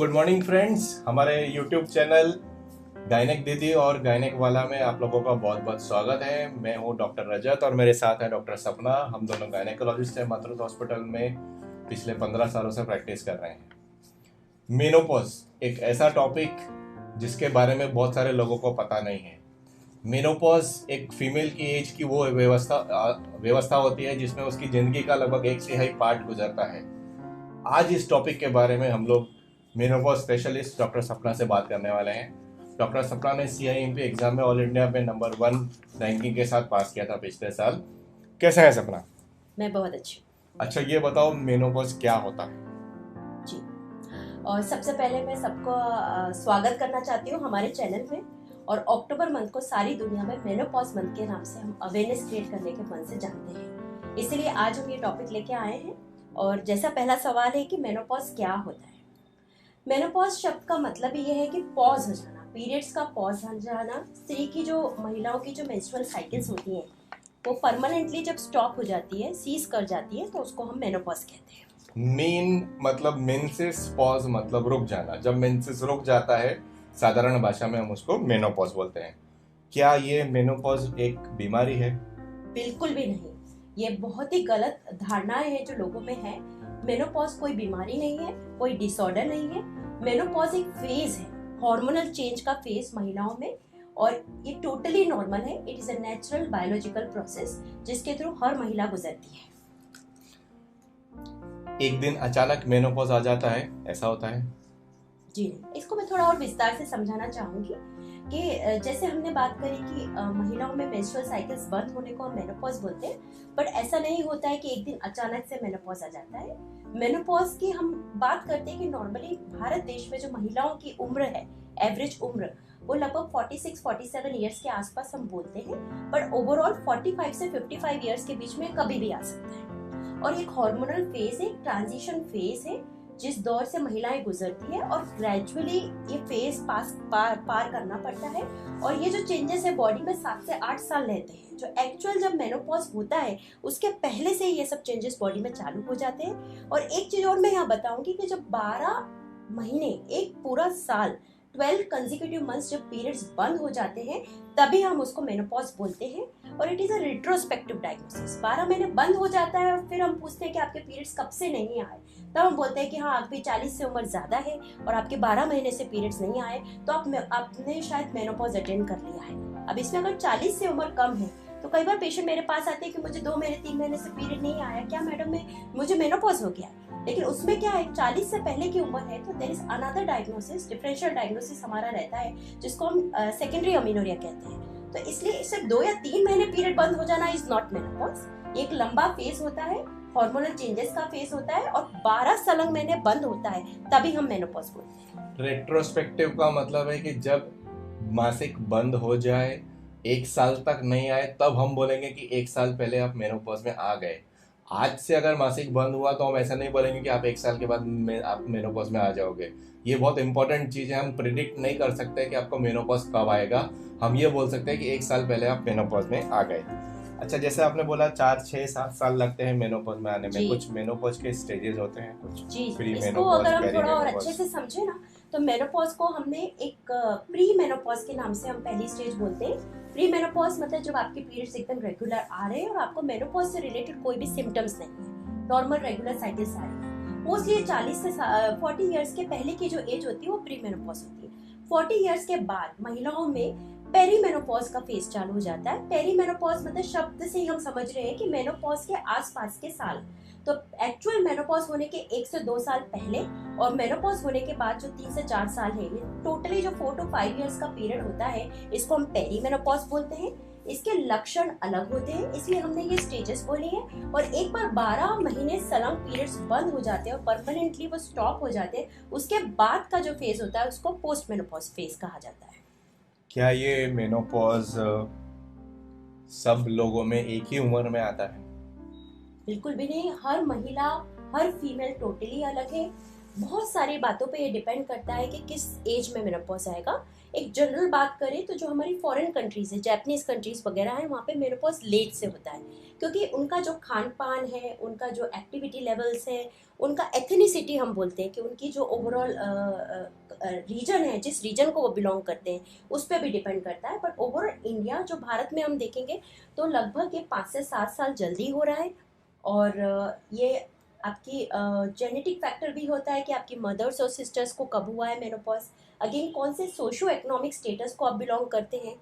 Good morning friends, हमारे YouTube channel gynaec दीदी और गायनेक वाला में आप लोगों का बहुत बहुत स्वागत है। मैं हूं डॉक्टर रजत और मेरे साथ है डॉक्टर सपना। हम दोनों गायनेकोलॉजिस्ट हैं, मातृ हॉस्पिटल में पिछले 15 सालों से प्रैक्टिस कर रहे हैं। मेनोपॉज एक ऐसा टॉपिक जिसके बारे में बहुत सारे लोगों को पता नहीं है। मेनोपॉज एक फीमेल की एज की वो व्यवस्था होती है जिसमें उसकी जिंदगी का लगभग 1/3 पार्ट गुजरता है। आज इस टॉपिक के बारे में हम लोग मेनोपॉज स्पेशलिस्ट डॉक्टर सपना से बात करने वाले हैं। डॉक्टर सपना ने CIMP एग्जाम में ऑल इंडिया में नंबर 1 रैंकिंग के साथ पास किया था पिछले साल। कैसे है सपना? मैं बहुत अच्छी। अच्छा, ये बताओ मेनोपॉज क्या होता है? जी, और सबसे पहले मैं सबको स्वागत करना चाहती हूँ हमारे चैनल में। और अक्टूबर मंथ को सारी दुनिया में मेनोपॉज मंथ के नाम से हम अवेयरनेस क्रिएट करने के मन से जानते हैं। इसीलिए आज हम ये टॉपिक लेके आए हैं। और जैसा पहला सवाल है कि मेनोपॉज क्या होता है। मेनोपॉज शब्द का मतलब ये है कि पॉज हो जाना, पीरियड्स का पॉज हो जाना। स्त्री की जो महिलाओं की जो मेंस्ट्रुअल साइकिल्स होती हैं वो परमानेंटली जब स्टॉप हो जाती है, सीज कर जाती है, तो उसको हम मेनोपॉज कहते हैं। मीन मतलब मेंसेस, पॉज मतलब रुक जाना। जब मेंसेस रुक जाता है साधारण भाषा में हम उसको मेनोपॉज बोलते हैं। क्या ये मेनोपॉज एक बीमारी है? बिल्कुल भी नहीं। ये बहुत ही गलत धारणाएं हैं जो लोगों में है। मेनोपॉज कोई बीमारी नहीं है, कोई डिसऑर्डर नहीं है। मेनोपॉज एक फेज है, हार्मोनल चेंज का फेज महिलाओं में, और ये टोटली नॉर्मल है। It is a natural biological process जिसके थ्रू हर महिला गुजरती है। एक दिन अचानक मेनोपॉज आ जाता है, ऐसा होता है? जी नहीं, इसको मैं थोड़ा और विस्तार से समझाना चाहूंगी कि जैसे हमने बात करी कि महिलाओं में मेंस्ट्रुअल साइकिल्स बंद होने को हम मेनोपॉज बोलते हैं, बट ऐसा नहीं होता है कि एक दिन अचानक से मेनोपॉज आ जाता है। मेनोपॉज की हम बात करते हैं कि नॉर्मली भारत देश में जो महिलाओं की उम्र है, एवरेज उम्र, वो लगभग 46-47 ईयर्स के आसपास हम बोलते हैं, बट ओवरऑल 45 से 55 ईयर्स के बीच में कभी भी आ सकता है। और एक हार्मोनल फेज है, ट्रांजिशन फेज है, जिस दौर से महिलाएं गुजरती है, और ग्रेजुअली ये फेज पार करना पड़ता है। और ये जो चेंजेस है बॉडी में 7 से 8 साल लेते हैं। जो एक्चुअल जब मेनोपॉज होता है उसके पहले से ये सब चेंजेस बॉडी में चालू हो जाते हैं। और एक चीज और मैं यहाँ बताऊंगी कि जब 12 महीने, एक पूरा साल, 12 कंसेक्यूटिव मंथ्स जब पीरियड्स बंद हो जाते हैं, तभी हम उसको मेनोपॉज बोलते हैं। और it is a retrospective diagnosis. 12 महीने बंद हो जाता है और फिर हम पूछते हैं कि आपके पीरियड्स कब से नहीं आए, तब हम बोलते हैं कि हाँ, आपकी 40 से उम्र ज्यादा है और आपके 12 महीने से पीरियड्स नहीं आए, तो आपने शायद मेनोपॉज अटेंड कर लिया है। अब इसमें अगर 40 से उम्र कम है तो कई बार पेशेंट मेरे पास आते हैं कि मुझे 2 महीने 3 महीने से पीरियड नहीं आया, क्या मैडम मुझे मेनोपॉज हो गया? लेकिन उसमें क्या है, 40 से पहले की उम्र है तो there is another diagnosis, differential diagnosis हमारा रहता है, जिसको हम सेकेंडरी अमीनोरिया कहते हैं। तो इसलिए सिर्फ 2 या 3 महीने पीरियड बंद हो जाना इज नॉट मेनोपॉज। एक लंबा फेज होता है, हार्मोनल चेंजेस का फेज होता है, और 12 सलंग महीने बंद होता है, तभी हम मेनोपॉज बोलते हैं। रेट्रोस्पेक्टिव का मतलब है कि जब मासिक बंद हो जाए, 1 साल तक नहीं आए, तब हम बोलेंगे कि 1 साल पहले आप मेनोपॉज में आ गए। आज से अगर मासिक बंद हुआ तो हम ऐसा नहीं बोलेंगे कि आप 1 साल के बाद आप मेनोपॉज में आ जाओगे। ये बहुत इंपॉर्टेंट चीज है। हम प्रिडिक्ट नहीं कर सकते कि आपको मेनोपॉज कब आएगा। हम ये बोल सकते हैं कि 1 साल पहले आप मेनोपॉज में आ गए। अच्छा, जैसे आपने बोला 4, 6, 7 साल लगते हैं मेनोपॉज में आने में। कुछ मेनोपॉज के स्टेजेस होते हैं, कुछ प्री मेनोपॉज। अगर हम थोड़ा और अच्छे से समझे ना, तो मेनोपॉज को हमने एक प्री मेनोपॉज के नाम से हम पहली स्टेज बोलते हैं। प्री मेनोपॉज मतलब जब आपके पीरियड्स एकदम रेगुलर आ रहे हैं और आपको मेनोपॉज से रिलेटेड कोई भी सिम्टम्स नहीं है, नॉर्मल रेगुलर साइकिल्स आ रही है। मोस्टली 40 से 40 इयर्स के पहले की जो एज होती है वो प्री मेनोपॉज होती है। 40 इयर्स के बाद महिलाओं में पेरीमेनोपॉज का फेज चालू हो जाता है। पेरीमेनोपॉज मतलब शब्द से ही हम समझ रहे हैं कि मेनोपॉज के आसपास के साल। तो एक्चुअल मेनोपॉज होने के 1 से 2 साल पहले और मेनोपॉज होने के बाद जो 3 से 4 साल है, ये टोटली जो 4 to 5 इयर्स का पीरियड होता है, इसको हम पेरीमेनोपॉज बोलते हैं। इसके लक्षण अलग होते हैं, इसलिए हमने ये स्टेजेस बोली हैं। और एक बार 12 महीने सलंग पीरियड्स बंद हो जाते हैं और परमानेंटली वो स्टॉप हो जाते हैं, उसके बाद का जो फेज होता है उसको पोस्ट मेनोपॉज फेज कहा जाता है। क्या ये मेनोपॉज सब लोगों में एक ही उम्र में आता है? बिल्कुल भी नहीं। हर महिला, हर फीमेल टोटली अलग है। बहुत सारी बातों पे ये डिपेंड करता है कि किस एज में मेनोपॉज आएगा। एक जनरल बात करें तो जो हमारी फॉरेन कंट्रीज है, जापानीज कंट्रीज वगैरह है, वहाँ पे मेनोपॉज लेट से होता है, क्योंकि उनका जो खान पान है, उनका जो एक्टिविटी लेवल्स है, उनका एथनिसिटी हम बोलते हैं कि उनकी जो ओवरऑल रीजन है, जिस रीजन को वो बिलोंग करते हैं, उस पर भी डिपेंड करता है। बट ओवरऑल इंडिया जो भारत में हम देखेंगे तो लगभग ये 5 से 7 साल जल्दी हो रहा है। और ये आपकी जेनेटिक फैक्टर भी होता है कि आपकी मदर्स और सिस्टर्स को कब हुआ है मेनोपॉज, अगेन कौन से सोशो इकोनॉमिक स्टेटस को आप बिलोंग करते हैं,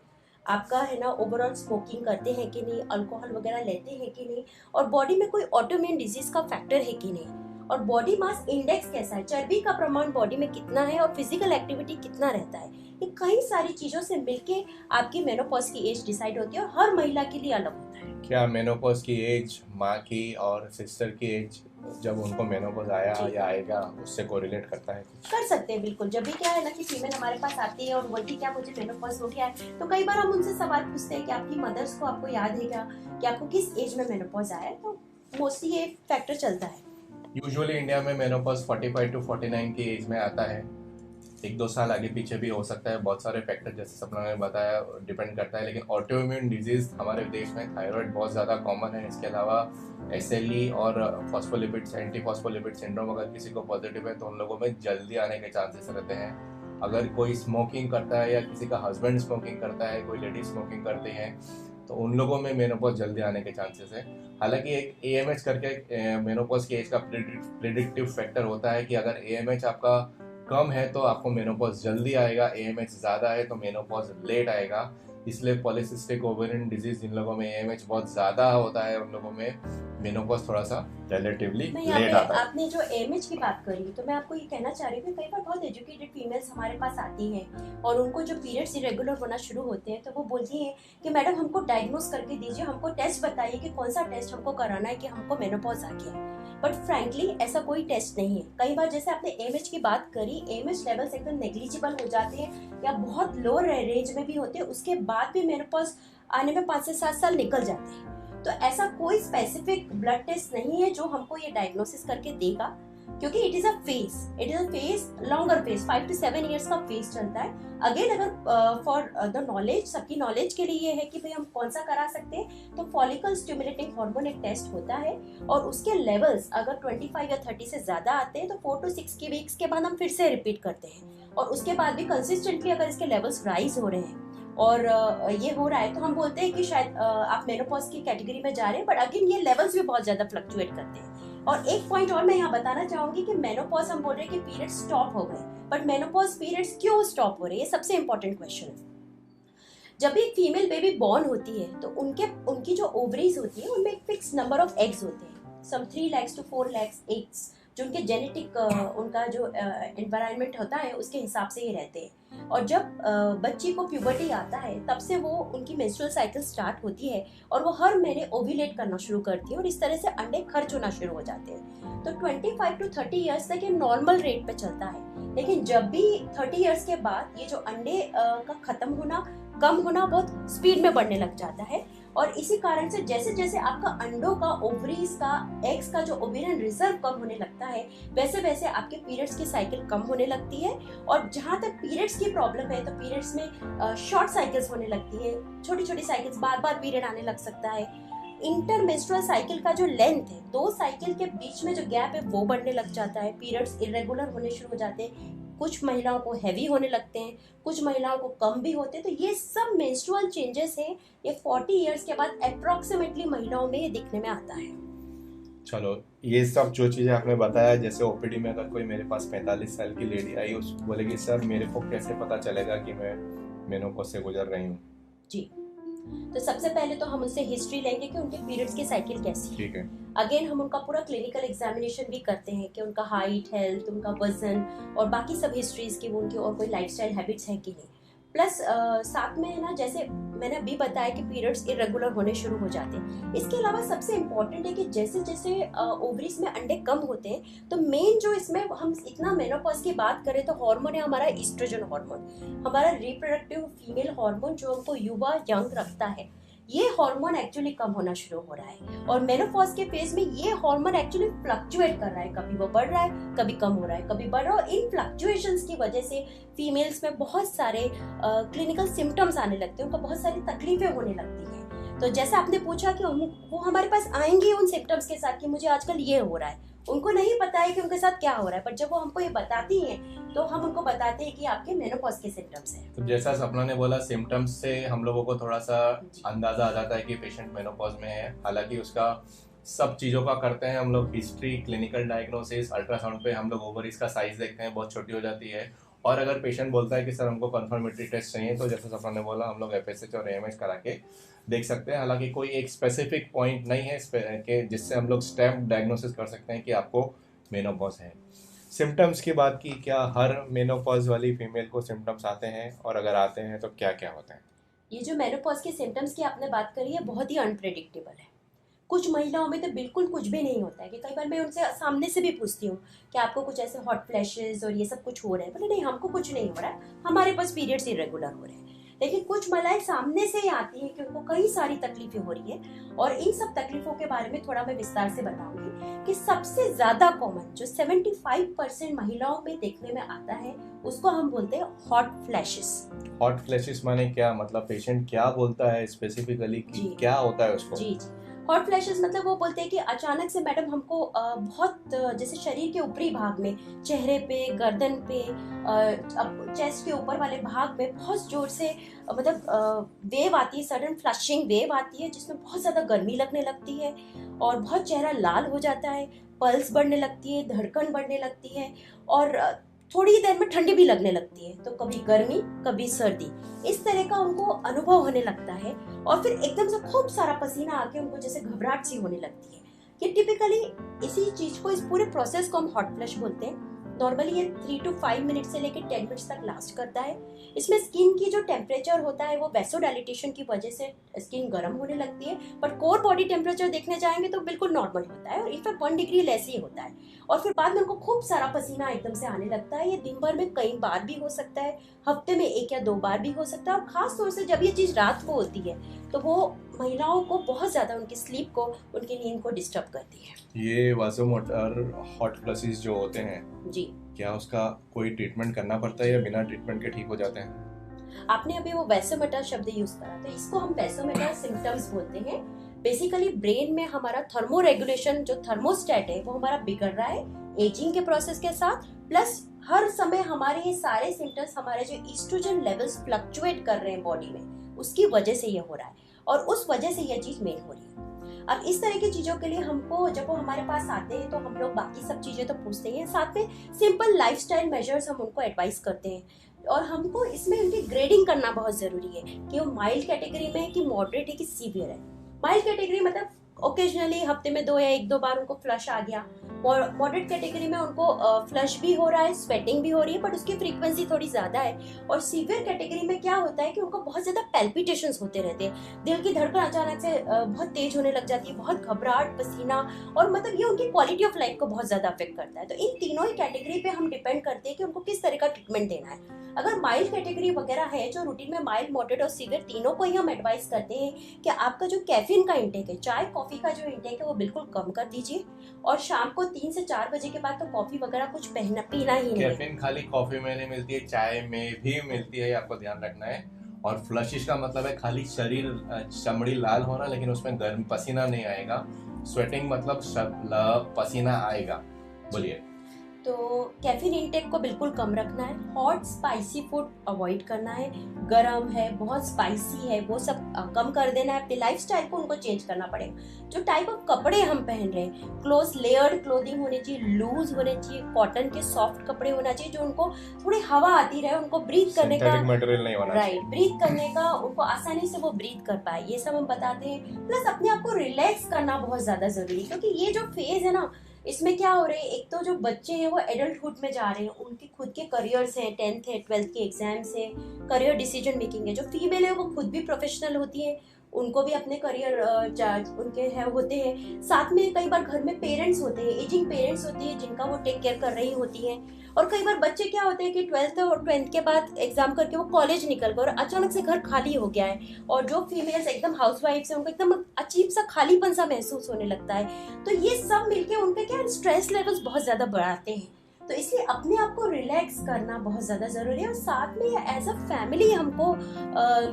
आपका है ना ओवरऑल स्मोकिंग करते हैं कि नहीं, अल्कोहल वगैरह लेते हैं कि नहीं, और बॉडी में कोई ऑटोइम्यून डिजीज का फैक्टर है कि नहीं, और बॉडी मास इंडेक्स कैसा है, चर्बी का प्रमाण बॉडी में कितना है, और फिजिकल एक्टिविटी कितना रहता है। ये कई सारी चीजों से मिलके आपकी मेनोपॉज की एज डिसाइड होती है और हर महिला के लिए अलग होता है। क्या मेनोपॉज की एज माँ की और सिस्टर की एज जब उनको मेनोपॉज आया जी। या आएगा उससे कोरिलेट करता है कुछ? कर सकते हैं बिल्कुल। जब भी क्या है ना कि फीमेल हमारे पास आती है और बोलती है क्या मुझे मेनोपॉज हो गया है, तो कई बार हम उनसे सवाल पूछते हैं कि आपकी मदर्स को आपको याद है क्या कि आपको किस एज में मेनोपॉज आया है, तो मोस्टली ये फैक्टर चलता है। यूजुअली इंडिया में मेनोपॉज 45 टू 49 की एज में आता है, 1-2 साल आगे पीछे भी हो सकता है, बहुत सारे फैक्टर जैसे सपना ने बताया डिपेंड करता है। लेकिन ऑटोइम्यून डिजीज हमारे देश में थायराइड बहुत ज़्यादा कॉमन है, इसके अलावा एसएलई और फॉस्फोलिपिड्स एंटी फॉस्फोलिपिड सिंड्रोम अगर किसी को पॉजिटिव है तो उन लोगों में जल्दी आने के चांसेस रहते हैं। अगर कोई स्मोकिंग करता है या किसी का हस्बैंड स्मोकिंग करता है, कोई लेडी स्मोकिंग करते हैं, तो उन लोगों में मेनोपॉज जल्दी आने के चांसेस है। हालांकि एक एएमएच करके मेनोपॉज की एज का प्रिडिक्टिव फैक्टर होता है कि अगर एएमएच आपका कम है तो आपको मेनोपॉज जल्दी आएगा, एएमएच ज़्यादा है तो मेनोपॉज लेट आएगा। इसलिए पॉलीसिस्टिक ओवेरियन डिजीज जिन लोगों में एएमएच बहुत ज़्यादा होता है उन लोगों में मेनोपॉज थोड़ा सा रिलेटिवली लेट आता है। आपने जो एमएच की बात करी तो मैं आपको ये कहना चाह रही हूँ कि कई बार बहुत एजुकेटेड फीमेल्स हमारे पास आती हैं और उनको जो पीरियड्स इरेगुलर होना शुरू होते हैं तो वो बोलती हैं कि मैडम हमको डायग्नोस करके दीजिए, हमको टेस्ट बताइए कि कौन सा टेस्ट हमको कराना है कि हमको मेनोपॉज आ गया है। बट फ्रैंकली ऐसा कोई टेस्ट नहीं है। कई बार जैसे आपने एमएच की बात करी, एमएच लेवल्स एकदम नेग्लिजिबल हो जाते हैं या बहुत लो रेंज में भी होते हैं, उसके बाद भी मेनोपॉज आने में 5 से 7 साल निकल जाते हैं। तो ऐसा कोई स्पेसिफिक ब्लड टेस्ट नहीं है जो हमको ये डायग्नोसिस करके देगा, क्योंकि it is a phase longer phase, 5 to 7 years का फेज चलता है। अगेन अगर फॉर द नॉलेज, सबकी नॉलेज के लिए ये है कि भाई हम कौन सा करा सकते हैं, तो फॉलिकल स्टिमुलेटिंग हार्मोन एक टेस्ट होता है और उसके लेवल्स अगर 25 या 30 से ज्यादा आते हैं तो 4 to 6 वीक्स के बाद हम फिर से रिपीट करते हैं, और उसके बाद भी कंसिस्टेंटली अगर इसके लेवल्स राइज हो रहे हैं और ये हो रहा है तो हम बोलते हैं कि शायद आप मेनोपॉज की कैटेगरी में जा रहे हैं। बट अगेन ये लेवल्स भी बहुत ज्यादा फ्लक्चुएट करते हैं। और एक पॉइंट और मैं यहाँ बताना चाहूंगी कि मेनोपॉज हम बोल रहे हैं कि पीरियड स्टॉप हो गए, बट मेनोपॉज पीरियड्स क्यों स्टॉप हो रहे हैं, ये सबसे इंपॉर्टेंट क्वेश्चन है। जब भी एक फीमेल बेबी बॉर्न होती है तो उनकी जो ओवरीज होती है उनमें एक फिक्स नंबर ऑफ एग्स होते हैं, सम 3 lakhs to 4 lakhs एग्स, जो उनके जेनेटिक उनका जो एनवायरनमेंट होता है उसके हिसाब से ही रहते हैं। और जब बच्ची को प्यूबर्टी आता है तब से वो उनकी मेंस्ट्रुअल साइकिल स्टार्ट होती है और वो हर महीने ओव्यूलेट करना शुरू करती है और इस तरह से अंडे खर्च होना शुरू हो जाते हैं। तो 25 to 30 इयर्स तक ये नॉर्मल रेट पे चलता है, लेकिन जब भी 30 इयर्स के बाद ये जो अंडे का खत्म होना, कम होना बहुत स्पीड में बढ़ने लग जाता है। और इसी कारण से जैसे जैसे आपका अंडों का, ओवरीज का, एग्स का जो ओवेरियन रिजर्व कम होने लगता है वैसे वैसे आपके पीरियड्स की साइकिल कम होने लगती है। और जहाँ तक पीरियड्स की प्रॉब्लम है तो पीरियड्स में शॉर्ट साइकिल्स होने लगती है, छोटी छोटी साइकिल्स, बार बार पीरियड आने लग सकता है। इंटरमेंस्ट्रुअल साइकिल का जो लेंथ है, 2 साइकिल के बीच में जो गैप है वो बढ़ने लग जाता है, पीरियड्स इरेगुलर होने शुरू हो जाते हैं, कुछ महिलाओं को हैवी होने लगते हैं, कुछ महिलाओं को कम भी होते हैं। तो ये सब मेंस्ट्रुअल चेंजेस हैं, ये 40 इयर्स के बाद अप्रोक्सीमेटली महिलाओं में ये दिखने में आता है। चलो, ये सब जो चीज़ें आपने बताया, जैसे ओपीडी में अगर कोई मेरे पास 45 साल की लेडी आई, उस बोलेगी सर मेरे को कैसे पता चलेगा कि मैं मेनोपॉज से गुजर रही हूँ? जी, तो सबसे पहले तो हम उससे हिस्ट्री लेंगे कि उनके पीरियड्स की साइकिल कैसी है। ठीक है। अगेन हम उनका पूरा क्लिनिकल एग्जामिनेशन भी करते हैं कि उनका हाइट, हेल्थ, उनका वजन और बाकी सब हिस्ट्रीज की, वो उनकी और कोई लाइफस्टाइल हैबिट्स है कि नहीं। प्लस साथ में है ना, जैसे मैंने अभी बताया कि पीरियड्स इरेगुलर होने शुरू हो जाते हैं। इसके अलावा सबसे इम्पोर्टेंट है कि जैसे जैसे ओवरीज में अंडे कम होते हैं तो मेन जो इसमें हम इतना मेनोपॉज की बात करें तो हार्मोन है हमारा ईस्ट्रोजन हार्मोन, हमारा रिप्रोडक्टिव फीमेल हार्मोन जो हमको युवा, यंग रखता है। ये हार्मोन एक्चुअली कम होना शुरू हो रहा है। और मेनोपॉज के फेज में ये हार्मोन एक्चुअली फ्लक्चुएट कर रहा है, कभी वो बढ़ रहा है, कभी कम हो रहा है, कभी बढ़ रहा है। और इन फ्लक्चुएशंस की वजह से फीमेल्स में बहुत सारे क्लिनिकल सिम्टम्स आने लगते हैं, उनको बहुत सारी तकलीफें होने लगती हैं। तो जैसे आपने पूछा कि वो हमारे पास आएंगे उन सिम्टम्स के साथ कि मुझे आजकल ये हो रहा है, उनको नहीं पता है कि उनके साथ क्या हो रहा है, पर जब वो हमको ये बताती हैं तो हम उनको बताते हैं कि आपके मेनोपॉज के सिम्टम्स हैं। तो जैसा सपना ने बोला, सिम्टम्स से हम लोगों को थोड़ा सा अंदाजा आ जाता है कि पेशेंट मेनोपॉज में है। हालांकि उसका सब चीज़ों का करते हैं हम लोग हिस्ट्री, क्लिनिकल डायग्नोसिस, अल्ट्रासाउंड पे हम लोग ओवरीज का साइज देखते हैं, बहुत छोटी हो जाती है। और अगर पेशेंट बोलता है कि सर हमको कंफर्मेटरी टेस्ट चाहिए, तो जैसे सपना ने बोला हम लोग FSH और AMH करा के देख सकते हैं। हालांकि कोई एक स्पेसिफिक पॉइंट नहीं है कि जिससे हम लोग स्टैम्प डायग्नोसिस कर सकते हैं कि आपको मेनोपॉज है। सिम्टम्स की बात की, क्या हर मेनोपॉज वाली फीमेल को सिम्टम्स आते हैं, और अगर आते हैं तो क्या क्या होते हैं? ये जो मेनोपॉज के सिम्टम्स की आपने बात करी है बहुत ही अनप्रेडिक्टेबल है। कुछ महिलाओं में तो बिल्कुल कुछ भी नहीं होता है, कि कई बार मैं उनसे सामने से भी पूछती हूँ कि आपको कुछ ऐसे हॉट फ्लैशेस और ये सब कुछ हो रहे हैं, बोले नहीं हमको कुछ नहीं हो रहा है, हमारे पास पीरियड्स इरेगुलर हो रहे हैं। लेकिन कुछ महिलाएं सामने से ही आती हैं कि उनको कई सारी तकलीफें हो रही हैं, और इन सब तकलीफों के बारे में थोड़ा मैं विस्तार से बताऊंगी कि सबसे ज्यादा कॉमन जो 75% महिलाओं में देखने में आता है उसको हम बोलते हैं हॉट फ्लैशेस। हॉट फ्लैशेस माने क्या, मतलब पेशेंट क्या बोलता है स्पेसिफिकली कि जी। क्या होता है उसको? जी जी, हॉट फ्लैशेस मतलब वो बोलते हैं कि अचानक से मैडम हमको बहुत जैसे शरीर के ऊपरी भाग में, चेहरे पे, गर्दन पे, चेस्ट के ऊपर वाले भाग में बहुत जोर से मतलब वेव आती है, सडन फ्लशिंग वेव आती है जिसमें बहुत ज्यादा गर्मी लगने लगती है और बहुत चेहरा लाल हो जाता है, पल्स बढ़ने लगती है, धड़कन बढ़ने लगती है, और थोड़ी ही देर में ठंडी भी लगने लगती है। तो कभी गर्मी कभी सर्दी, इस तरह का उनको अनुभव होने लगता है। और फिर एकदम से खूब सारा पसीना आके उनको जैसे घबराहट सी होने लगती है। ये टिपिकली इसी चीज को, इस पूरे प्रोसेस को हम हॉट फ्लैश बोलते हैं। नॉर्मली ये 3 to 5 मिनट से लेकर 10 मिनट्स तक लास्ट करता है। इसमें स्किन की जो टेम्परेचर होता है वो वैसोडाइलेटेशन की वजह से स्किन गर्म होने लगती है, बट कोर बॉडी टेम्परेचर देखने जाएंगे तो बिल्कुल नॉर्मल होता है, और इनफैक्ट 1 डिग्री लेस ही होता है। और फिर बाद में उनको खूब सारा पसीना एकदम से आने लगता है। ये दिन भर में कई बार भी हो सकता है, हफ्ते में 1 या 2 बार भी हो सकता है, और खास तौर से जब ये चीज रात को होती है तो वो महिलाओं को बहुत ज्यादा उनकी स्लीप को, उनकी नींद को डिस्टर्ब करती है। ये वासोमोटर हॉट फ्लैशेस जो होते हैं जी, क्या उसका कोई ट्रीटमेंट करना पड़ता है या बिना ट्रीटमेंट के ठीक हो जाते हैं? आपने अभी वो वैसोमीटर शब्द यूज करा, तो इसको हम वैसोमीटर सिम्टम्स बोलते हैं। बेसिकली ब्रेन में हमारा थर्मो रेगुलेशन, जो थर्मोस्टेट है वो हमारा बिगड़ रहा है एजिंग के प्रोसेस के साथ, प्लस हर समय हमारे ये सारे सिम्टम्स, हमारे जो ईस्ट्रोजन लेवल्स फ्लक्चुएट कर रहे हैं बॉडी में, उसकी वजह से ये हो रहा है, और उस वजह से ये चीज मेन हो रही है। अब इस तरह की चीजों के लिए हमको, जब वो हमारे पास आते हैं तो हम लोग बाकी सब चीजें तो पूछते हैं, साथ में सिंपल लाइफस्टाइल मेजर्स हम उनको एडवाइस करते हैं। और हमको इसमें उनकी ग्रेडिंग करना बहुत जरूरी है कि वो माइल्ड कैटेगरी में है कि मॉडरेट है कि सीवियर है। माइल्ड कैटेगरी मतलब ओकेजनली हफ्ते में 2 या 1-2 बार उनको फ्लश आ गया। मॉडरेट कैटेगरी में उनको फ्लश भी हो रहा है, स्वेटिंग भी हो रही है, बट उसकी फ्रीक्वेंसी थोड़ी ज्यादा है। और सीवियर कैटेगरी में क्या होता है कि उनको बहुत ज्यादा पैल्पिटेशंस होते रहते हैं, दिल की धड़कन अचानक से बहुत तेज होने लग जाती है, बहुत घबराहट, पसीना, और मतलब ये उनकी क्वालिटी ऑफ लाइफ को बहुत ज्यादा अफेक्ट करता है। तो इन तीनों ही कैटेगरी पे हम डिपेंड करते हैं कि उनको किस तरह का ट्रीटमेंट देना है। अगर माइल्ड कैटेगरी वगैरह है, जो रूटीन में माइल्ड, मॉडरेट और सीवियर तीनों को ही हम एडवाइस करते हैं कि आपका जो कैफीन का इंटेक है, चाय कॉफी का जो इंटेक है वो बिल्कुल कम कर दीजिए, और शाम को 3 से 4 बजे के बाद तो कॉफी वगैरह कुछ पीना ही नहीं है। कैफीन खाली कॉफी में नहीं मिलती है, चाय में भी मिलती है, आपको ध्यान रखना है। और फ्लशिश का मतलब है खाली शरीर, चमड़ी लाल होना, लेकिन उसमें गर्म पसीना नहीं आएगा। स्वेटिंग मतलब पसीना आएगा। बोलिए। तो कैफीन इंटेक को बिल्कुल कम रखना है, हॉट स्पाइसी फूड अवॉइड करना है, गरम है, बहुत स्पाइसी है, वो सब कम कर देना है। अपने लाइफस्टाइल को उनको चेंज करना पड़ेगा। जो टाइप ऑफ कपड़े हम पहन रहे हैं, क्लोज लेयर्ड क्लोथिंग होनी चाहिए, लूज होने चाहिए, कॉटन के सॉफ्ट कपड़े होना चाहिए, जो उनको थोड़ी हवा आती रहे, उनको ब्रीथ करने का, मटेरियल नहीं होना, राइट, ब्रीथ करने का, उनको आसानी से वो ब्रीथ कर पाए, ये सब हम बताते हैं। प्लस अपने आप को रिलैक्स करना बहुत ज्यादा जरूरी, क्योंकि ये जो फेज है ना, इसमें क्या हो रहा है, एक तो जो बच्चे हैं वो एडल्टहुड में जा रहे हैं, उनके खुद के करियर्स हैं, 10th है, 12th के एग्जाम्स है, करियर डिसीजन मेकिंग है। जो फीमेल है वो खुद भी प्रोफेशनल होती है, उनको भी अपने करियर उनके है होते हैं। साथ में कई बार घर में पेरेंट्स होते हैं, एजिंग पेरेंट्स होती है जिनका वो टेक केयर कर रही होती हैं। और कई बार बच्चे क्या होते हैं कि 12th और 10th के बाद एग्जाम करके वो कॉलेज निकल गए और अचानक से घर खाली हो गया है, और जो फीमेल्स एकदम हाउसवाइफ्स हैं उनको एकदम अजीब सा खालीपन सा महसूस होने लगता है। तो ये सब मिलके उनके क्या स्ट्रेस लेवल्स बहुत ज्यादा बढ़ाते हैं। तो इसलिए अपने आप को रिलैक्स करना बहुत ज्यादा जरूरी है, और साथ में एज अ फैमिली हमको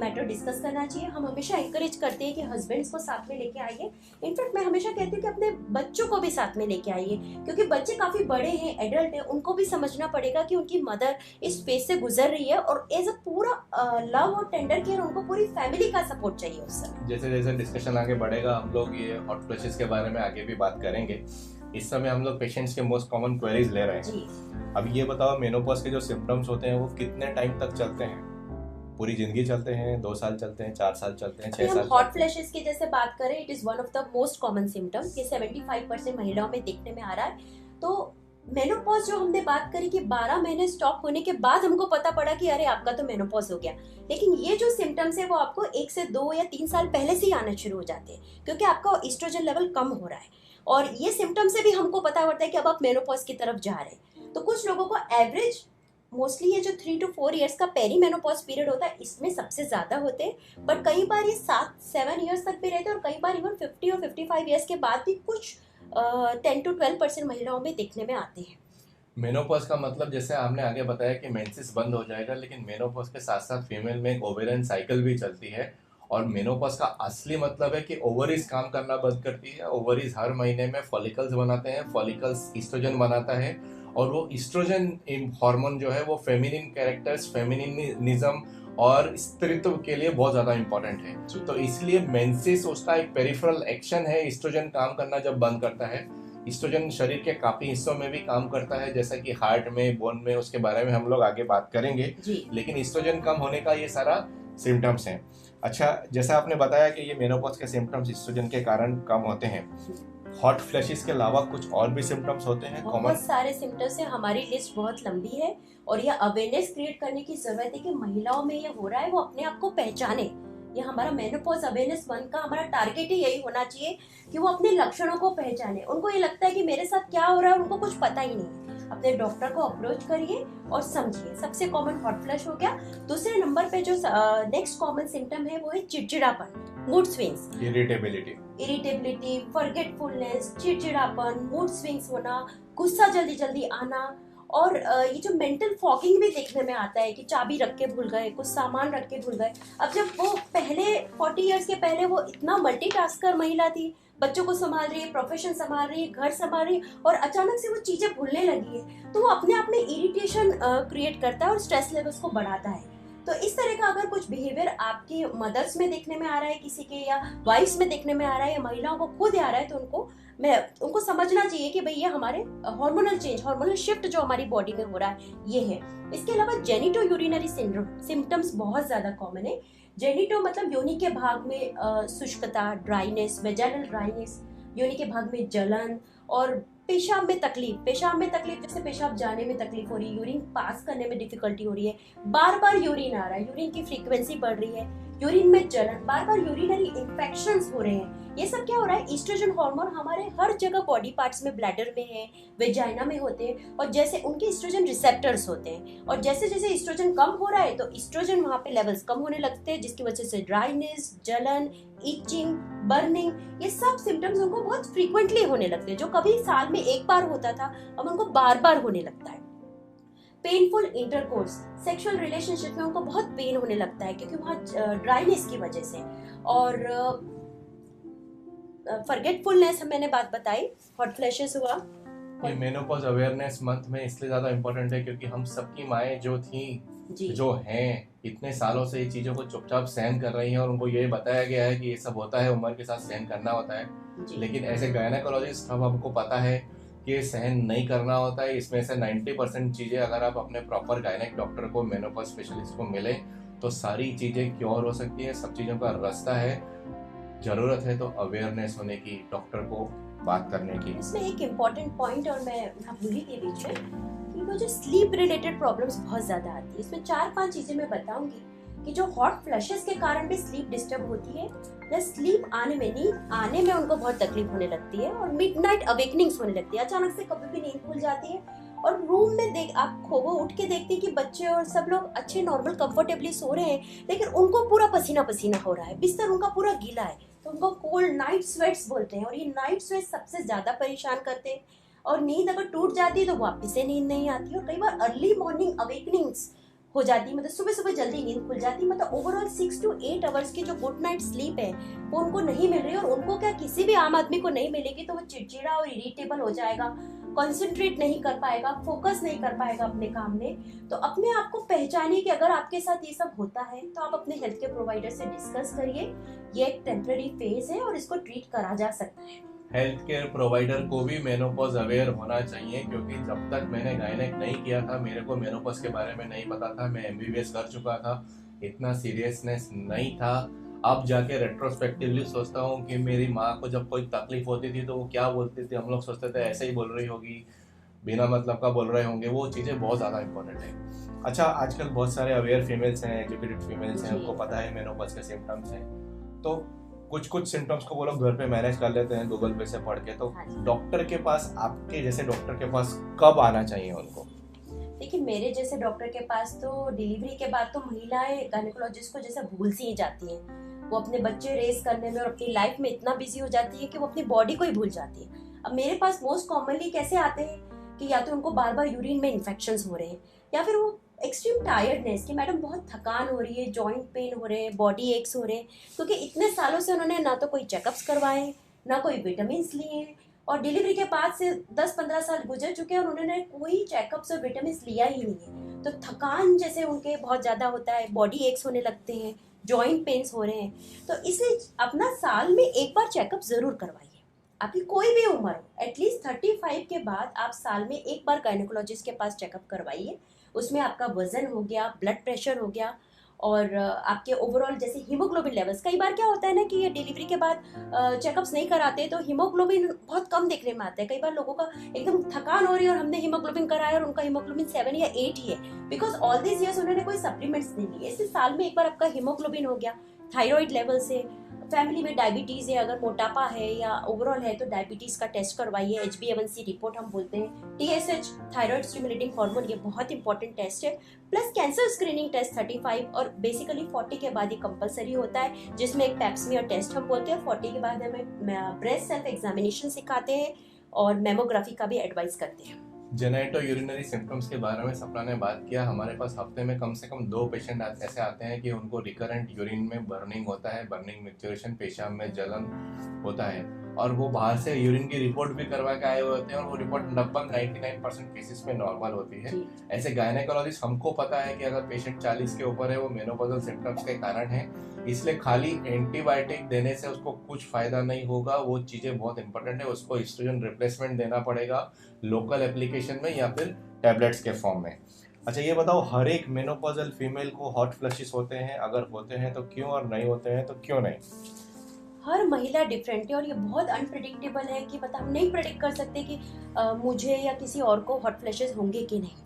मैटर डिस्कस करना चाहिए। हम हमेशा इंकरेज करते हैं कि हस्बैंड्स को साथ में लेके आइए। इनफैक्ट मैं हमेशा कहती हूँ कि अपने बच्चों को भी साथ में लेके आइए, क्योंकि बच्चे काफी बड़े हैं, एडल्ट हैं, उनको भी समझना पड़ेगा कि उनकी मदर इस फेज से गुजर रही है, और एज अ पूरा लव और टेंडर केयर उनको पूरी फैमिली का सपोर्ट चाहिए उस समय। जैसे जैसे डिस्कशन आगे बढ़ेगा हम लोग ये हॉट फ्लैशेस के बारे में आगे भी बात करेंगे। इस समय हम लोग पेशेंट्स के मोस्ट कॉमन क्वेरीज ले रहे हैं। जी, अब ये बताओ, मेनोपॉज के जो सिम्टम्स होते हैं वो कितने टाइम तक चलते हैं? पूरी जिंदगी चलते हैं, 2 साल चलते हैं, 4 साल चलते हैं, 6 अभी साल हम हॉट चलते हैं? फ्लैशेस की जैसे बात करें, it is one of the most common symptom, ये 75% महिलाओं में देखने में आ रहा है। तो मेनोपॉज जो हमने बात करी कि 12 महीने स्टॉप होने के बाद हमको पता पड़ा कि अरे आपका तो मेनोपॉज हो गया, लेकिन ये जो सिम्टम्स है वो आपको 1 से 2 या 3 साल पहले से ही आना शुरू हो जाते हैं, क्योंकि आपका ईस्ट्रोजन लेवल कम हो रहा है, और ये सिम्टम्स से भी हमको पता पड़ता है कि अब आप मेनोपॉज की तरफ जा रहे हैं। तो कुछ लोगों को एवरेज मोस्टली ये जो 3 to 4 ईयर्स का पेरी मेनोपॉज पीरियड होता है इसमें सबसे ज्यादा होते हैं, बट कई बार ये 7-7 ईयर्स तक भी रहते हैं, और कई बार इवन 50 और 55 ईयर्स के बाद भी कुछ 10 to 12% महिलाओं में देखने में आते हैं। मेनोपॉज का मतलब जैसे आपने आगे बताया कि मेंसेस बंद हो जाएगा, लेकिन मेनोपॉज के साथ साथ फीमेल में एक ओवेरियन साइकिल भी चलती है। और मेनोपॉज का असली मतलब है कि ओवरीज काम करना बंद करती है। ओवरीज हर महीने में फॉलिकल्स बनाते हैं, फॉलिकल्स ईस्ट्रोजन बनाता है, और वो ईस्ट्रोजन हार्मोन जो है वो फेमिनिन कैरेक्टर्स, फेमिनिज्म और स्त्रीत्व के लिए बहुत ज्यादा इंपॉर्टेंट है। तो इसलिए मेंसेस उसका एक पेरिफेरल एक्शन है। ईस्ट्रोजन काम करना जब बंद करता है, ईस्ट्रोजन शरीर के काफी हिस्सों में भी काम करता है, जैसा कि हार्ट में, बोन में, उसके बारे में हम लोग आगे बात करेंगे। लेकिन ईस्ट्रोजन कम होने का ये सारा सिम्टम्स हैं। अच्छा, जैसा आपने बताया कि ये मेनोपॉज के सिम्टम्स ईस्ट्रोजन के कारण कम होते हैं, हॉट फ्लैशेस के अलावा कुछ और भी सिम्टम्स होते हैं कॉमन? बहुत सारे सिम्टम्स हैं, हमारी लिस्ट बहुत लंबी है, और ये अवेयरनेस क्रिएट करने की जरूरत है कि महिलाओं में ये हो रहा है वो अपने आप को पहचाने। ये हमारा मेनोपॉज अवेयरनेस मंथ का हमारा टारगेट ही यही होना चाहिए कि वो अपने लक्षणों को पहचाने। उनको ये लगता है कि मेरे साथ क्या हो रहा है, उनको कुछ पता ही नहीं, अपने डॉक्टर को अप्रोच करिए और समझिए। सबसे कॉमन हॉट फ्लैश हो गया। दूसरे नंबर पे जो नेक्स्ट कॉमन सिम्टम है वो है चिड़चिड़ापन, मूड स्विंग्स, इरिटेबिलिटी, फॉरगेटफुलनेस, चिड़चिड़ापन, मूड स्विंग्स होना, गुस्सा जल्दी जल्दी आना, और ये जो मेंटल फॉगिंग भी देखने में आता है कि चाबी रख के भूल गए, कुछ सामान रख के भूल गए। अब जब वो पहले 40 इयर्स के पहले वो इतना मल्टीटास्कर महिला थी, बच्चों को संभाल रही है, प्रोफेशन संभाल रही है, घर संभाल रही है, और अचानक से वो चीजें भूलने लगी है, तो वो अपने आप में इरिटेशन क्रिएट करता है और स्ट्रेस लेवल्स को बढ़ाता है। तो इस तरह का अगर कुछ बिहेवियर आपके मदर्स में देखने में आ रहा है किसी के, या वाइफ्स में देखने में आ रहा है, या महिलाओं को खुद आ रहा है, तो उनको समझना चाहिए कि भाई ये हमारे हार्मोनल चेंज, हार्मोनल शिफ्ट जो हमारी बॉडी में हो रहा है ये है। इसके अलावा जेनिटो यूरिनरी सिंड्रोम सिम्टम्स बहुत ज्यादा कॉमन है। जेनिटो मतलब योनि के भाग में शुष्कता, ड्राइनेस, वेजाइनल ड्राइनेस, योनि के भाग में जलन, और पेशाब में तकलीफ जैसे पेशाब जाने में तकलीफ हो रही है, यूरिन पास करने में डिफिकल्टी हो रही है, बार बार यूरिन आ रहा है, यूरिन की फ्रीक्वेंसी बढ़ रही है, यूरिन में जलन, बार बार यूरिनरी इन्फेक्शंस हो रहे हैं। ये सब क्या हो रहा है, ईस्ट्रोजन हार्मोन हमारे हर जगह बॉडी पार्ट्स में, ब्लैडर में है, वेजाइना में होते हैं, और जैसे उनके ईस्ट्रोजन रिसेप्टर्स होते हैं, और जैसे जैसे ईस्ट्रोजन कम हो रहा है तो ईस्ट्रोजन वहाँ पे लेवल्स कम होने लगते हैं, जिसकी वजह से ड्राइनेस, जलन, इचिंग, बर्निंग, ये सब सिम्टम्स उनको बहुत फ्रीक्वेंटली होने लगते हैं। जो कभी साल में एक बार होता था अब उनको बार बार होने लगता है। पेनफुल इंटरकोर्स, सेक्सुअल रिलेशनशिप में उनको बहुत पेन होने लगता है क्योंकि वहाँ ड्राइनेस की वजह से। और फॉरगेटफुलनेस मैंने बात बताई, हॉट फ्लैशेस हुआ। ये मेनोपॉज अवेयरनेस मंथ में इसलिए ज्यादा इम्पोर्टेंट है क्योंकि हम सबकी माएँ जो थी, जो हैं, इतने सालों से ये चीजों को चुपचाप सहन कर रही हैं, और उनको ये बताया गया है कि ये सब होता है, उम्र के साथ सहन करना होता है। लेकिन ऐसे गायनेकोलॉजिस्ट अब हमको पता है कि ये सहन नहीं करना होता है। इसमें से 90% चीजें अगर आप अपने प्रॉपर गायनेक डॉक्टर को, मेनोपॉज स्पेशलिस्ट को मिले तो सारी चीजें क्योर हो सकती है। सब चीजों का रास्ता है। जरूरत है तो अवेयरनेस होने की, डॉक्टर को बात करने की। इसमें एक इम्पोर्टेंट पॉइंट और मैं भूली थी बीच में, कि वो जो स्लीप रिलेटेड प्रॉब्लम्स बहुत ज्यादा आती है। इसमें 4-5 चीजें मैं बताऊंगी कि जो हॉट फ्लैशेस के कारण भी स्लीप डिस्टर्ब होती है, या स्लीप आने में, नींद आने में उनको बहुत तकलीफ होने लगती है, और मिडनाइट अवेकनिंग्स होने लगती है, अचानक से कभी भी नींद खुल जाती है, और रूम में देख आप वो उठ के देखते हैं कि बच्चे और सब लोग अच्छे नॉर्मल कंफर्टेबली सो रहे हैं, लेकिन उनको पूरा पसीना पसीना हो रहा है, बिस्तर उनका पूरा गीला है, तो उनको कोल्ड नाइट स्वेट्स बोलते हैं, और ये नाइट स्वेट्स सबसे ज्यादा परेशान करते हैं, और नींद अगर टूट जाती है तो वापस से नींद नहीं आती, और कई बार अर्ली मॉर्निंग अवेकनिंग्स हो जाती है, मतलब सुबह सुबह जल्दी नींद खुल जाती है, मतलब ओवरऑल 6 to 8 आवर्स की जो गुड नाइट स्लीप है वो उनको नहीं मिल रही है, और उनको क्या किसी भी आम आदमी को नहीं मिलेगी तो वो चिड़चिड़ा और इरिटेबल हो जाएगा, कंसंट्रेट नहीं कर पाएगा, फोकस नहीं कर पाएगा अपने काम में। तो अपने आप को पहचानिए कि अगर आपके साथ ये सब होता है तो आप अपने हेल्थ केयर प्रोवाइडर से डिस्कस करिए, ये एक टेम्पररी फेज है और इसको ट्रीट करा जा सकता है। हेल्थ केयर प्रोवाइडर को भी मेनोपॉज अवेयर होना चाहिए, क्योंकि जब तक मैंने गायनेक नहीं किया था मेरे को मेनोपॉज के बारे में नहीं पता था। मैं एमबीबीएस कर चुका था, इतना सीरियसनेस नहीं था। अब जाके रेट्रोस्पेक्टिवली सोचता हूँ कि मेरी माँ को जब कोई तकलीफ होती थी तो वो क्या बोलती थी, हम लोग सोचते थे ऐसे ही बोल रही होगी, बिना मतलब का बोल रहे होंगे, वो चीज़ें बहुत ज़्यादा इंपॉर्टेंट है। अच्छा, आजकल बहुत सारे अवेयर फीमेल्स हैं, एजुकेटेड फीमेल्स हैं, उनको पता है मेनोपॉज के सिम्टम्स हैं, तो कुछ सिम्टम्स को वो लोग घर पे मैनेज कर लेते हैं गूगल पे से पढ़ के। तो डॉक्टर के पास, आपके जैसे डॉक्टर के पास कब आना चाहिए उनको? देखिए, मेरे जैसे डॉक्टर के पास तो डिलीवरी के बाद तो महिलाएं गायनेकोलॉजिस्ट को जैसे भूल सी ही जाती हैं, वो अपने बच्चे रेस करने में और अपनी लाइफ में इतना बिजी हो जाती है कि वो अपनी बॉडी को ही भूल जाती है। अब मेरे पास मोस्ट कॉमनली कैसे आते हैं कि या तो उनको बार बार यूरिन में इन्फेक्शंस हो रहे हैं, या फिर वो एक्सट्रीम टायर्डनेस कि मैडम बहुत थकान हो रही है, जॉइंट पेन हो रहे हैं, बॉडी एक्स हो रहे हैं, क्योंकि इतने सालों से उन्होंने ना तो कोई चेकअप्स करवाए, ना कोई विटामिन लिए हैं, और डिलीवरी के बाद से 10-15 साल गुजर चुके हैं और उन्होंने कोई चेकअप्स और विटामिन लिया ही नहीं है। तो थकान जैसे उनके बहुत ज़्यादा होता है, बॉडी एक्स होने लगते हैं, जॉइंट पेन्स हो रहे हैं, तो इसलिए अपना साल में एक बार चेकअप ज़रूर करवाइए। आपकी कोई भी उम्र हो, एटलीस्ट 35 के बाद आप साल में एक बार गायनेकोलॉजिस्ट के पास चेकअप करवाइए। उसमें आपका वजन हो गया, ब्लड प्रेशर हो गया, और आपके ओवरऑल जैसे हीमोग्लोबिन लेवल्स, कई बार क्या होता है ना कि ये डिलीवरी के बाद चेकअप्स नहीं कराते तो हीमोग्लोबिन बहुत कम देखने में आता है। कई बार लोगों का एकदम थकान हो रही है और हमने हीमोग्लोबिन कराया और उनका हीमोग्लोबिन 7 या 8 ही है, बिकॉज ऑल दिस ईयर्स उन्होंने कोई सप्लीमेंट्स नहीं लिए। इससे साल में एक बार आपका हीमोग्लोबिन हो गया, थायराइड लेवल से, फैमिली में डायबिटीज़ है, अगर मोटापा है या ओवरऑल है तो डायबिटीज़ का टेस्ट करवाइए, HbA1c रिपोर्ट हम बोलते हैं, TSH थायराइड स्टिमुलेटिंग हार्मोन, ये बहुत इंपॉर्टेंट टेस्ट है, प्लस कैंसर स्क्रीनिंग टेस्ट 35 और बेसिकली 40 के बाद ही कंपलसरी होता है, जिसमें एक पैप्समियर टेस्ट हम बोलते हैं। 40 के बाद हमें ब्रेस्ट सेल्फ एग्जामिनेशन सिखाते हैं और मेमोग्राफी का भी एडवाइस करते हैं। जेनेटो यूरिनरी सिम्टम्स के बारे में सपना ने बात किया। हमारे पास हफ्ते में कम से कम 2 पेशेंट ऐसे आते हैं कि उनको रिकरेंट यूरिन में बर्निंग होता है, बर्निंग मिक्चुरेशन, पेशाब में जलन होता है, और वो बाहर से यूरिन की रिपोर्ट भी करवा के आए हुए होते हैं और वो रिपोर्ट लगभग 99% केसेस में नॉर्मल होती है। ऐसे गायनेकोलॉजिस्ट हमको पता है कि अगर पेशेंट 40 के ऊपर है वो मेनोपॉजल सिम्टम्स के कारण है, इसलिए खाली एंटीबायोटिक देने से उसको कुछ फायदा नहीं होगा। वो चीज़ें बहुत इंपॉर्टेंट है, उसको एस्ट्रोजन रिप्लेसमेंट देना पड़ेगा लोकल एप्लीकेशन में या फिर टैबलेट्स के फॉर्म में। अच्छा, ये बताओ, हर एक मेनोपॉजल फीमेल को हॉट फ्लैशेस होते हैं? अगर होते हैं तो क्यों, और नहीं होते हैं तो क्यों नहीं? हर महिला डिफरेंट है और ये बहुत अनप्रेडिक्टेबल है कि मतलब हम नहीं प्रेडिक्ट कर सकते कि मुझे या किसी और को हॉट फ्लैशेस होंगे कि नहीं,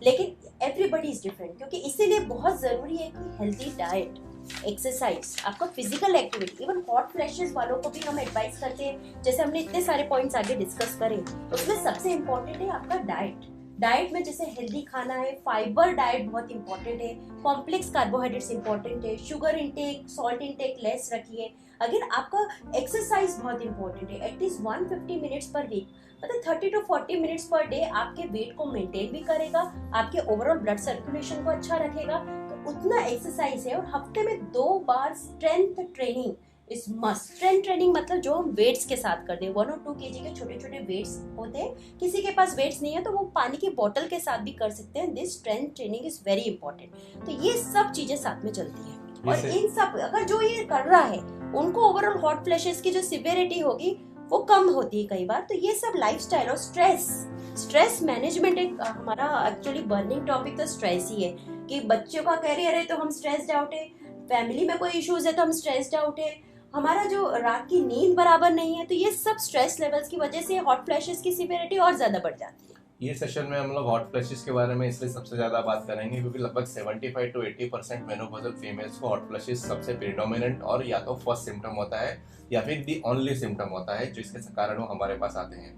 लेकिन एवरीबडी इज डिफरेंट, क्योंकि इसीलिए बहुत ज़रूरी है कि हेल्दी डाइट, एक्सरसाइज, आपका physical activity, even hot flashes वालों को भी हम एडवाइस करते हैं। जैसे हमने इतने सारे पॉइंट्स आगे डिस्कस करे, उसमें सबसे इम्पोर्टेंट है आपका डाइट। डाइट में जैसे हेल्दी खाना है, फाइबर डाइट बहुत इंपॉर्टेंट है, कॉम्प्लेक्स कार्बोहाइड्रेट्स इंपॉर्टेंट है, sugar intake, salt intake less रखिए। अगर आपका एक्सरसाइज बहुत इंपॉर्टेंट है, एटलीस्ट 150 मिनट्स पर वीक, मतलब 30 to 40 मिनट्स पर डे आपके वेट को मेंटेन भी करेगा, आपके ओवरऑल ब्लड सर्कुलेशन को अच्छा रखेगा, तो उतना एक्सरसाइज है। और हफ्ते में 2 बार strength training is must. Strength training मतलब जो हम वेट्स के साथ करते हैं, 1 और 2 kg के छोटे छोटे वेट्स होते हैं, किसी के पास वेट्स नहीं है तो वो पानी की बोतल के साथ भी कर सकते हैं। This strength training is very important. तो ये सब चीजें साथ में चलती है, और इन सब अगर जो ये कर रहा है उनको ओवरऑल हॉट फ्लैशेस की जो सिवियरिटी होगी वो कम होती है कई बार। तो ये सब लाइफस्टाइल और स्ट्रेस मैनेजमेंट एक हमारा एक्चुअली बर्निंग टॉपिक तो स्ट्रेस ही है, कि बच्चों का करियर है तो हम स्ट्रेस्ड आउट है, फैमिली में कोई इश्यूज है तो हम स्ट्रेस्ड आउट है, हमारा जो रात की नींद बराबर नहीं है, तो ये सब स्ट्रेस लेवल्स की वजह से हॉट फ्लैशेस की सिवियरिटी और ज्यादा बढ़ जाती है। ये सेशन में हम लोग हॉट फ्लैशेस के बारे में इसलिए सबसे ज़्यादा बात करेंगे क्योंकि लगभग 75 to 80% मेनोपॉजल फीमेल्स को हॉट फ्लैशेस सबसे प्रीडोमिनेंट और या तो फर्स्ट सिम्टम होता है या फिर दी ओनली सिम्टम होता है जिसके कारण वो हमारे पास आते हैं।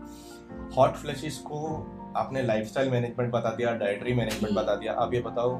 हॉट फ्लैशेस को आपने लाइफस्टाइल मैनेजमेंट बता दिया, डाइटरी मैनेजमेंट बता दिया, आप ये बताओ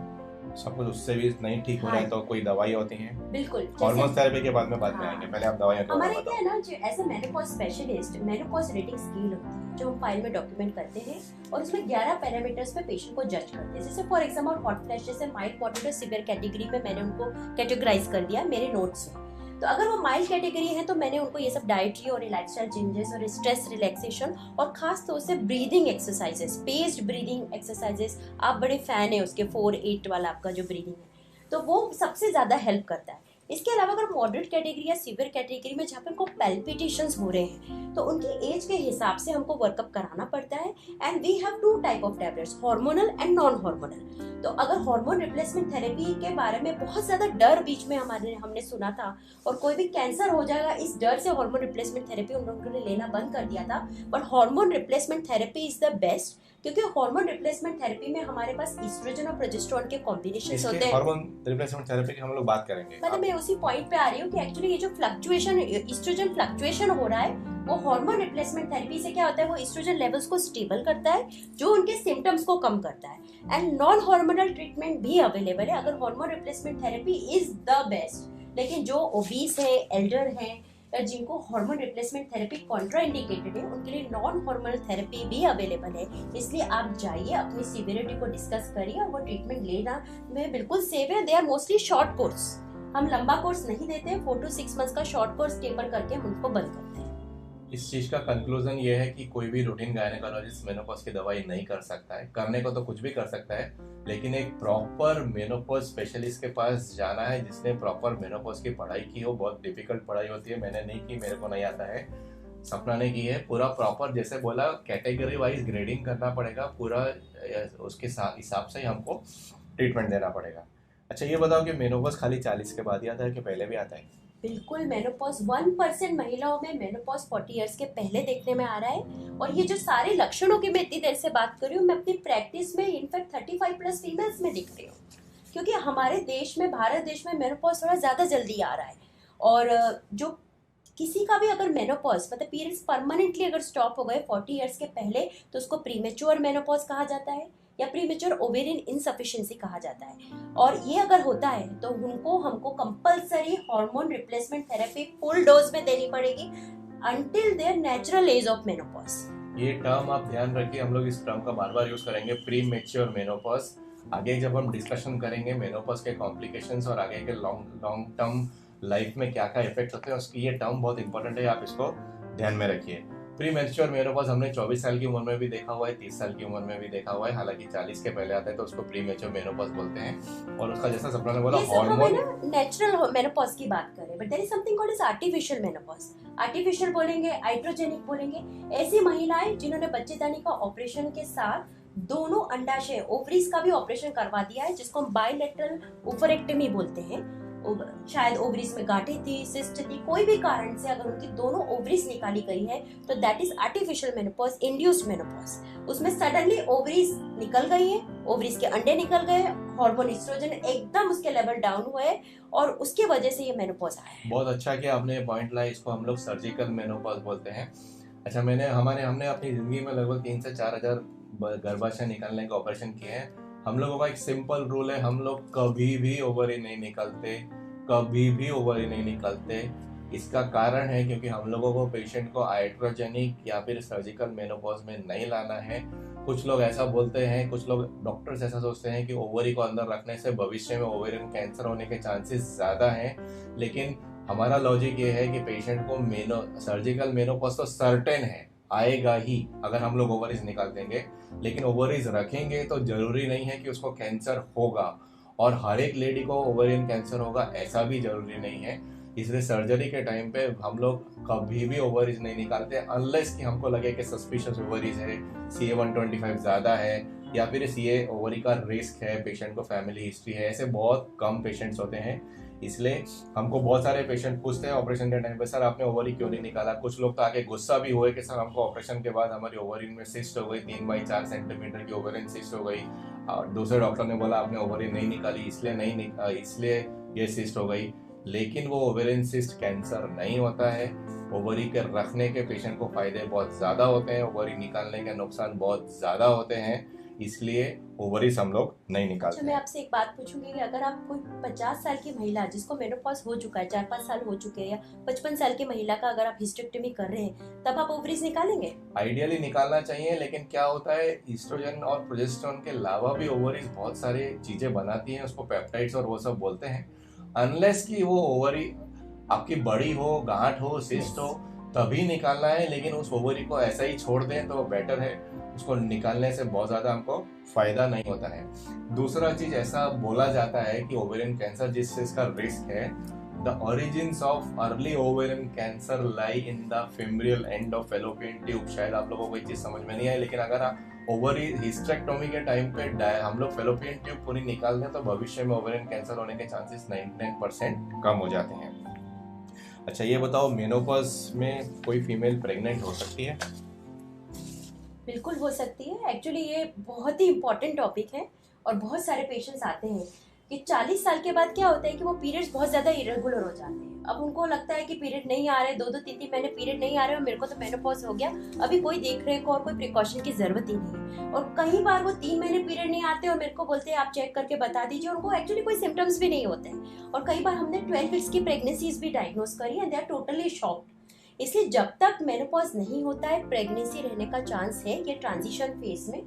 सब कुछ उससे भी नहीं ठीक हो रहा है तो कोई दवाई होती है? बिल्कुल, हार्मोन थेरेपी के बाद में बात हाँ, करेंगे, पहले आप दवाइयों के बारे हमारे में क्या बताओ। है ना, जो as a menopause specialist menopause rating scale होती है जो हम फाइल में डॉक्यूमेंट करते हैं और उसमें 11 पैरामीटर्स पे पेशेंट को जज करते हैं। जैसे फॉर एग्जांपल हॉट फ्लैशेस से माइल्ड, मॉडरेट, सीवियर कैटेगरी में मैंने उनको कैटेगराइज कर दिया मेरे नोट्स में। तो अगर वो माइल्ड कैटेगरी है तो मैंने उनको ये सब डाइटरी और लाइफस्टाइल चेंजेस और स्ट्रेस रिलैक्सेशन और खास तौर से breathing exercises, paced breathing exercises, आप बड़े फैन है उसके 4-8 वाला आपका जो ब्रीदिंग है, तो वो सबसे ज्यादा हेल्प करता है। इसके अलावा अगर मॉडरेट कैटेगरी या सीवियर कैटेगरी में जहाँ पे उनको पैल्पिटेशंस हो रहे हैं तो उनकी एज के हिसाब से हमको वर्कअप कराना पड़ता है। And we have 2 type of tablets, hormonal and non hormonal. तो अगर हार्मोन रिप्लेसमेंट थेरेपी के बारे में बहुत ज्यादा डर बीच में हमने सुना था और कोई भी कैंसर हो जाएगा इस डर से हार्मोन रिप्लेसमेंट थेरेपी उन लोगों ने लेना बंद कर दिया था। But hormone replacement therapy is the best क्योंकि हार्मोन रिप्लेसमेंट थेरेपी में हमारे पास एस्ट्रोजन और प्रोजेस्टेरोन के कॉम्बिनेशंस होते हैं। हार्मोन रिप्लेसमेंट थेरेपी की हम लोग बात करेंगे। मतलब मैं उसी पॉइंट पे आ रही हूँ कि एक्चुअली ये जो फ्लक्चुएशन, एस्ट्रोजन फ्लक्चुएशन हो रहा है वो हार्मोन रिप्लेसमेंट थेरेपी से क्या होता है, वो एस्ट्रोजन लेवल्स को स्टेबल करता है जो उनके सिम्टम्स को कम करता है। एंड नॉन हार्मोनल ट्रीटमेंट भी अवेलेबल है अगर hormone replacement therapy is the best. लेकिन जो ओबीस है, एल्डर है, जिनको हार्मोन रिप्लेसमेंट थेरेपी कॉन्ट्राइंडिकेटेड है उनके लिए नॉन हार्मोनल थेरेपी भी अवेलेबल है। इसलिए आप जाइए, अपनी सीवियरिटी को डिस्कस करिए और वो ट्रीटमेंट लेना में बिल्कुल सेफ है। They are mostly short course, हम लंबा कोर्स नहीं देते, 4 to 6 मंथ्स का शॉर्ट कोर्स टेपर करके हम उनको बंद करते हैं। इस चीज का कंक्लूजन ये है कि कोई भी रूटीन गायनेकोलॉजिस्ट मेनोपॉज की दवाई नहीं कर सकता है। करने को तो कुछ भी कर सकता है लेकिन एक प्रॉपर मेनोपॉज स्पेशलिस्ट के पास जाना है जिसने प्रॉपर मेनोपॉज की पढ़ाई की हो। बहुत डिफिकल्ट पढ़ाई होती है, मैंने नहीं की, मेरे को नहीं आता है, सपना ने की है। पूरा प्रॉपर जैसे बोला कैटेगरी वाइज ग्रेडिंग करना पड़ेगा, पूरा उसके हिसाब से ही हमको ट्रीटमेंट देना पड़ेगा। अच्छा ये बताओ कि मेनोपॉज खाली 40 के बाद ही आता है कि पहले भी आता है? बिल्कुल, मेनोपॉज 1% महिलाओं में मेनोपॉज 40 इयर्स के पहले देखने में आ रहा है। और ये जो सारे लक्षणों की मैं इतनी देर से बात कर रही हूँ, मैं अपनी प्रैक्टिस में इनफैक्ट 35+ फीमेल्स में दिख रही हूँ क्योंकि हमारे देश में, भारत देश में मेनोपॉज थोड़ा ज़्यादा जल्दी आ रहा है। और जो किसी का भी अगर मेनोपॉज मतलब पीरियड्स परमानेंटली अगर स्टॉप हो गए 40 इयर्स के पहले तो उसको प्रीमेच्योर मेनोपॉज कहा जाता है या प्रीमेच्योर ओवेरियन इनसफिशिएंसी कहा जाता है। और ये अगर होता है तो हमको compulsory hormone replacement therapy full dose में देनी पड़ेगी until their natural age of menopause. ये टर्म आप ध्यान रखिए, हम लोग इस टर्म का बार बार यूज करेंगे, प्री मेच्योर मेनोपॉज। आगे जब हम डिस्कशन करेंगे मेनोपॉज के कॉम्प्लिकेशंस और आगे के लॉन्ग टर्म लाइफ में क्या क्या इफेक्ट होते हैं उसकी ये टर्म बहुत इंपॉर्टेंट है, आप इसको ध्यान में रखिए। प्री मेच्योर मेनोपॉज हमने 24 साल की उम्र में भी देखा हुआ है, 30 साल की उम्र में भी देखा हुआ है। हालांकि 40 के पहले आता है तो उसको प्री मेच्योर मेनोपॉज बोलते हैं। और उसका जैसा सपना ने बोला हार्मोन नेचुरल मेनोपॉज की बात करें, but there is something called as artificial menopause. Artificial बोलेंगे, हाइड्रोजेनिक बोलेंगे, ऐसी महिलाएं जिन्होंने बच्चेदानी का ऑपरेशन के साथ दोनों अंडाशय ओवरीज का भी ऑपरेशन करवा दिया है जिसको हम बाइलेटरल ओवरेक्टमी बोलते हैं। शायद ओवरीज में गांठें थी, सिस्ट थी, कोई भी कारण से अगर उनकी दोनों ओवरीज निकाली गई है तो that is artificial menopause, induced menopause. उसमें सडनली ओवरीज निकल गई है, ओवरीज के अंडे निकल गए, हार्मोन एस्ट्रोजन एकदम उसके लेवल डाउन हुए और उसकी वजह से ये मेनोपॉज आया है। बहुत अच्छा कि आपने पॉइंट लाया, इसको हम लोग सर्जिकल मेनोपॉज बोलते हैं। अच्छा हमने अपनी जिंदगी में लगभग 3 से 4 हजार गर्भाशय निकालने का ऑपरेशन किए हैं। हम लोगों का एक सिंपल रूल है, हम लोग कभी भी ओवरी नहीं निकलते, कभी भी ओवरी नहीं निकलते। इसका कारण है क्योंकि हम लोगों को पेशेंट को हाइड्रोजेनिक या फिर सर्जिकल मेनोपॉज में नहीं लाना है। कुछ लोग ऐसा बोलते हैं, कुछ लोग डॉक्टर्स ऐसा सोचते हैं कि ओवरी को अंदर रखने से भविष्य में ओवेरियन कैंसर होने के चांसेस ज़्यादा हैं। लेकिन हमारा लॉजिक ये है कि पेशेंट को सर्जिकल मेनोपॉज तो सर्टेन है, आएगा ही अगर हम लोग ओवरीज निकाल देंगे। लेकिन ओवरीज रखेंगे तो जरूरी नहीं है कि उसको कैंसर होगा, और हर एक लेडी को ओवरियन कैंसर होगा ऐसा भी जरूरी नहीं है। इसलिए सर्जरी के टाइम पे हम लोग कभी भी ओवरीज नहीं निकालते अनलेस कि हमको लगे कि सस्पिशियस ओवरीज है, CA-125 ज़्यादा है या फिर CA ओवरी का रिस्क है, पेशेंट को फैमिली हिस्ट्री है। ऐसे बहुत कम पेशेंट्स होते हैं। इसलिए हमको बहुत सारे पेशेंट पूछते हैं ऑपरेशन के टाइम पे, सर आपने ओवरी क्यों नहीं निकाला। कुछ लोग तो आके गुस्सा भी हुए कि सर हमको ऑपरेशन के बाद हमारी ओवरी में सिस्ट हो गई, 3 बाई 4 सेंटीमीटर की ओवरिन सिस्ट हो गई, और दूसरे डॉक्टर ने बोला आपने ओवरी नहीं निकाली इसलिए ये सिस्ट हो गई। लेकिन वो ओवेरियन सिस्ट कैंसर नहीं होता है। ओवरी के रखने के पेशेंट को फायदे बहुत ज़्यादा होते हैं, ओवरी निकालने के नुकसान बहुत ज़्यादा होते हैं, इसलिए ओवरीज हम लोग नहीं निकालते। अच्छा, मैं आपसे एक बात पूछूंगी कि अगर आप कोई 50 साल की महिला जिसको मेनोपॉज हो चुका है, 4-5 साल हो चुके हैं, या 55 साल की महिला का अगर आप हिस्टेक्टोमी कर रहे हैं, तब आप ओवरीज निकालेंगे? आइडियली निकालना चाहिए, लेकिन क्या होता है ईस्ट्रोजन और प्रोजेस्टेरोन के अलावा भी ओवरीज बहुत सारी चीजें बनाती हैं, उसको पेप्टाइड्स और वो सब बोलते हैं। अनलेस कि वो ओवरी आपकी बड़ी हो, गांठ हो, सिस्ट हो, तभी निकालना है। लेकिन उस ओवरी को ऐसा ही छोड़ दें तो बेटर है, उसको निकालने से बहुत ज्यादा हमको फायदा नहीं होता है। दूसरा चीज, ऐसा बोला जाता है कि ओवेरियन कैंसर जिससे इसका रिस्क है, the origins of early ovarian cancer lie in the fimbrial end of fallopian tube. शायद आप लोगों को ये चीज समझ में नहीं आई, लेकिन अगर आप ओवरी हिस्टेक्टोमी के टाइम पे हम लोग फैलोपियन ट्यूब पूरी निकाल दें तो भविष्य में ओवेरियन कैंसर होने के चांसेस 99% कम हो जाते हैं। अच्छा, ये बताओ मेनोपॉज में कोई फीमेल प्रेग्नेंट हो सकती है? बिल्कुल हो सकती है। एक्चुअली ये बहुत ही इंपॉर्टेंट टॉपिक है और बहुत सारे पेशेंट्स आते हैं कि 40 साल के बाद क्या होता है कि वो पीरियड्स बहुत ज़्यादा इरेगुलर हो जाते हैं। अब उनको लगता है कि पीरियड नहीं आ रहे, 2-3 महीने पीरियड नहीं आ रहे और मेरे को तो मेनोपॉज हो गया, अभी कोई देख रेख और कोई प्रिकॉशन की जरूरत ही नहीं है। और कई बार वो 3 महीने पीरियड नहीं आते और मेरे को बोलते हैं आप चेक करके बता दीजिए, और उनको एक्चुअली कोई सिम्टम्स भी नहीं होते हैं। और कई बार हमने 12 वीक्स की प्रेगनेंसीज भी डायग्नोज करी and they are totally shocked. इसलिए जब तक मेनोपॉज नहीं होता है, प्रेगनेंसी रहने का चांस है ये ट्रांजिशन फेज में।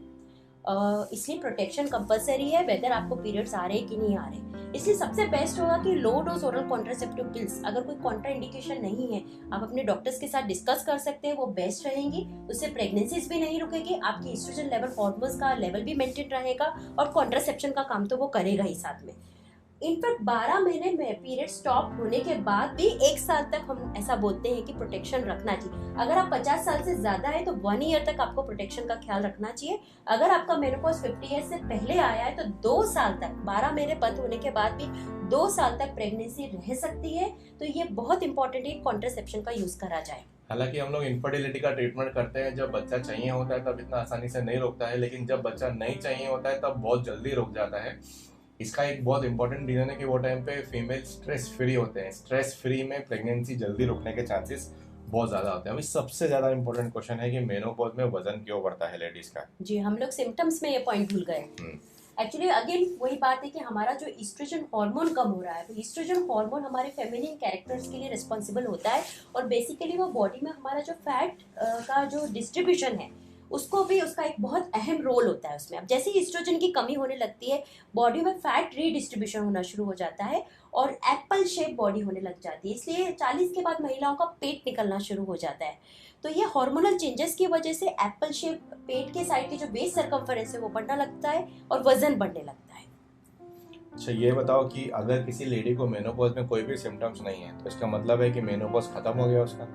इसलिए प्रोटेक्शन कंपलसरी है, वेदर आपको पीरियड्स आ रहे हैं कि नहीं आ रहे। इसलिए सबसे बेस्ट होगा कि low dose oral contraceptive pills, अगर कोई कॉन्ट्रा इंडिकेशन नहीं है, आप अपने डॉक्टर्स के साथ डिस्कस कर सकते हैं, वो बेस्ट रहेंगी। उससे प्रेगनेंसीज भी नहीं रुकेगी, आपकी एस्ट्रोजन लेवल, हार्मोन्स का लेवल भी मेंटेन रहेगा और कॉन्ट्रासेप्शन का काम तो वो करेगा ही साथ में। इनफैक्ट 12 महीने में पीरियड स्टॉप होने के बाद भी 1 साल तक हम ऐसा बोलते हैं कि प्रोटेक्शन रखना चाहिए। अगर आप 50 साल से ज्यादा है तो 1 ईयर तक आपको प्रोटेक्शन का ख्याल रखना चाहिए। अगर आपका मेनोपॉज 50 ईयर से पहले आया है तो 2 साल तक, 12 महीने बंद होने के बाद भी 2 साल तक प्रेगनेंसी रह सकती है। तो ये बहुत इंपॉर्टेंट है, कॉन्ट्रासेप्शन का यूज करा जाए। हालांकि हम लोग इनफर्टिलिटी का ट्रीटमेंट करते हैं, जब बच्चा चाहिए होता है तब इतना आसानी से नहीं रोकता है, लेकिन जब बच्चा नहीं चाहिए होता है तब बहुत जल्दी रुक जाता है। इसका एक बहुत इंपॉर्टेंट रीजन है कि वो टाइम पे फीमेल स्ट्रेस फ्री होते हैं। स्ट्रेस फ्री में प्रेगनेंसी जल्दी रुकने के चांसेस बहुत ज्यादा होते हैं। अभी सबसे ज्यादा इंपॉर्टेंट क्वेश्चन है कि मेनोपॉज में वजन क्यों बढ़ता है लेडीज का? जी, हम लोग सिम्टम्स में ये पॉइंट भूल गए। एक्चुअली अगेन वही बात है कि हमारा जो ईस्ट्रोजन हार्मोन कम हो रहा है, तो ईस्ट्रोजन हार्मोन हमारे फेमिनिन कैरेक्टर्स के लिए रिस्पॉन्सिबल होता है और बेसिकली वो बॉडी में हमारा जो फैट का जो डिस्ट्रीब्यूशन है उसको भी, उसका एक बहुत अहम रोल होता है उसमें। अब जैसे ही ईस्ट्रोजन की कमी होने लगती है, बॉडी में फैट रीडिस्ट्रीब्यूशन होना शुरू हो जाता है और एप्पल शेप बॉडी होने लग जाती है। इसलिए 40 के बाद महिलाओं का पेट निकलना शुरू हो जाता है। तो ये हार्मोनल चेंजेस की वजह से एप्पल शेप पेट के साइड की जो बेस सर्कमफरेंस है वो बढ़ना लगता है और वजन बढ़ने लगता है। अच्छा, ये बताओ कि अगर किसी लेडी को मेनोपॉज में कोई भी सिम्टम्स नहीं है तो इसका मतलब है कि मेनोपॉज खत्म हो गया उसका?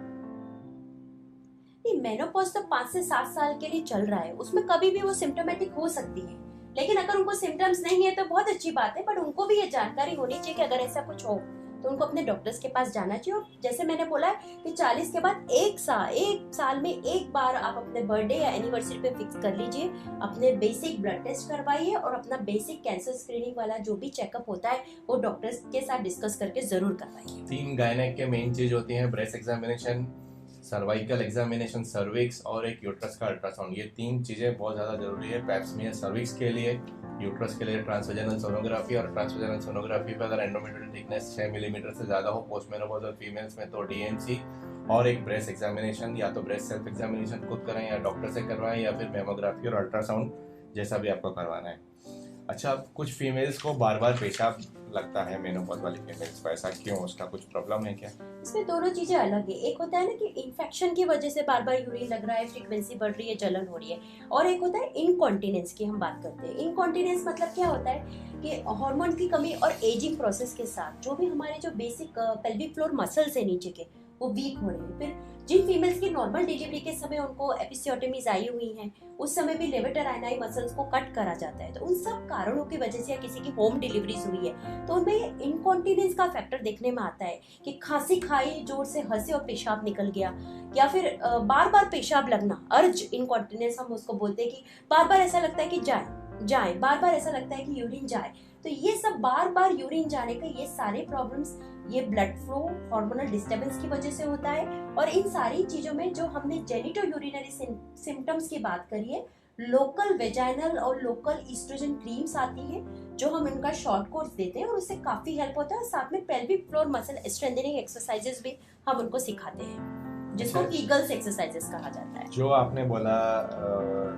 नहीं, मेनोपॉज तो 5 से 7 साल के लिए चल रहा है, उसमें कभी भी वो सिम्टोमेटिक हो सकती है। लेकिन अगर उनको सिम्टम्स नहीं है तो बहुत अच्छी बात है, बट उनको भी ये जानकारी होनी चाहिए कि अगर ऐसा कुछ हो तो उनको अपने डॉक्टर्स के पास जाना चाहिए। और जैसे मैंने बोला है कि 40 के बाद एक साल में एक बार आप अपने बर्थडे या एनिवर्सरी पे फिक्स कर लीजिए, अपने बेसिक ब्लड टेस्ट करवाइए और अपना बेसिक कैंसर स्क्रीनिंग वाला जो भी चेकअप होता है वो डॉक्टर्स के साथ डिस्कस करके जरूर करवाइए। 3 गायनेक के मेन चीज होती है, breast examination, cervical examination cervix और एक यूट्रस का अल्ट्रासाउंड। ये 3 चीजें बहुत ज्यादा जरूरी है पैप्समियर सर्विक्स के लिए, यूट्रस के लिए ट्रांसवेजनल सोनोग्राफी, और ट्रांसवेजनल सोनोग्राफी पे अगर एंडोमेट्रियल थिकनेस 6 मिलीमीटर से ज्यादा हो पोस्टमेनोपॉजल फीमेल्स में तो डीएमसी, और एक ब्रेस्ट एग्जामिनेशन, या तो ब्रेस्ट सेल्फ एग्जामिनेशन खुद कराएं या डॉक्टर से करवाएं या फिर मेमोग्राफी और अल्ट्रासाउंड जैसा भी आपको करवाना है। अच्छा, कुछ फीमेल्स को बार बार पेशाब लगता है, मेनोपॉज वाली फीमेल्स को, ऐसा क्यों? उसका कुछ प्रॉब्लम है क्या? इसमें दोनों चीजें अलग है। एक होता है ना कि इन्फेक्शन की वजह से बार बार यूरिन लग रहा है, फ्रीक्वेंसी बढ़ रही है, जलन हो रही है, और एक होता है इनकॉन्टिनेंस की हम बात करते हैं। इनकॉन्टिनेंस मतलब क्या होता है कि हार्मोन की कमी और एजिंग प्रोसेस के साथ जो भी हमारे जो बेसिक पेल्विक फ्लोर मसल्स है नीचे के वो वीक हो रहे हैं। फिर जिन फीमेल्स की नॉर्मल डिलीवरी के समय उनको एपिसियोटमीज आई हुई हैं, उस समय भी लेवेटर आयनाई मसल्स को कट करा जाता है। तो उन सब कारणों की वजह से या किसी की होम डिलीवरीज हुई है तो उनमें इनकॉन्टिनेंस का फैक्टर देखने में आता है कि खांसी खाई, जोर से हंसे और पेशाब निकल गया, या फिर बार बार पेशाब लगना, अर्ज इनकॉन्टिनेंस हम उसको बोलते हैं कि बार बार ऐसा लगता है कि जाए, बार बार ऐसा लगता है कि यूरिन जाए। तो ये सब बार बार यूरिन जाने का, ये सारे प्रॉब्लम्स ये ब्लड फ्लो, हार्मोनल डिस्टर्बेंस की वजह से होता है। और इन सारी चीजों में जो हमने जेनिटो यूरिनरी सिम्टम्स की बात करी है, लोकल वेजाइनल और लोकल ईस्ट्रोजन क्रीम्स आती है जो हम इनका शॉर्ट कोर्स देते हैं और उससे काफी हेल्प होता है। और साथ में pelvic floor muscle strengthening exercises भी हम उनको सिखाते हैं, जिसको कीगल्स एक्सरसाइजेस कहा जाता है। जो आपने बोला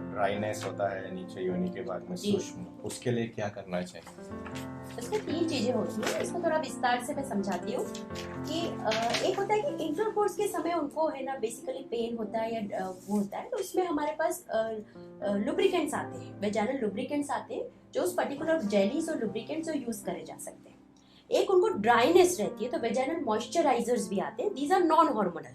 ड्राइनेस होता है नीचे योनि के बाद में सूक्ष्म, उसके लिए क्या करना चाहिए? इसमें 3 चीजें होती हैं, इसको थोड़ा विस्तार से मैं समझाती हूँ कि एक होता है कि इंटरकोर्स के समय उनको है ना बेसिकली पेन होता है या वो होता है, तो उसमें हमारे पास लुब्रिकेंट्स आते हैं, वेजाइनल लुब्रिकेंट्स आते हैं जो उस पर्टिकुलर जेलीज और लुब्रिकेंट्स जो यूज करे जा सकते हैं। एक उनको ड्राइनेस रहती है तो वेजाइनल मॉइस्चराइजर्स भी आते हैं, दीज आर नॉन हार्मोनल,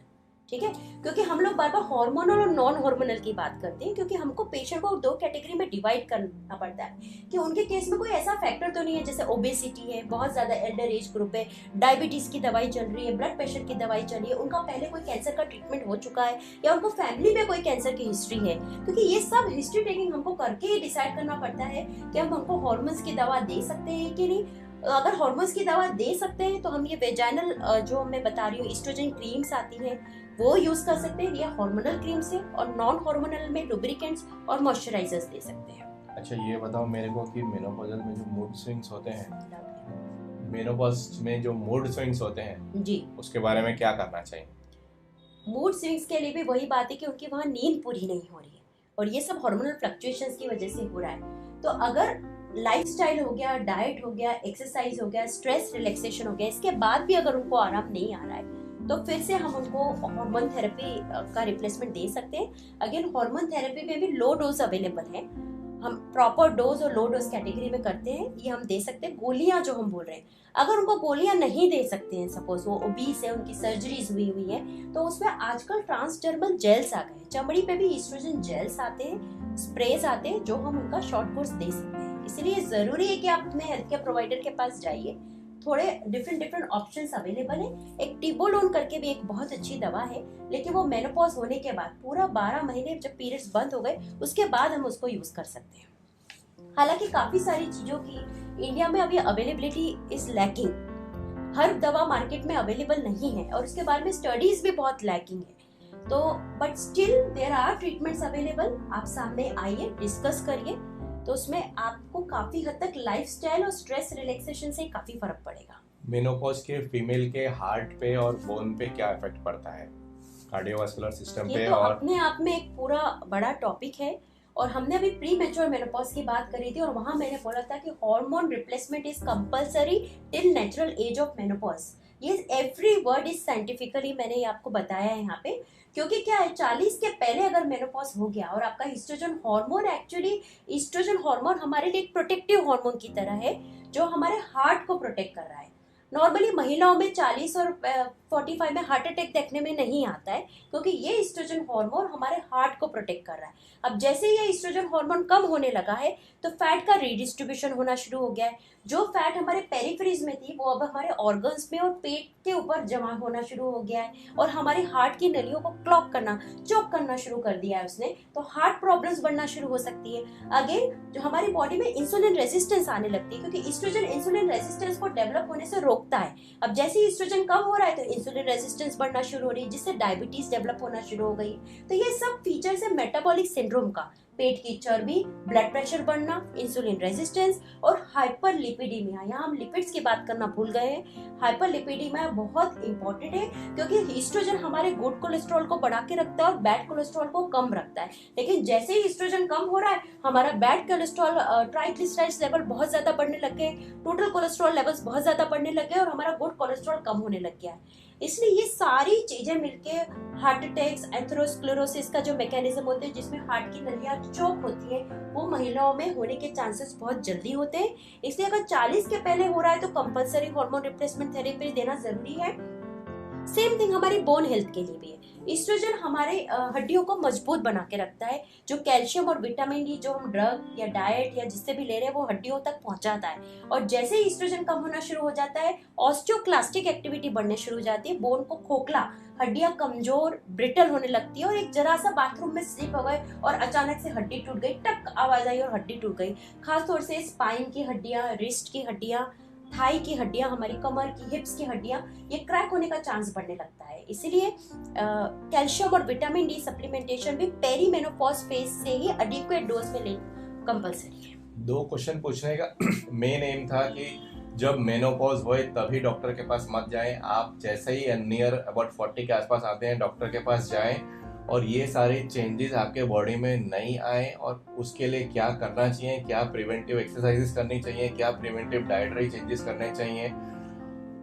ठीक है। क्योंकि हम लोग बार बार हार्मोनल और नॉन हार्मोनल की बात करते हैं क्योंकि हमको पेशेंट को 2 कैटेगरी में डिवाइड करना पड़ता है कि उनके केस में कोई ऐसा फैक्टर तो नहीं है जैसे ओबेसिटी है, बहुत ज्यादा एल्डर एज ग्रुप है, डायबिटीज की दवाई चल रही है, ब्लड प्रेशर की दवाई चल रही है, उनका पहले कोई कैंसर का ट्रीटमेंट हो चुका है या उनको फैमिली में कोई कैंसर की हिस्ट्री है। क्योंकि ये सब हिस्ट्री टेकिंग हमको करके ही डिसाइड करना पड़ता है कि हम उनको हॉर्मोन्स की दवा दे सकते हैं कि नहीं। अगर हॉर्मोन्स की दवा दे सकते हैं तो हम ये वेजाइनल जो मैं बता रही हूँ ईस्ट्रोजन क्रीम्स आती हैं वो यूज कर सकते हैं, या हार्मोनल क्रीम्स है, और नॉन हार्मोनल में लुब्रिकेंट्स और मॉइस्चराइजर्स दे सकते हैं। अच्छा ये बताओ मेरे को कि मेनोपॉजल में जो मूड स्विंग्स होते हैं, मेनोपॉज में जो मूड स्विंग्स होते हैं जी, उसके बारे में क्या करना चाहिए? मूड स्विंग्स के लिए भी वही बात है कि उनकी वहाँ नींद पूरी नहीं हो रही है और ये सब हार्मोनल फ्लक्चुएशंस की वजह से हो रहा है। तो अगर लाइफस्टाइल हो गया, डाइट हो गया, एक्सरसाइज हो गया, स्ट्रेस रिलैक्सेशन हो गया, इसके बाद भी अगर उनको आराम नहीं आ रहा है तो फिर से हम उनको हार्मोन थेरेपी का रिप्लेसमेंट दे सकते हैं। अगेन हार्मोन थेरेपी में भी लो डोज अवेलेबल है, हम प्रॉपर डोज और लो डोज कैटेगरी में करते हैं, ये हम दे सकते हैं। गोलियां जो हम बोल रहे हैं, अगर उनको गोलियां नहीं दे सकते हैं, सपोज वो ओबीस है, उनकी सर्जरीज हुई है, तो उसमें आजकल ट्रांसडर्मल जेल्स आ गए हैं, चमड़ी पे भी ईस्ट्रोजन जेल्स आते हैं, स्प्रेज आते हैं जो हम उनका शॉर्ट कोर्स दे सकते हैं। इसलिए जरूरी है कि आप अपने हेल्थ केयर प्रोवाइडर के पास जाइए, थोड़े डिफरेंट ऑप्शंस अवेलेबल है। एक टिबोलोन करके भी एक बहुत अच्छी दवा है, लेकिन वो मेनोपॉज होने के बाद पूरा 12 महीने जब पीरियड्स बंद हो गए उसके बाद हम उसको यूज कर सकते हैं। हालांकि काफी सारी चीजों की इंडिया में अभी अवेलेबिलिटी इज लैकिंग, हर दवा मार्केट में अवेलेबल नहीं है और उसके बारे में स्टडीज भी बहुत लैकिंग है। तो but still there are treatments available, आप सामने आइए, डिस्कस करिए, तो उसमें आपको काफी हद तक लाइफस्टाइल और स्ट्रेस रिलैक्सेशन से काफी फर्क पड़ेगा। मेनोपॉज के फीमेल के हार्ट पे और बोन पे क्या इफेक्ट पड़ता है, कार्डियोवास्कुलर सिस्टम पे? ये तो और अपने आप में एक पूरा बड़ा टॉपिक है और हमने अभी प्री मैच्योर मेनोपॉज की बात करी थी और वहां मैंने बोला था कि hormone replacement is compulsory till natural age of menopause. ये एवरी वर्ड इज साइंटिफिकली मैंने ये आपको बताया है यहाँ पे, क्योंकि क्या है 40 के पहले अगर मेनोपॉज हो गया और आपका oestrogen hormone, actually oestrogen hormone हमारे लिए एक प्रोटेक्टिव हार्मोन की तरह है जो हमारे हार्ट को प्रोटेक्ट कर रहा है। नॉर्मली महिलाओं में 40 और 45 में हार्ट अटैक देखने में नहीं आता है क्योंकि ये ईस्ट्रोजन हार्मोन हमारे हार्ट को प्रोटेक्ट कर रहा है। अब जैसे ये ईस्ट्रोजन हार्मोन कम होने लगा है तो फैट का रीडिस्ट्रीब्यूशन होना शुरू हो गया है। जो फैट हमारे पेरिफेरीज में थी वो अब हमारे ऑर्गन्स में और पेट के ऊपर जमा होना शुरू हो गया है और हमारी हार्ट की नलियों को क्लॉग करना, चोक करना शुरू कर दिया है उसने, तो हार्ट प्रॉब्लम्स बढ़ना शुरू हो सकती है। अगेन जो हमारी बॉडी में इंसुलिन रेजिस्टेंस आने लगती है क्योंकि ईस्ट्रोजन इंसुलिन रेजिस्टेंस को डेवलप होने से रोकता है। अब जैसे ही ईस्ट्रोजन कम हो रहा है तो इंसुलिन रेजिस्टेंस बढ़ना शुरू हो रही है जिससे डायबिटीज डेवलप होना शुरू हो गई। तो ये सब फीचर्स है मेटाबॉलिक सिंड्रोम का, पेट की चर्बी, ब्लड प्रेशर बढ़ना, इंसुलिन रेजिस्टेंस और हाइपरलिपिडीमिया। यहाँ हम लिपिड्स की बात करना भूल गए हैं। हाइपरलिपिडीमिया बहुत इंपॉर्टेंट है क्योंकि ईस्ट्रोजन हमारे गुड कोलेस्ट्रॉल को बढ़ा के रखता है और बैड कोलेस्ट्रॉल को कम रखता है, लेकिन जैसे ही ईस्ट्रोजन कम हो रहा है हमारा बैड कोलेस्ट्रॉल, ट्राइग्लिसराइड्स लेवल बहुत ज्यादा बढ़ने लग गए, टोटल कोलेस्ट्रॉल लेवल्स बहुत ज्यादा बढ़ने लग गए और हमारा गुड कोलेस्ट्रॉल कम होने लग गया है। इसलिए ये सारी चीजें मिलके हार्ट अटैक्स, एथेरोस्क्लेरोसिस का जो मैकेनिज्म होते हैं जिसमें हार्ट की नलियां चोक होती है वो महिलाओं में होने के चांसेस बहुत जल्दी होते हैं। इसलिए अगर 40 के पहले हो रहा है तो कंपलसरी हार्मोन रिप्लेसमेंट थेरेपी देना जरूरी है। सेम थिंग हमारी बोन हेल्थ के लिए भी है। ईस्ट्रोजन हमारे हड्डियों को मजबूत बना के रखता है। जो कैल्शियम और विटामिन डी जो हम ड्रग या डाइट या जिससे भी ले रहे हैं वो हड्डियों तक पहुंचाता है। और जैसे ही ईस्ट्रोजन कम होना शुरू हो जाता है, ऑस्टियोक्लास्टिक एक्टिविटी बढ़ने शुरू हो जाती है, बोन को खोखला, हड्डियां कमजोर ब्रिटल होने लगती है। और एक जरा सा बाथरूम में स्लिप हो गए और अचानक से हड्डी टूट गई, टक आवाज आई और हड्डी टूट गई। खासतौर से स्पाइन की हड्डियां, रिस्ट की हड्डियां, थाई की हड्डियां, हमारी कमर की, हिप्स की हड्डियां, ये क्रैक होने का चांस बढ़ने लगता है। इसीलिए कैल्शियम और विटामिन डी सप्लीमेंटेशन भी पेरीमेनोपॉज फेज से ही एडिक्वेट डोज में लेना कंपलसरी है। 2 क्वेश्चन पूछने का मेन एम था कि जब मेनोपॉज होए तभी डॉक्टर के पास मत जाएं। आप जैसे ही नियर अबाउट 40 के आसपास आते हैं डॉक्टर के पास जाएं और ये सारे चेंजेस आपके बॉडी में नहीं आए, और उसके लिए क्या करना चाहिए, क्या प्रिवेंटिव एक्सरसाइजेस करनी चाहिए, क्या प्रिवेंटिव डाइटरी चेंजेस करने चाहिए,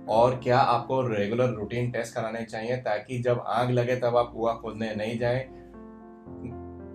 और क्या आपको रेगुलर रूटीन टेस्ट कराने चाहिए, ताकि जब आग लगे तब आप कुआं खोदने नहीं जाएं।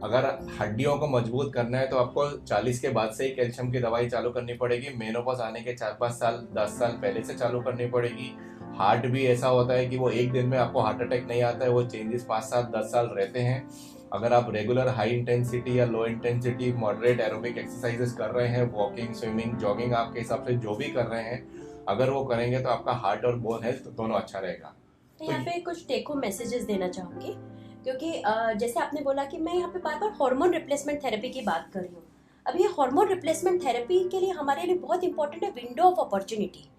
अगर हड्डियों को मजबूत करना है तो आपको 40 के बाद से ही कैल्शियम की दवाई चालू करनी पड़ेगी। मेनोपॉज आने के 4-5 साल 10 साल पहले से चालू करनी पड़ेगी। हार्ट भी ऐसा होता है कि वो एक दिन में आपको हार्ट अटैक नहीं आता है, वो चेंजेस 5-7-10 साल रहते हैं। अगर आप रेगुलर हाई इंटेंसिटी या low intensity moderate aerobic exercises कर रहे हैं, वॉकिंग, स्विमिंग, जॉगिंग, आपके हिसाब से जो भी कर रहे हैं, अगर वो करेंगे तो आपका हार्ट और बोन हेल्थ दोनों अच्छा रहेगा। तो यहाँ पे कुछ टेक होम मैसेजेस देना चाहूंगी, क्योंकि जैसे आपने बोला कि मैं यहाँ पे बार बार हार्मोन रिप्लेसमेंट थेरेपी की बात कर रही हूँ। अब ये हार्मोन रिप्लेसमेंट थेरेपी के लिए हमारे लिए बहुत इंपॉर्टेंट है विंडो ऑफ अपॉर्चुनिटी।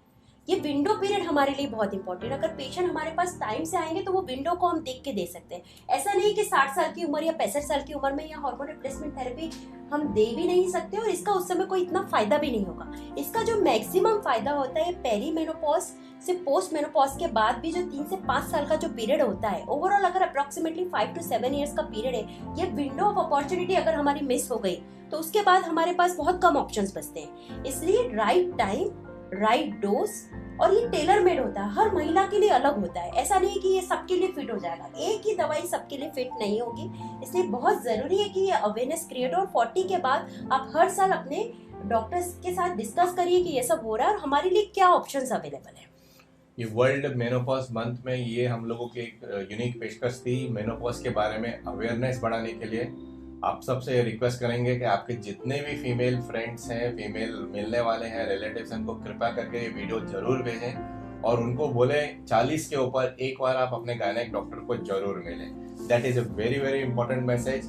ये विंडो पीरियड हमारे लिए बहुत इंपॉर्टेंट है। अगर पेशेंट हमारे पास टाइम से आएंगे तो वो विंडो को हम देख के दे सकते हैं। ऐसा नहीं कि 60 साल की उम्र या 65 साल की उम्र में यह हार्मोन रिप्लेसमेंट थेरेपी हम दे भी नहीं सकते और इसका उस समय कोई इतना फायदा भी नहीं होगा। इसका जो मैक्सिमम फायदा होता है पेरी मेनोपॉज से पोस्ट मेनोपॉज के बाद भी जो 3 से 5 साल का जो पीरियड होता है, ओवरऑल अगर अप्रोक्सीमेटली 5 to 7 ईयर्स का पीरियड है, ये विंडो ऑफ अपॉर्चुनिटी अगर हमारी मिस हो गई तो उसके बाद हमारे पास बहुत कम ऑप्शंस बचते हैं। इसलिए राइट टाइम, राइट डोज, और ये टेलर मेड होता है, हर महिला के लिए अलग होता है। ऐसा नहीं कि ये सबके लिए फिट हो जाएगा, एक ही दवाई सबके लिए फिट नहीं होगी। इसलिए बहुत जरूरी है कि ये अवेयरनेस क्रिएट हो और 40 के बाद आप हर साल अपने डॉक्टर्स के साथ डिस्कस करिए कि ये सब हो रहा है और हमारे लिए क्या ऑप्शंस अवेलेबल है। ये वर्ल्ड मेनोपॉज मंथ में ये हम लोगों की एक यूनिक पेशकश थी मेनोपॉज के बारे में अवेयरनेस बढ़ाने के लिए। आप सबसे रिक्वेस्ट करेंगे कि आपके जितने भी फीमेल फ्रेंड्स हैं, फीमेल मिलने वाले हैं, रिलेटिव्स हैं, उनको कृपया करके ये वीडियो जरूर भेजें और उनको बोले 40 के ऊपर एक बार आप अपने गायनेक डॉक्टर को जरूर मिलें। That is a very very important message.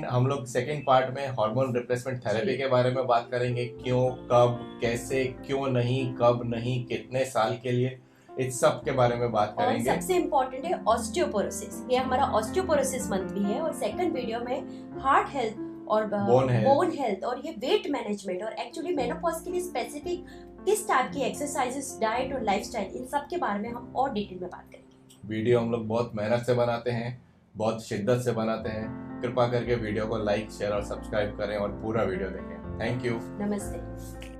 हम लोग सेकंड पार्ट में हार्मोन रिप्लेसमेंट थेरेपी के बारे में बात करेंगे। क्यों, कब, कैसे, क्यों नहीं, कब नहीं, कितने साल के लिए, इस सब के बारे में बात करेंगे। और सबसे इम्पोर्टेंट है ऑस्टियोपोरोसिस। ये हमारा ऑस्टियोपोरोसिस मंथ भी है। और सेकंड वीडियो में हार्ट हेल्थ और बोन हेल्थ और ये वेट मैनेजमेंट और एक्चुअली मेनोपॉज के लिए स्पेसिफिक किस टाइप की एक्सरसाइजेस, डाइट और लाइफस्टाइल, इन सब के बारे में हम और डिटेल में बात करेंगे। वीडियो हम लोग बहुत मेहनत से बनाते हैं, बहुत शिद्दत से बनाते हैं। कृपा करके वीडियो को लाइक, शेयर और सब्सक्राइब करें और पूरा वीडियो देखें। Thank you. नमस्ते।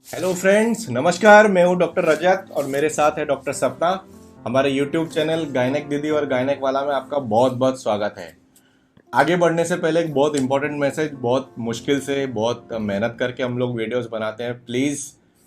हेलो फ्रेंड्स, नमस्कार। मैं हूं डॉक्टर रजत और मेरे साथ है डॉक्टर सपना। हमारे यूट्यूब चैनल गायनेक दीदी और गायनेक वाला में आपका बहुत बहुत स्वागत है। आगे बढ़ने से पहले एक बहुत इंपॉर्टेंट मैसेज, बहुत मुश्किल से, बहुत मेहनत करके हम लोग वीडियोस बनाते हैं। प्लीज़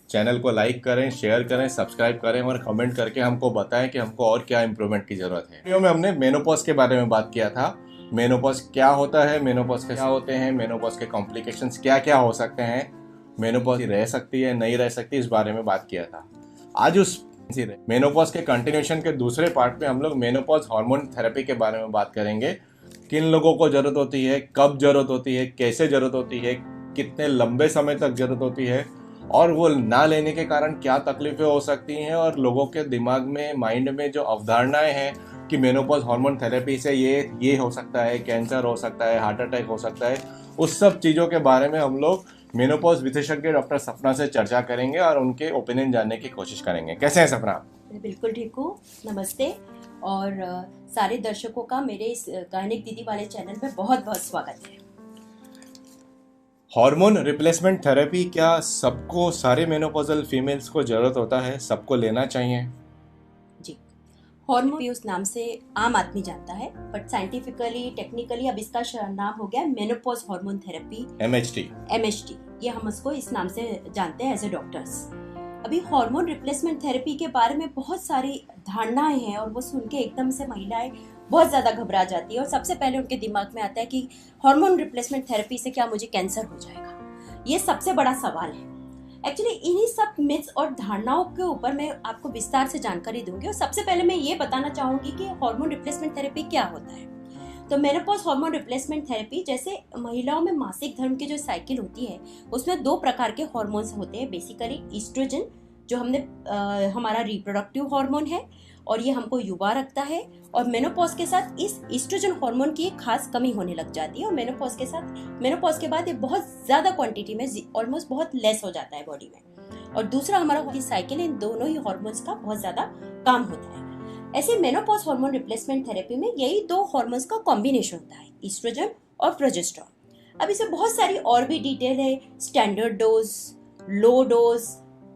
चैनल को लाइक करें, शेयर करें, सब्सक्राइब करें और कमेंट करके हमको बताएं कि हमको और क्या इंप्रूवमेंट की ज़रूरत है। वीडियो में हमने मेनोपॉज के बारे में बात किया था। मेनोपॉज क्या होता है, मेनोपॉज क्या होते हैं, मेनोपॉज के कॉम्प्लिकेशंस क्या क्या हो सकते हैं, मेनोपॉज रह सकती है नहीं रह सकती, इस बारे में बात किया था। आज उस मेनोपॉज के कंटिन्यूएशन के दूसरे पार्ट में हम लोग मेनोपॉज हार्मोन थेरेपी के बारे में बात करेंगे। किन लोगों को जरूरत होती है, कब जरूरत होती है, कैसे जरूरत होती है, कितने लंबे समय तक जरूरत होती है और वो ना लेने के कारण क्या तकलीफें हो सकती हैं, और लोगों के दिमाग में, माइंड में जो अवधारणाएं हैं कि मेनोपॉज हार्मोन थेरेपी से ये हो सकता है, कैंसर हो सकता है, हार्ट अटैक हो सकता है, उस सब चीज़ों के बारे में हम लोग मेनोपॉज विशेषज्ञ डॉक्टर सपना से चर्चा करेंगे और उनके ओपिनियन जानने की कोशिश करेंगे। कैसे हैं सपना? मैं बिल्कुल ठीक हूँ, नमस्ते। और सारे दर्शकों का मेरे इस गायनेक दीदी वाले चैनल में बहुत बहुत स्वागत है। हार्मोन रिप्लेसमेंट थेरेपी क्या सबको, सारे मेनोपॉजल फीमेल्स को जरूरत होता है, सबको लेना चाहिए? जी, हार्मोन भी उस नाम से आम आदमी जानता है, बट साइंटिफिकली टेक्निकली अब इसका नाम हो गया मेनोपॉज हार्मोन थेरेपी, MHT। ये हम उसको इस नाम से जानते हैं एज ए डॉक्टर्स। अभी हार्मोन रिप्लेसमेंट थेरेपी के बारे में बहुत सारी धारणाएं हैं और वो सुन के एकदम से महिलाएं बहुत ज़्यादा घबरा जाती है और सबसे पहले उनके दिमाग में आता है कि हार्मोन रिप्लेसमेंट थेरेपी से क्या मुझे कैंसर हो जाएगा। ये सबसे बड़ा सवाल है। एक्चुअली इन्हीं सब मिथ्स और धारणाओं के ऊपर मैं आपको विस्तार से जानकारी दूंगी और सबसे पहले मैं ये बताना चाहूंगी कि हार्मोन रिप्लेसमेंट थेरेपी क्या होता है। तो मेनोपॉज हार्मोन रिप्लेसमेंट थेरेपी, जैसे महिलाओं में मासिक धर्म की जो साइकिल होती है उसमें 2 प्रकार के हार्मोन्स होते हैं बेसिकली। ईस्ट्रोजन जो हमारा रिप्रोडक्टिव हार्मोन है और ये हमको युवा रखता है, और मेनोपॉज के साथ इस ईस्ट्रोजन हार्मोन की एक खास कमी होने लग जाती है और मेनोपॉज के बाद ये बहुत ज्यादा क्वांटिटी में ऑलमोस्ट बहुत लेस हो जाता है बॉडी में। और दूसरा हमारा साइकिल, इन दोनों ही हार्मोन्स का बहुत ज्यादा काम होता है। ऐसे मेनोपॉज हार्मोन रिप्लेसमेंट थेरेपी में यही 2 हार्मोन्स का कॉम्बिनेशन होता है, ईस्ट्रोजन और प्रोजेस्टेरोन। अब इसमें बहुत सारी और भी डिटेल है, standard dose, low dose,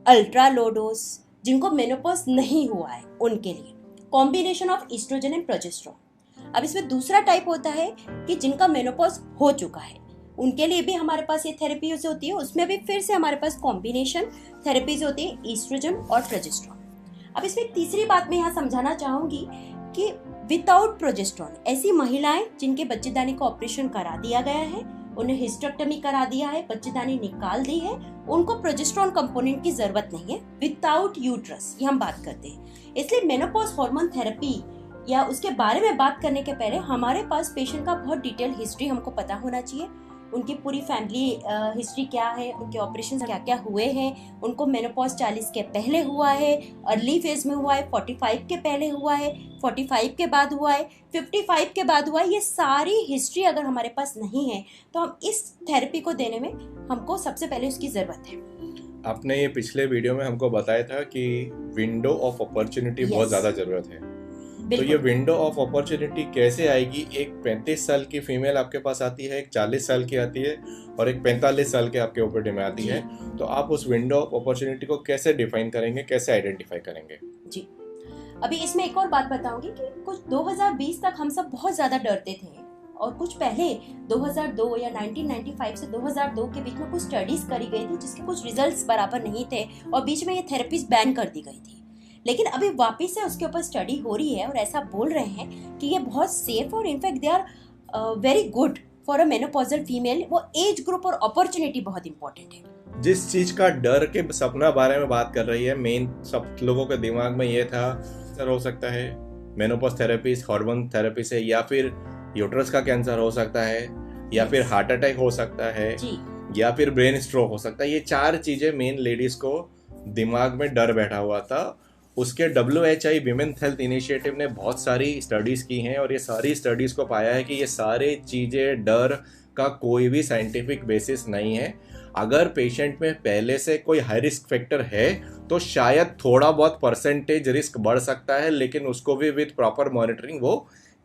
ultra low dose. जिनको मेनोपॉज नहीं हुआ है उनके लिए combination of oestrogen and progesterone. अब इसमें दूसरा टाइप होता है कि जिनका मेनोपॉज हो चुका है उनके लिए भी हमारे पास ये थेरेपीज होती है। उसमें भी फिर से हमारे पास कॉम्बिनेशन थेरेपीज होती है, ईस्ट्रोजन और प्रोजेस्टेरोन। अब इसमें एक तीसरी बात मैं यहाँ समझाना चाहूंगी कि विदाउट प्रोजेस्टेरोन ऐसी महिलाएं जिनके बच्चेदानी का ऑपरेशन करा दिया गया है, उन्हें हिस्टेक्टमी करा दिया है, बच्चेदानी निकाल दी है, उनको प्रोजेस्टेरोन कंपोनेंट की जरूरत नहीं है। विदाउट यूट्रस ये हम बात करते हैं। इसलिए मेनोपॉज हार्मोन थेरेपी या उसके बारे में बात करने के पहले हमारे पास पेशेंट का बहुत डिटेल हिस्ट्री हमको पता होना चाहिए। उनकी पूरी फैमिली हिस्ट्री क्या है, उनके ऑपरेशन क्या क्या हुए हैं, उनको मेनोपॉज 40 के पहले हुआ है, अर्ली फेज में हुआ है, 45 के पहले हुआ है, 45 के बाद हुआ है, 55 के बाद हुआ है। ये सारी हिस्ट्री अगर हमारे पास नहीं है तो हम इस थेरेपी को देने में हमको सबसे पहले उसकी जरूरत है। आपने ये पिछले वीडियो में हमको बताया था कि विंडो ऑफ अपॉर्चुनिटी बहुत ज्यादा जरूरत है। तो ये विंडो ऑफ अपॉर्चुनिटी कैसे आएगी? एक 35 साल की फीमेल आपके पास आती है, एक 40 साल की आती है और एक 45 साल के आपके ओपीडी में आती है, तो आप उस विंडो ऑफ अपॉर्चुनिटी को कैसे डिफाइन करेंगे, कैसे आइडेंटिफाई करेंगे? जी, अभी इसमें एक और बात बताऊंगी कि कुछ 2020 तक हम सब बहुत ज्यादा डरते थे और कुछ पहले 2002 या 1995 से 2002 के बीच में कुछ स्टडीज करी गई थी जिसके कुछ रिजल्ट्स बराबर नहीं थे और बीच में ये थेरेपीज बैन कर दी गई थी। लेकिन अभी वापस से उसके ऊपर स्टडी हो रही है और ऐसा बोल रहे हैं कि ये बहुत सेफ और in fact they are very good for a menopausal female. वो एज ग्रुप और अपॉर्चुनिटी बहुत इंपॉर्टेंट है। जिस चीज का डर के सपना बारे में बात कर रही है, मेन सब लोगों के दिमाग में ये था कैंसर हो सकता है मेनोपॉज थेरेपी, हार्मोन थेरेपी से, या फिर यूट्रस का कैंसर हो सकता है, या फिर हार्ट अटैक हो सकता है, या फिर ब्रेन स्ट्रोक हो सकता है। ये 4 चीजें मेन लेडीज को दिमाग में डर बैठा हुआ था। उसके WHI विमेन हेल्थ इनिशिएटिव ने बहुत सारी स्टडीज की हैं और ये सारी स्टडीज को पाया है कि ये सारे चीजें डर का कोई भी साइंटिफिक बेसिस नहीं है। अगर पेशेंट में पहले से कोई हाई रिस्क फैक्टर है तो शायद थोड़ा बहुत परसेंटेज रिस्क बढ़ सकता है, लेकिन उसको भी विद प्रॉपर मॉनिटरिंग वो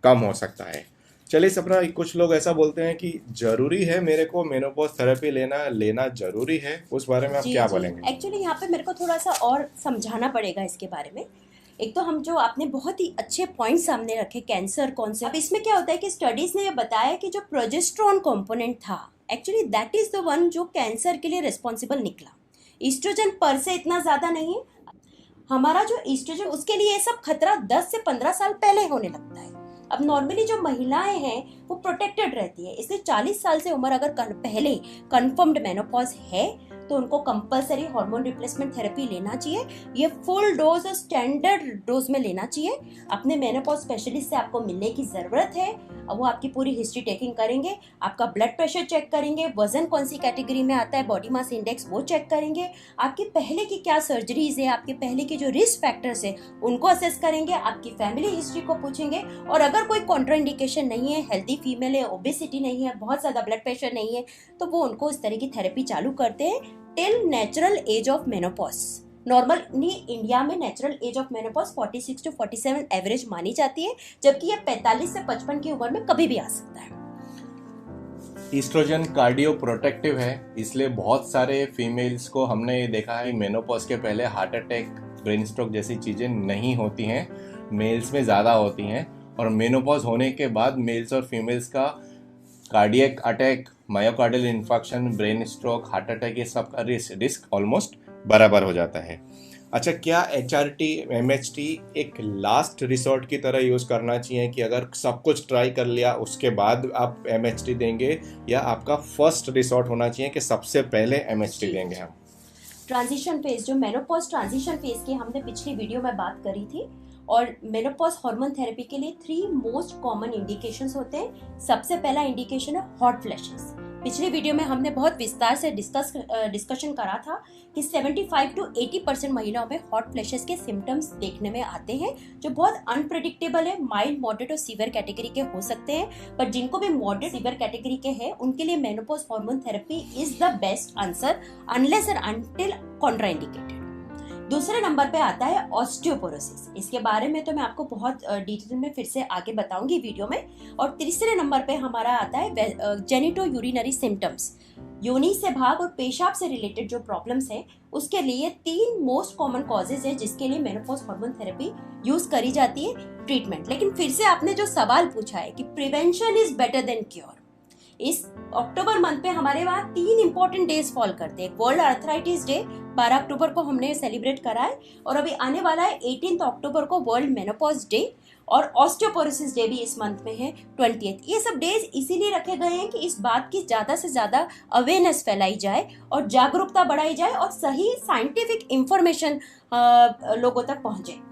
कम हो सकता है। चलिए सपना, कुछ लोग ऐसा बोलते हैं कि जरूरी है मेरे को मेनोपॉज थेरेपी लेना जरूरी है, उस बारे में आप क्या बोलेंगे? एक्चुअली यहाँ पे मेरे को थोड़ा सा और समझाना पड़ेगा इसके बारे में। एक तो हम जो आपने बहुत ही अच्छे पॉइंट सामने रखे, कैंसर कौन से, अब इसमें क्या होता है कि स्टडीज ने ये बताया कि जो प्रोजेस्टेरोन कंपोनेंट था actually that is the one जो कैंसर के लिए रिस्पॉन्सिबल निकला। ईस्ट्रोजन पर से इतना ज्यादा नहीं है। हमारा जो ईस्ट्रोजन, उसके लिए ये सब खतरा 10 से 15 साल पहले होने लगता है। अब नॉर्मली जो महिलाएं हैं वो प्रोटेक्टेड रहती है, इसलिए 40 साल से उम्र अगर पहले कंफर्म्ड मेनोपॉज है तो उनको कंपलसरी हार्मोन रिप्लेसमेंट थेरेपी लेना चाहिए। ये फुल डोज और स्टैंडर्ड डोज में लेना चाहिए। अपने मेनोपॉज स्पेशलिस्ट से आपको मिलने की जरूरत है। वो आपकी पूरी हिस्ट्री टेकिंग करेंगे, आपका ब्लड प्रेशर चेक करेंगे, वजन कौन सी कैटेगरी में आता है, बॉडी मास इंडेक्स वो चेक करेंगे, आपकी पहले की क्या सर्जरीज है, आपके पहले के जो रिस्क फैक्टर्स है उनको असेस करेंगे, आपकी फैमिली हिस्ट्री को पूछेंगे, और अगर कोई कॉन्ट्राइंडिकेशन नहीं है, हेल्दी फीमेल है, ओबेसिटी नहीं है, बहुत ज्यादा ब्लड प्रेशर नहीं है, तो वो उनको इस तरह की थेरेपी चालू करते हैं till natural age of menopause. Normally India में natural age of menopause 46 to 47 average मानी जाती है, जबकि ये 45 से 55 की उम्र में कभी भी आ सकता है। ईस्ट्रोजन कार्डियो प्रोटेक्टिव है, इसलिए बहुत सारे फीमेल्स को हमने ये देखा है मेनोपॉज के पहले हार्ट अटैक, ब्रेन स्ट्रोक जैसी चीज़ें नहीं होती हैं, मेल्स में ज़्यादा होती हैं। और मेनोपॉज होने के बाद मेल्स और फीमेल्स का cardiac attack, myocardial infection, brain stroke, heart attack, ये सब का रिस्क ऑलमोस्ट बराबर हो जाता है। अच्छा, क्या HRT MHT एक लास्ट रिसोर्ट की तरह यूज़ करना चाहिए कि अगर सब कुछ ट्राई कर लिया उसके बाद आप MHT देंगे, या आपका फर्स्ट रिसोर्ट होना चाहिए कि सबसे पहले MHT देंगे हम? ट्रांजिशन फेज, जो मेनोपॉज ट्रांजिशन फेज की हमने पिछली वीडियो में बात करी थी, और मेनोपॉज हार्मोन थेरेपी के लिए 3 मोस्ट कॉमन इंडिकेशंस होते हैं। सबसे पहला इंडिकेशन है हॉट फ्लैशेस। पिछली वीडियो में हमने बहुत विस्तार से डिस्कशन करा था कि 75 to 80% महिलाओं में हॉट फ्लैशेस के सिम्टम्स देखने में आते हैं, जो बहुत अनप्रेडिक्टेबल है, माइल्ड, मॉडरेट और सीवियर कैटेगरी के हो सकते हैं। पर जिनको भी मॉडरेट सीवियर कैटेगरी के हैं उनके लिए menopause hormone therapy is the best answer unless and until contraindicated. दूसरे नंबर पे आता है ऑस्टियोपोरोसिस। इसके बारे में तो मैं आपको बहुत डिटेल में फिर से आगे बताऊंगी वीडियो में। और तीसरे नंबर पे हमारा आता है जेनिटो यूरिनरी सिम्टम्स। योनि से भाग और पेशाब से रिलेटेड जो प्रॉब्लम्स हैं उसके लिए 3 मोस्ट कॉमन कॉजेज हैं जिसके लिए मेनोपॉज हार्मोन थेरेपी यूज करी जाती है ट्रीटमेंट। लेकिन फिर से आपने जो सवाल पूछा है कि prevention is better than cure, इस अक्टूबर मंथ पे हमारे वहाँ 3 इंपॉर्टेंट डेज फॉल करते हैं। वर्ल्ड आर्थराइटिस डे 12 अक्टूबर को हमने सेलिब्रेट करा है, और अभी आने वाला है 18 अक्टूबर को वर्ल्ड मेनोपॉज डे, और ऑस्टियोपोरोसिस डे भी इस मंथ में है 20th। ये सब डेज इसीलिए रखे गए हैं कि इस बात की ज्यादा से ज्यादा अवेयरनेस फैलाई जाए और जागरूकता बढ़ाई जाए और सही साइंटिफिक इंफॉर्मेशन लोगों तक पहुंचे।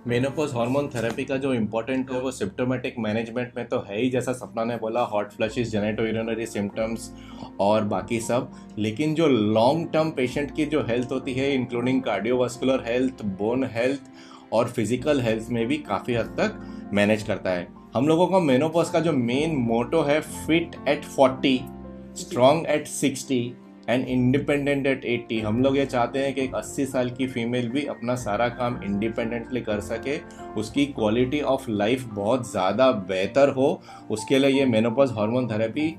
मेनोपॉज हार्मोन थेरेपी का जो इम्पोर्टेंट है वो सिम्टोमेटिक मैनेजमेंट में तो है ही, जैसा सपना ने बोला, hot flashes, genito urinary symptoms और बाकी सब। लेकिन जो लॉन्ग टर्म पेशेंट की जो हेल्थ होती है, including cardiovascular health, bone health और फिजिकल हेल्थ में भी काफ़ी हद तक मैनेज करता है। हम लोगों का मेनोपॉज का जो मेन मोटो है, fit at 40, strong at 60 and independent at 80। हम लोग ये चाहते हैं कि एक 80 साल की फीमेल भी अपना सारा काम इंडिपेंडेंटली कर सके, उसकी क्वालिटी ऑफ लाइफ बहुत ज़्यादा बेहतर हो। उसके लिए ये मेनोपॉज हार्मोन थेरेपी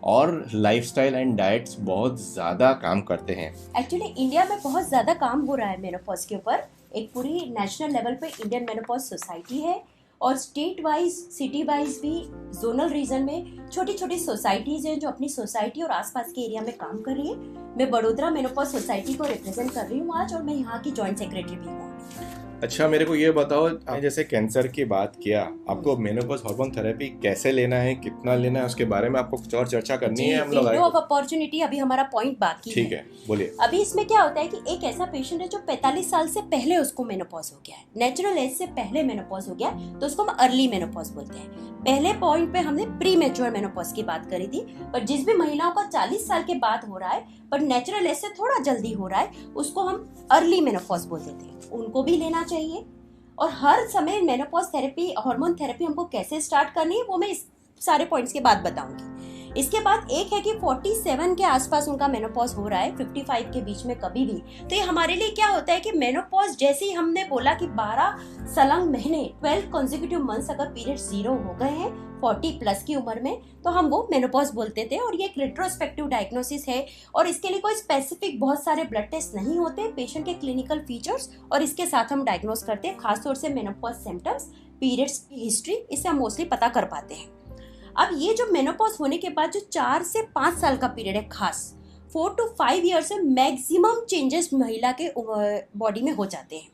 और लाइफस्टाइल एंड डाइट्स बहुत ज़्यादा काम करते हैं। एक्चुअली इंडिया में बहुत ज़्यादा काम हो रहा है मेनोपॉज के ऊपर। एक पूरी नेशनल लेवल पे इंडियन मेनोपॉज सोसाइटी है, और स्टेट वाइज, सिटी वाइज भी, जोनल रीजन में छोटी छोटी सोसाइटीज हैं जो अपनी सोसाइटी और आसपास के एरिया में काम कर रही है। मैं बड़ोदरा मेनोपॉज सोसाइटी को रिप्रेजेंट कर रही हूँ आज, और मैं यहाँ की जॉइंट सेक्रेटरी भी हूँ। अच्छा, मेरे को ये बताओ, आपने जैसे कैंसर की बात किया, आपको मेनोपॉज हार्मोन थेरेपी कैसे लेना है, कितना लेना है, उसके बारे में आपको कुछ और चर्चा करनी है हम लोग? विंडो ऑफ अपॉर्चुनिटी, अभी हमारा पॉइंट बाकी ठीक है, बोलिए। अभी इसमें क्या होता है कि एक ऐसा पेशेंट है जो 45 साल से पहले उसको मेनोपॉज हो गया है, नेचुरल एज से पहले मेनोपॉज हो गया, तो उसको हम अर्ली मेनोपॉज बोलते हैं। पहले पॉइंट पे हमने प्री मैच्योर मेनोपॉज की बात करी थी, पर जिस भी महिलाओं का 40 साल के बाद हो रहा है पर नेचुरल एज से थोड़ा जल्दी हो रहा है, उसको हम अर्ली मेनोपॉज बोलते थे। उनको भी लेना चाहिए। और हर समय मेनोपॉज थेरेपी, हार्मोन थेरेपी हमको कैसे स्टार्ट करनी है वो मैं इस सारे पॉइंट्स के बाद बताऊंगी। इसके बाद एक है कि 47 के आसपास उनका मेनोपॉज हो रहा है, 55 के बीच में कभी भी, तो ये हमारे लिए क्या होता है कि मेनोपॉज जैसे ही हमने बोला कि 12 सलंग महीने, 12 कॉन्जिक्यूटिव मंथ्स अगर पीरियड 0 हो गए हैं 40 प्लस की उम्र में, तो हम वो मेनोपॉज बोलते थे। और ये एक रेट्रोस्पेक्टिव डायग्नोसिस है, और इसके लिए कोई स्पेसिफिक बहुत सारे ब्लड टेस्ट नहीं होते, पेशेंट के क्लिनिकल फीचर्स और इसके साथ हम डायग्नोस करते हैं, खासतौर से मेनोपॉज सिम्टम्स, पीरियड्स की हिस्ट्री, इससे हम मोस्टली पता कर पाते हैं। अब ये जो मेनोपॉज होने के बाद जो 4 से 5 साल का पीरियड है, खास 4 to 5 ईयर्स में मैक्सिमम चेंजेस महिला के बॉडी में हो जाते हैं।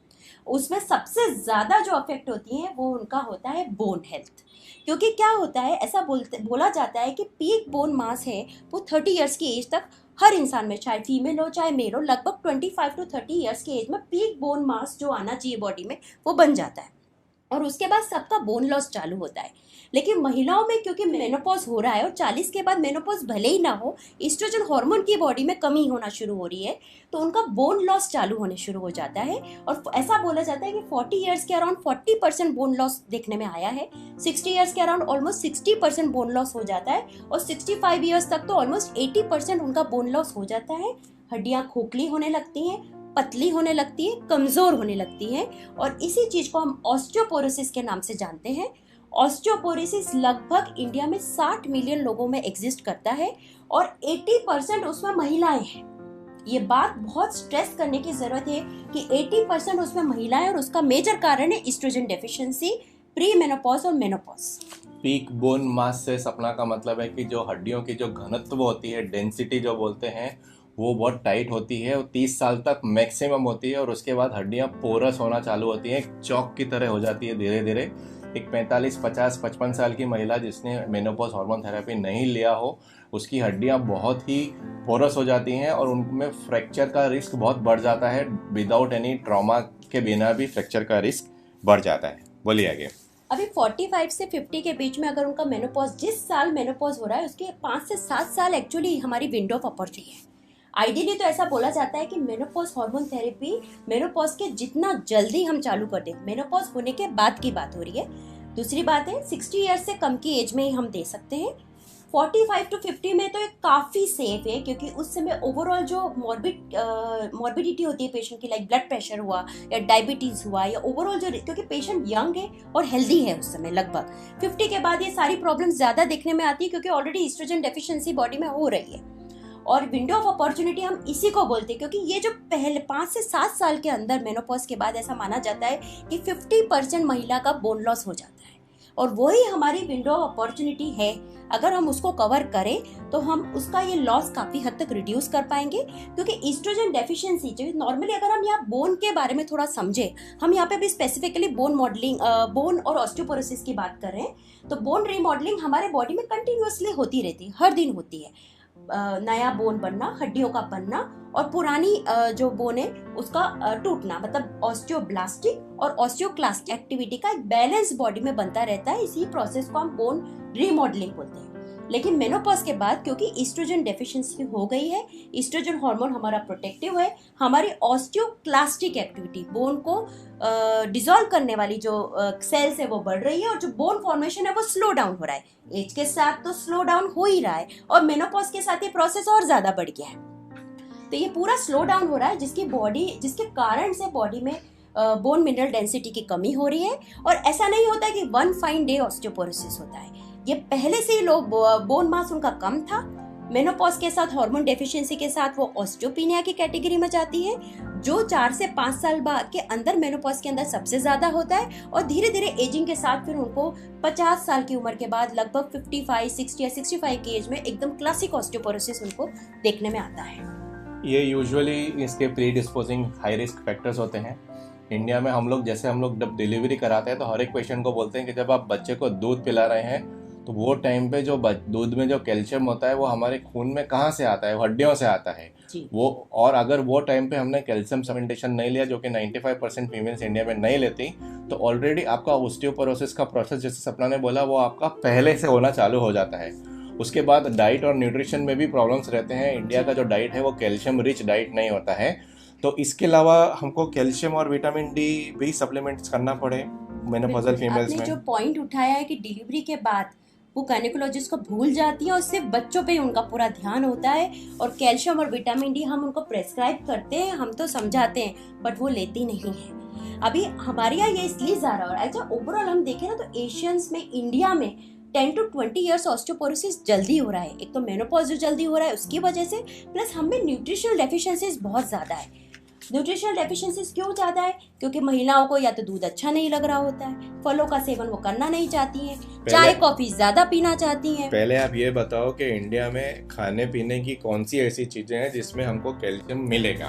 उसमें सबसे ज्यादा जो अफेक्ट होती है वो उनका होता है बोन हेल्थ। क्योंकि क्या होता है, ऐसा बोला जाता है कि पीक बोन मास है वो 30 ईयर्स की एज तक हर इंसान में, चाहे फीमेल हो चाहे मेल हो, लगभग 25 to 30 ईयर्स की एज में पीक बोन मास जो आना चाहिए बॉडी में वो बन जाता है, और उसके बाद सबका बोन लॉस चालू होता है। लेकिन महिलाओं में क्योंकि मेनोपॉज हो रहा है, और 40 के बाद मेनोपॉज भले ही ना हो, एस्ट्रोजन हार्मोन की बॉडी में कमी होना शुरू हो रही है, तो उनका बोन लॉस चालू होने शुरू हो जाता है। और ऐसा बोला जाता है कि 40 ईयर्स के अराउंड 40% बोन लॉस देखने में आया है, 60 ईयर्स के अराउंड ऑलमोस्ट 60% बोन लॉस हो जाता है, और 65 ईयर्स तक तो ऑलमोस्ट 80% उनका बोन लॉस हो जाता है। हड्डियां खोखली होने लगती हैं, पतली होने लगती है, कमजोर होने लगती है, और इसी चीज को हम ऑस्टियोपोरोसिस के नाम से जानते हैं। ऑस्टियोपोरोसिस लगभग इंडिया में 60 मिलियन लोगों में एग्जिस्ट करता है और 80% उसमें महिलाएं हैं। ये बात बहुत स्ट्रेस करने की जरूरत है कि 80% उसमें महिलाएं, और उसका मेजर कारण है एस्ट्रोजन डेफिशिएंसी, प्री मेनोपॉज और मेनोपॉज। पीक बोन मास से सपना का मतलब है कि जो हड्डियों की जो घनत्व होती है, डेंसिटी जो बोलते हैं, वो बहुत टाइट होती है और 30 साल तक मैक्सिमम होती है और उसके बाद हड्डियां पोरस होना चालू होती हैं, चौक की तरह हो जाती है धीरे धीरे। एक 45, 50, 55 साल की महिला जिसने मेनोपॉज हार्मोन थेरेपी नहीं लिया हो, उसकी हड्डियां बहुत ही पोरस हो जाती हैं और उनमें फ्रैक्चर का रिस्क बहुत बढ़ जाता है। विदाउट एनी ट्रॉमा के बिना भी फ्रैक्चर का रिस्क बढ़ जाता है। बोलिए आगे। अभी 45 से 50 के बीच में अगर उनका मेनोपॉज, जिस साल मेनोपॉज हो रहा है उसके 5 से 7 साल एक्चुअली हमारी विंडो ऑफ अपॉर्चुनिटी है। आइडियली तो ऐसा बोला जाता है कि मेनोपॉज हार्मोन थेरेपी मेनोपॉज के जितना जल्दी हम चालू कर दें, मेनोपॉज होने के बाद की बात हो रही है। दूसरी बात है 60 ईयर्स से कम की एज में ही हम दे सकते हैं। 45 टू 50 में तो ये काफ़ी सेफ है, क्योंकि उस समय ओवरऑल जो मॉर्बिडिटी होती है पेशेंट की, लाइक ब्लड प्रेशर हुआ या डायबिटीज हुआ या ओवरऑल जो, क्योंकि पेशेंट यंग है और हेल्दी है उस समय, लगभग 50 के बाद ये सारी प्रॉब्लम्स ज़्यादा देखने में आती है क्योंकि ऑलरेडी एस्ट्रोजन डेफिशिएंसी बॉडी में हो रही है। और विंडो ऑफ अपॉर्चुनिटी हम इसी को बोलते हैं, क्योंकि ये जो पहले 5 से 7 साल के अंदर मेनोपॉज के बाद ऐसा माना जाता है कि 50% महिला का बोन लॉस हो जाता है, और वही हमारी विंडो ऑफ अपॉर्चुनिटी है। अगर हम उसको कवर करें तो हम उसका ये लॉस काफ़ी हद तक रिड्यूस कर पाएंगे, क्योंकि एस्ट्रोजन डेफिशिएंसी जो नॉर्मली, अगर हम यहाँ बोन के बारे में थोड़ा समझे, हम यहाँ पे भी स्पेसिफिकली बोन मॉडलिंग, बोन और ऑस्टियोपोरोसिस की बात कर रहे हैं, तो बोन रीमॉडलिंग हमारे बॉडी में कंटिन्यूअसली होती रहती है, हर दिन होती है। नया बोन बनना, हड्डियों का बनना, और पुरानी जो बोन है उसका टूटना, मतलब ऑस्टियोब्लास्टिक और ऑस्टियोक्लास्ट एक्टिविटी का एक बैलेंस बॉडी में बनता रहता है। इसी प्रोसेस को हम बोन रीमॉडलिंग बोलते हैं। लेकिन मेनोपॉज के बाद क्योंकि एस्ट्रोजन डेफिशिएंसी हो गई है, एस्ट्रोजन हार्मोन हमारा प्रोटेक्टिव है, हमारी ऑस्टियोक्लास्टिक एक्टिविटी, बोन को डिसॉल्व करने वाली जो सेल्स है वो बढ़ रही है, और जो बोन फॉर्मेशन है वो स्लो डाउन हो रहा है। एज के साथ तो स्लो डाउन हो ही रहा है, और मेनोपॉज के साथ ये प्रोसेस और ज्यादा बढ़ गया है। तो ये पूरा स्लो डाउन हो रहा है, जिसके कारण से बॉडी में बोन मिनरल डेंसिटी की कमी हो रही है। और ऐसा नहीं होता है कि वन फाइन डे ऑस्टियोपोरोसिस होता है, ये पहले से ही लोग बोन मास उनका कम था। मेनोपॉज के साथ, हार्मोन डेफिशिएंसी के साथ वो ऑस्टियोपिनिया की कैटेगरी में जाती है, जो 4 से 5 साल बाद के अंदर मेनोपॉज के अंदर सबसे ज्यादा होता है, और धीरे धीरे एजिंग के साथ फिर उनको 50 साल की उम्र के बाद लगभग 55, 60 या 65 की एज में एकदम क्लासिक ऑस्टियोपोरोसिस उनको देखने में आता है। ये यूजुअली इसके pre disposing high risk factors होते हैं। इंडिया में हम लोग जब डिलीवरी कराते हैं तो हर एक पेशेंट को बोलते हैं कि जब आप बच्चे को दूध पिला रहे हैं तो वो टाइम पे जो दूध में जो कैल्शियम होता है वो हमारे खून में कहाँ से आता है, हड्डियों से आता है वो। और अगर वो टाइम पे हमने कैल्शियम सप्लीमेंटेशन नहीं लिया, जो कि 95% फीमेल्स इंडिया में नहीं लेती, तो ऑलरेडी आपका ऑस्टियोपोरोसिस का प्रोसेस, जैसे सपना ने बोला, वो आपका पहले से होना चालू हो जाता है। उसके बाद डाइट और न्यूट्रिशन में भी प्रॉब्लम्स रहते हैं। इंडिया का जो डाइट है वो कैल्शियम रिच डाइट नहीं होता है, तो इसके अलावा हमको कैल्शियम और विटामिन डी भी सप्लीमेंट्स करना पड़े मेनोपॉजल फीमेल्स में। आपने जो पॉइंट उठाया है कि डिलीवरी के बाद वो गायनेकोलॉजिस्ट को भूल जाती है और सिर्फ बच्चों पे उनका पूरा ध्यान होता है, और कैल्शियम और विटामिन डी हम उनको प्रेस्क्राइब करते हैं, हम तो समझाते हैं, बट वो लेती नहीं है। अभी हमारे यहाँ ये इसलिए ज़्यादा हो रहा है। अच्छा, ओवरऑल हम देखें ना तो एशियंस में, इंडिया में 10 to 20 ईयर्स ऑस्टियोपोरोसिस जल्दी हो रहा है। एक तो मेनोपॉज जो जल्दी हो रहा है उसकी वजह से, प्लस हमें न्यूट्रिशनल डेफिशिएंसीज बहुत ज़्यादा है। न्यूट्रिशनल डेफिशिएंसीज क्यों ज़्यादा है? क्योंकि महिलाओं को या तो दूध अच्छा नहीं लग रहा होता है, फलों का सेवन वो करना नहीं चाहती हैं, चाय कॉफी ज़्यादा पीना चाहती हैं। पहले आप ये बताओ कि इंडिया में खाने पीने की कौन सी ऐसी चीज़ें हैं जिसमें हमको कैल्शियम मिलेगा,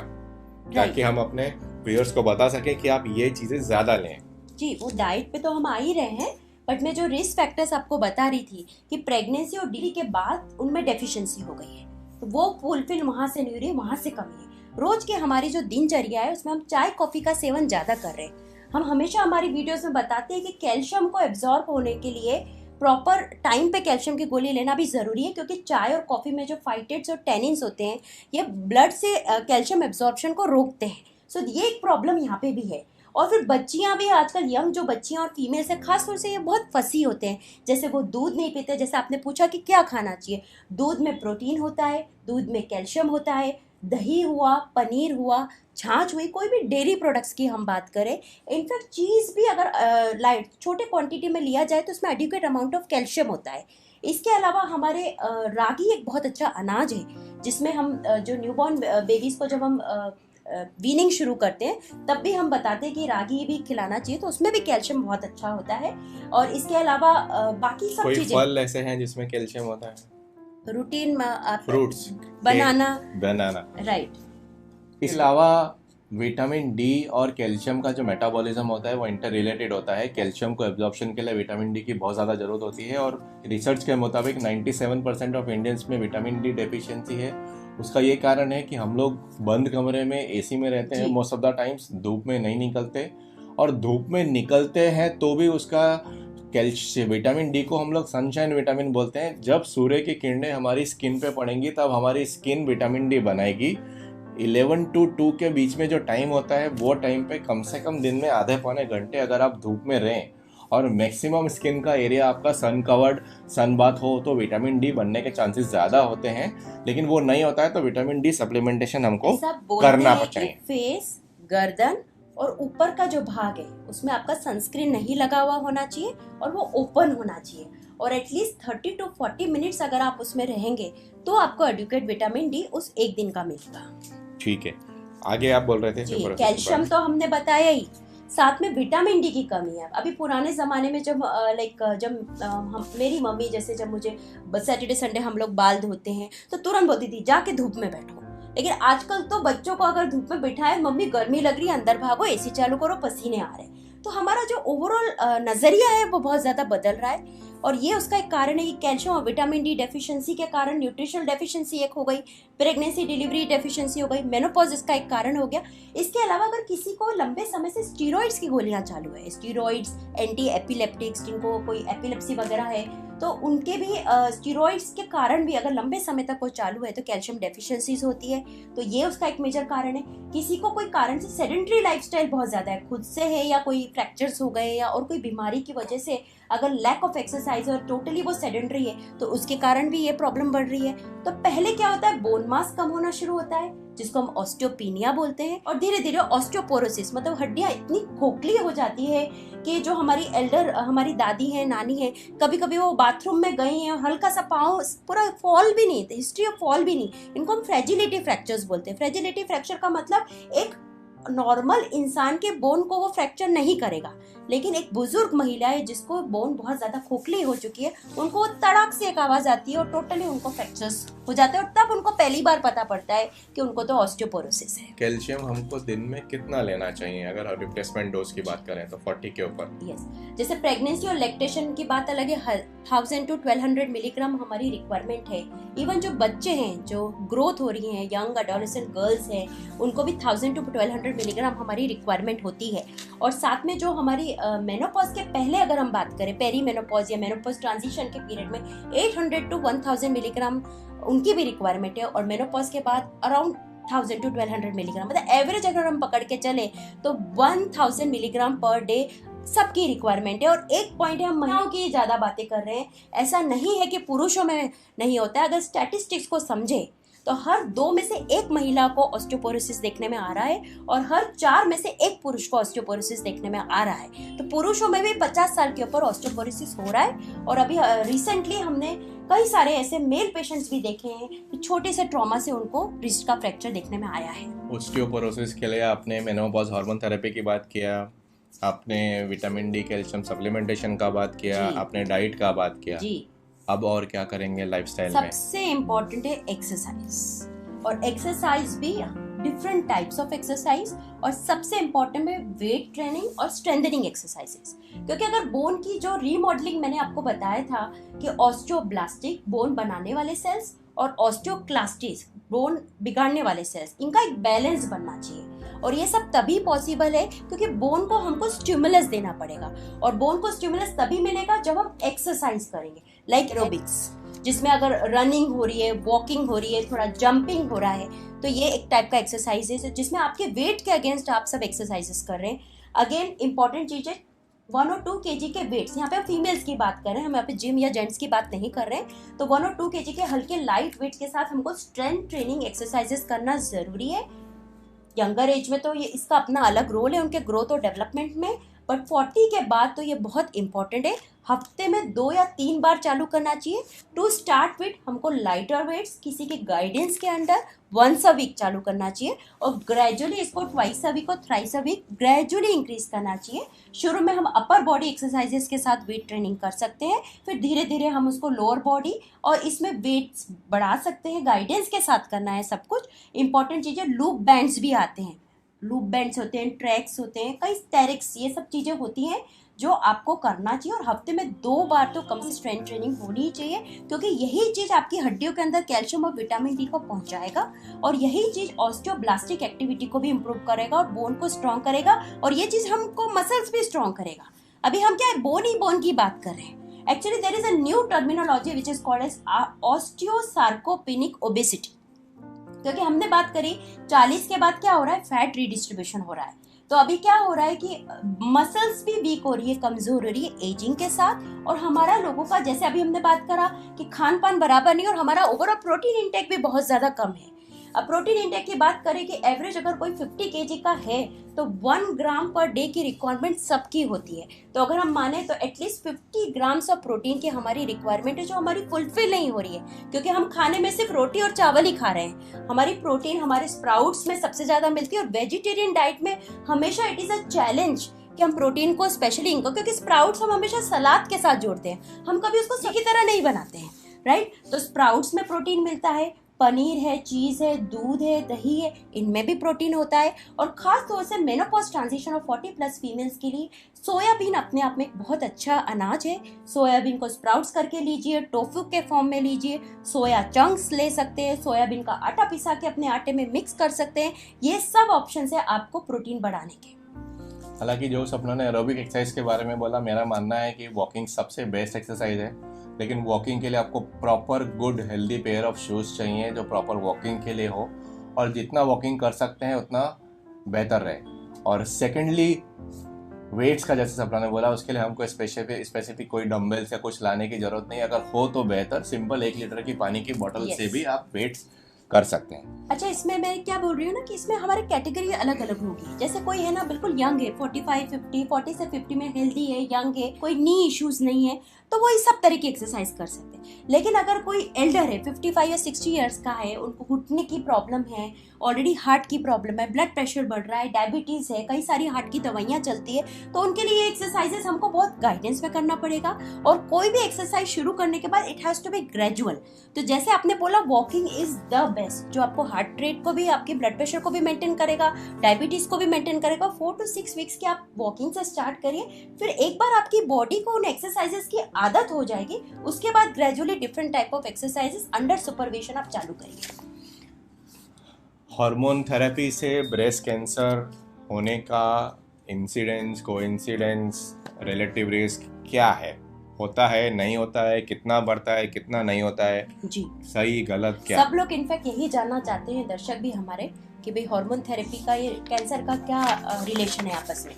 ताकि हम अपने व्यूअर्स को बता सकें कि आप ये चीज़ें ज़्यादा लें। जी, वो डाइट पे तो हम आ ही रहे हैं, बट मैं जो रिस्क फैक्टर्स आपको बता रही थी कि प्रेगनेंसी और डिलीवरी के बाद उनमें डेफिशिएंसी हो गई है, तो वो फुलफिल वहाँ से नहीं हो रही है, वहाँ से कमी है। रोज के हमारी जो दिनचर्या है उसमें हम चाय कॉफी का सेवन ज्यादा कर रहे हैं। हम हमेशा हमारी वीडियोस में बताते हैं कि कैल्शियम को एब्जॉर्ब होने के लिए प्रॉपर टाइम पे कैल्शियम की गोली लेना भी जरूरी है, क्योंकि चाय और कॉफी में जो फाइटेट्स और टेनिन्स होते हैं ये ब्लड से कैल्शियम एब्जॉर्प्शन को रोकते हैं। सो ये एक प्रॉब्लम यहाँ पे भी है। और फिर बच्चियाँ भी आजकल, यंग जो बच्चियाँ और फीमेल्स है खासतौर से, ये बहुत फसी होते हैं। जैसे वो दूध नहीं पीते, जैसे आपने पूछा कि क्या खाना चाहिए, दूध में प्रोटीन होता है, दूध में कैल्शियम होता है, दही हुआ, पनीर हुआ, छाछ हुई, कोई भी डेयरी प्रोडक्ट्स की हम बात करें, इनफैक्ट चीज़ भी अगर लाइट छोटे क्वांटिटी में लिया जाए तो उसमें एडिक्वेट अमाउंट ऑफ कैल्शियम होता है। इसके अलावा हमारे रागी एक बहुत अच्छा अनाज है, जिसमें हम जो न्यूबॉर्न बेबीज़ को जब हम वीनिंग शुरू करते हैं तब भी हम बताते हैं कि रागी भी खिलाना चाहिए, तो उसमें भी कैल्शियम बहुत अच्छा होता है। और इसके अलावा बाकी सब कोई चीज़ें, फल ऐसे हैं जिसमें कैल्शियम होता है? रूटीन में आप फ्रूट्स, बनाना, बनाना। राइट। इसके अलावा विटामिन डी और कैल्शियम का जो मेटाबॉलिज्म होता है वो इंटर रिलेटेड होता है। कैल्शियम को एब्जॉर्प्शन के लिए विटामिन डी की बहुत ज़्यादा ज़रूरत होती है और रिसर्च के मुताबिक 97% ऑफ इंडियंस में विटामिन डी डेफिशिएंसी है। उसका ये कारण है कि हम लोग बंद कमरे में एसी में रहते हैं, मोस्ट ऑफ द टाइम्स धूप में नहीं निकलते, और धूप में निकलते हैं तो भी उसका कैल्शियम विटामिन डी को हम लोग सनशाइन विटामिन बोलते हैं। जब सूर्य की किरणें हमारी स्किन पे पड़ेंगी तब हमारी स्किन विटामिन डी बनाएगी। 11 to 2 के बीच में जो टाइम होता है वो टाइम पे कम से कम दिन में आधे पौने घंटे अगर आप धूप में रहें और मैक्सिमम स्किन का एरिया आपका सन कवर्ड, सन बाथ हो तो विटामिन डी बनने के चांसेस ज़्यादा होते हैं। लेकिन वो नहीं होता है तो विटामिन डी सप्लीमेंटेशन हमको करना चाहिए। फेस, गर्दन और ऊपर का जो भाग है उसमें आपका सनस्क्रीन नहीं लगा हुआ होना चाहिए और वो ओपन होना चाहिए, और एटलीस्ट 30 to 40 मिनट्स अगर आप उसमें रहेंगे तो आपको एडिक्वेट विटामिन डी उस एक दिन का मिलेगा। ठीक है, आगे आप बोल रहे थे। जी, कैल्शियम तो हमने बताया ही, साथ में विटामिन डी की कमी है। अभी पुराने ज़माने में जब मेरी मम्मी जैसे जब मुझे सैटरडे संडे हम लोग बाल धोते हैं तो तुरंत बोलती थी जाके धूप में बैठो, लेकिन आजकल तो बच्चों को अगर धूप में बिठाए, मम्मी गर्मी लग रही है अंदर भागो, एसी चालू करो, पसीने आ रहे हैं। तो हमारा जो ओवरऑल नज़रिया है वो बहुत ज़्यादा बदल रहा है, और ये उसका एक कारण है कि कैल्शियम और विटामिन डी डेफिशिएंसी के कारण न्यूट्रिशनल डेफिशिएंसी एक हो गई, प्रेगनेंसी डिलीवरी डेफिशिएंसी हो गई, मेनोपॉज इसका एक कारण हो गया। इसके अलावा अगर किसी को लंबे समय से स्टीरॉइड्स की गोलियां चालू है, स्टीरॉइड्स, एंटी एपिलेप्टिक्स, जिनको कोई एपिलेप्सी वगैरह है तो उनके भी स्टीरॉइड्स के कारण भी अगर लंबे समय तक वो चालू है तो कैल्शियम डेफिशिएंसीज होती है। तो ये उसका एक मेजर कारण है। किसी को कोई कारण से सेडेंट्री लाइफस्टाइल बहुत ज़्यादा है, खुद से है या कोई फ्रैक्चर्स हो गए या और कोई बीमारी की वजह से अगर लैक ऑफ एक्सरसाइज और टोटली वो सेडेंट्री है तो उसके कारण भी ये प्रॉब्लम बढ़ रही है। तो पहले क्या होता है, बोन मास कम होना शुरू होता है जिसको हम ऑस्टियोपीनिया बोलते हैं, और धीरे धीरे ऑस्टियोपोरोसिस, मतलब हड्डियां इतनी खोखली हो जाती है कि जो हमारी दादी है, नानी है, कभी कभी वो बाथरूम में गई हैं और हल्का सा पाँव पूरा फॉल भी नहीं, हिस्ट्री ऑफ फॉल भी नहीं, इनको हम फ्रेजिलिटी फ्रैक्चर्स बोलते हैं। फ्रेजिलिटी फ्रैक्चर का मतलब एक नॉर्मल इंसान के बोन को वो फ्रैक्चर नहीं करेगा, लेकिन एक बुजुर्ग महिला है जिसको बोन बहुत ज्यादा खोखली हो चुकी है, उनको तड़ाक से एक आवाज आती है और टोटली उनको फ्रैक्चर्स हो जाते हैं, और तब उनको पहली बार पता पड़ता है कि उनको तो ऑस्टियोपोरोसिस है। कैल्शियम हमको दिन में कितना लेना चाहिए अगर रिप्लेसमेंट डोज की बात करें तो 40 के ऊपर? यस, जैसे प्रेगनेंसी और लैक्टेशन की बात अलग है, 1000 to 1200 मिलीग्राम हमारी रिक्वायरमेंट है। इवन जो बच्चे हैं, जो ग्रोथ हो रही हैं, यंग एडोलेसेंट गर्ल्स हैं, उनको भी 1000 to 1200 मिलीग्राम हमारी रिक्वायरमेंट होती है। और साथ में जो हमारी मेनोपॉज के पहले अगर हम बात करें, पेरी मेनोपॉज या मेनोपॉज ट्रांजिशन के पीरियड में 800 to 1000 मिलीग्राम उनकी भी रिक्वायरमेंट है, और मेनोपॉज के बाद अराउंड 1000 to 1200 मिलीग्राम, मतलब एवरेज अगर हम पकड़ के चले तो 1000 मिलीग्राम पर डे सबकी रिक्वायरमेंट है। और एक पॉइंट है, हम महिलाओं की ज्यादा बातें कर रहे हैं, ऐसा नहीं है कि पुरुषों में नहीं होता है। अगर स्टैटिस्टिक्स को समझे तो हर 2 में से 1 महिला को ऑस्टियोपोरोसिस देखने में आ रहा है और हर 4 में से 1 पुरुष को ऑस्टियोपोरोसिस देखने में आ रहा है। तो पुरुषों में भी 50 साल के ऊपर ऑस्टियोपोरोसिस हो रहा है। और अभी रिसेंटली हमने कई सारे ऐसे मेल पेशेंट्स भी देखे हैं कि छोटे से ट्रॉमा से उनको रिस्ट का फ्रैक्चर देखने में आया है। ऑस्टियोपोरोसिस के लिए आपने मेनोपॉज हार्मोन थेरेपी की बात किया, आपने विटामिन डी कैल्शियम सप्लीमेंटेशन का बात किया, आपने डाइट का बात किया जी। अब और क्या करेंगे लाइफस्टाइल में? सबसे इम्पोर्टेंट है एक्सरसाइज, और एक्सरसाइज भी डिफरेंट टाइप्स ऑफ एक्सरसाइज, और सबसे इम्पोर्टेंट है वेट ट्रेनिंग और स्ट्रेंथनिंग एक्सरसाइजेस। क्योंकि अगर बोन की जो रीमॉडलिंग मैंने आपको बताया था कि ऑस्टियोब्लास्टिक बोन बनाने वाले सेल्स और ऑस्टियोक्लास्टिस बोन बिगाड़ने वाले सेल्स, इनका एक बैलेंस बनना चाहिए। और ये सब तभी पॉसिबल है क्योंकि बोन को हमको स्टिमुलस देना पड़ेगा, और बोन को स्टिमुलस तभी मिलेगा जब हम एक्सरसाइज करेंगे, लाइक एरोबिक्स, जिसमें अगर रनिंग हो रही है, वॉकिंग हो रही है, थोड़ा जंपिंग हो रहा है, तो ये एक टाइप का एक्सरसाइज है जिसमें आपके वेट के अगेंस्ट आप सब एक्सरसाइजेस कर रहे हैं। अगेन इंपॉर्टेंट चीज है 1 और 2 kg के वेट्स, यहाँ पे हम फीमेल्स की बात कर रहे हैं, हम यहाँ पे जिम या जेंट्स की बात नहीं कर रहे हैं, तो 1 और 2 kg के हल्के लाइट वेट्स के साथ हमको स्ट्रेंथ ट्रेनिंग एक्सरसाइजेस करना जरूरी है। यंगर एज में तो ये इसका अपना अलग रोल है उनके ग्रोथ और डेवलपमेंट में, बट 40 के बाद तो ये बहुत इंपॉर्टेंट है। हफ्ते में 2 या 3 बार चालू करना चाहिए। टू स्टार्ट विथ हमको लाइटर वेट्स किसी के गाइडेंस के अंडर वंस अ वीक चालू करना चाहिए और ग्रेजुअली इसको ट्वाइस अ वीक और thrice a week gradually increase करना चाहिए। शुरू में हम अपर बॉडी एक्सरसाइजेस के साथ वेट ट्रेनिंग कर सकते हैं, फिर धीरे धीरे हम उसको लोअर बॉडी और इसमें वेट्स बढ़ा सकते हैं। गाइडेंस के साथ करना है सब कुछ। इंपॉर्टेंट चीज़ें, लूप बैंड्स भी आते हैं, लूप बैंड्स होते हैं, ट्रैक्स होते हैं, कई स्टेरिक्स, ये सब चीज़ें होती हैं जो आपको करना चाहिए। और हफ्ते में 2 बार तो कम से स्ट्रेंथ ट्रेनिंग होनी ही चाहिए, क्योंकि यही चीज़ आपकी हड्डियों के अंदर कैल्शियम और विटामिन डी को पहुंचाएगा और यही चीज़ ऑस्टियोब्लास्टिक एक्टिविटी को भी इम्प्रूव करेगा और बोन को स्ट्रॉन्ग करेगा और ये चीज़ हमको मसल्स भी स्ट्रॉन्ग करेगा। अभी हम क्या है, बोन ही बोन की बात कर रहे हैं। Actually there is a new terminology which is called as osteosarcopenic obesity, क्योंकि हमने बात करी 40 के बाद क्या हो रहा है, फैट रीडिस्ट्रीब्यूशन हो रहा है। तो अभी क्या हो रहा है कि मसल्स भी वीक हो रही है, कमजोर हो रही है एजिंग के साथ। और हमारा लोगों का, जैसे अभी हमने बात करा कि खान पान बराबर नहीं और हमारा ओवरऑल प्रोटीन इंटेक भी बहुत ज्यादा कम है। अब प्रोटीन इंटेक की बात करें कि एवरेज अगर कोई 50 kg का है तो 1 ग्राम पर डे की रिक्वायरमेंट सबकी होती है। तो अगर हम माने तो एटलीस्ट 50 ग्राम्स ऑफ प्रोटीन की हमारी रिक्वायरमेंट है, जो हमारी फुलफिल नहीं हो रही है, क्योंकि हम खाने में सिर्फ रोटी और चावल ही खा रहे हैं। हमारी प्रोटीन हमारे स्प्राउट्स में सबसे ज्यादा मिलती है और वेजिटेरियन डाइट में हमेशा इट इज अ चैलेंज कि हम प्रोटीन को स्पेशली इनको, क्योंकि स्प्राउट्स हम हमेशा सलाद के साथ जोड़ते हैं, हम कभी उसको सही तरह नहीं बनाते हैं, राइट। तो स्प्राउट्स में प्रोटीन मिलता है, पनीर है, चीज़ है, दूध है, दही है, इनमें भी प्रोटीन होता है। और ख़ास तौर से मेनोपॉज ट्रांजिशन और 40+ फीमेल्स के लिए सोयाबीन अपने आप में एक बहुत अच्छा अनाज है। सोयाबीन को स्प्राउट्स करके लीजिए, टोफू के फॉर्म में लीजिए, सोया चंक्स ले सकते हैं, सोयाबीन का आटा पिसा के अपने आटे में मिक्स कर सकते हैं। ये सब ऑप्शन है आपको प्रोटीन बढ़ाने के। हालांकि जो सपना ने एरोबिक एक्सरसाइज के बारे में बोला, मेरा मानना है कि वॉकिंग सबसे बेस्ट एक्सरसाइज है, लेकिन वॉकिंग के लिए आपको proper good healthy pair of shoes चाहिए जो प्रॉपर वॉकिंग के लिए हो, और जितना वॉकिंग कर सकते हैं उतना बेहतर रहे। और सेकेंडली वेट्स का, जैसे सपना ने बोला, उसके लिए हमको स्पेसिफिक कोई डंबल्स या कुछ लाने की जरूरत नहीं। अगर हो तो बेहतर, सिंपल 1 लीटर की पानी की बोतल से भी आप वेट्स कर सकते हैं। अच्छा, इसमें मैं क्या बोल रही हूँ ना कि इसमें हमारी कैटेगरी अलग अलग होगी। जैसे कोई है ना बिल्कुल यंग है, 45-50, 40 से 50 में हेल्दी है, यंग है, कोई नी इश्यूज नहीं है, तो वो इस सब तरह की एक्सरसाइज कर सकते हैं। लेकिन अगर कोई एल्डर है, 55 या 60 ईयर्स का है, उनको घुटने की प्रॉब्लम है, ऑलरेडी हार्ट की प्रॉब्लम है, ब्लड प्रेशर बढ़ रहा है, डायबिटीज है, कई सारी हार्ट की दवाइयाँ चलती है, तो उनके लिए ये एक्सरसाइजेस हमको बहुत गाइडेंस में करना पड़ेगा। और कोई भी एक्सरसाइज शुरू करने के बाद it has to be gradual. तो जैसे आपने बोला, वॉकिंग इज द बेस्ट, जो आपको हार्ट रेट को भी, आपके ब्लड प्रेशर को भी मेंटेन करेगा, डायबिटीज को भी मेंटेन करेगा। 4 to 6 वीक्स की आप वॉकिंग से स्टार्ट करिए, फिर एक बार आपकी बॉडी को उन एक्सरसाइजेस की आदत हो जाएगी, उसके बाद gradually different type of exercises under supervision आप चालू करिए। हार्मोन थेरेपी से ब्रेस्ट कैंसर होने का इंसिडेंस, कोइंसिडेंस, रिलेटिव रिस्क क्या है? होता है, नहीं होता है, कितना बढ़ता है, कितना नहीं होता है, जी, सही गलत क्या? सब लोग इनफैक्ट यही जानना चाहते हैं, दर्शक भी हमारे, कि भाई हार्मोन थेरेपी का ये कैंसर का क्या रिलेशन है आपस में।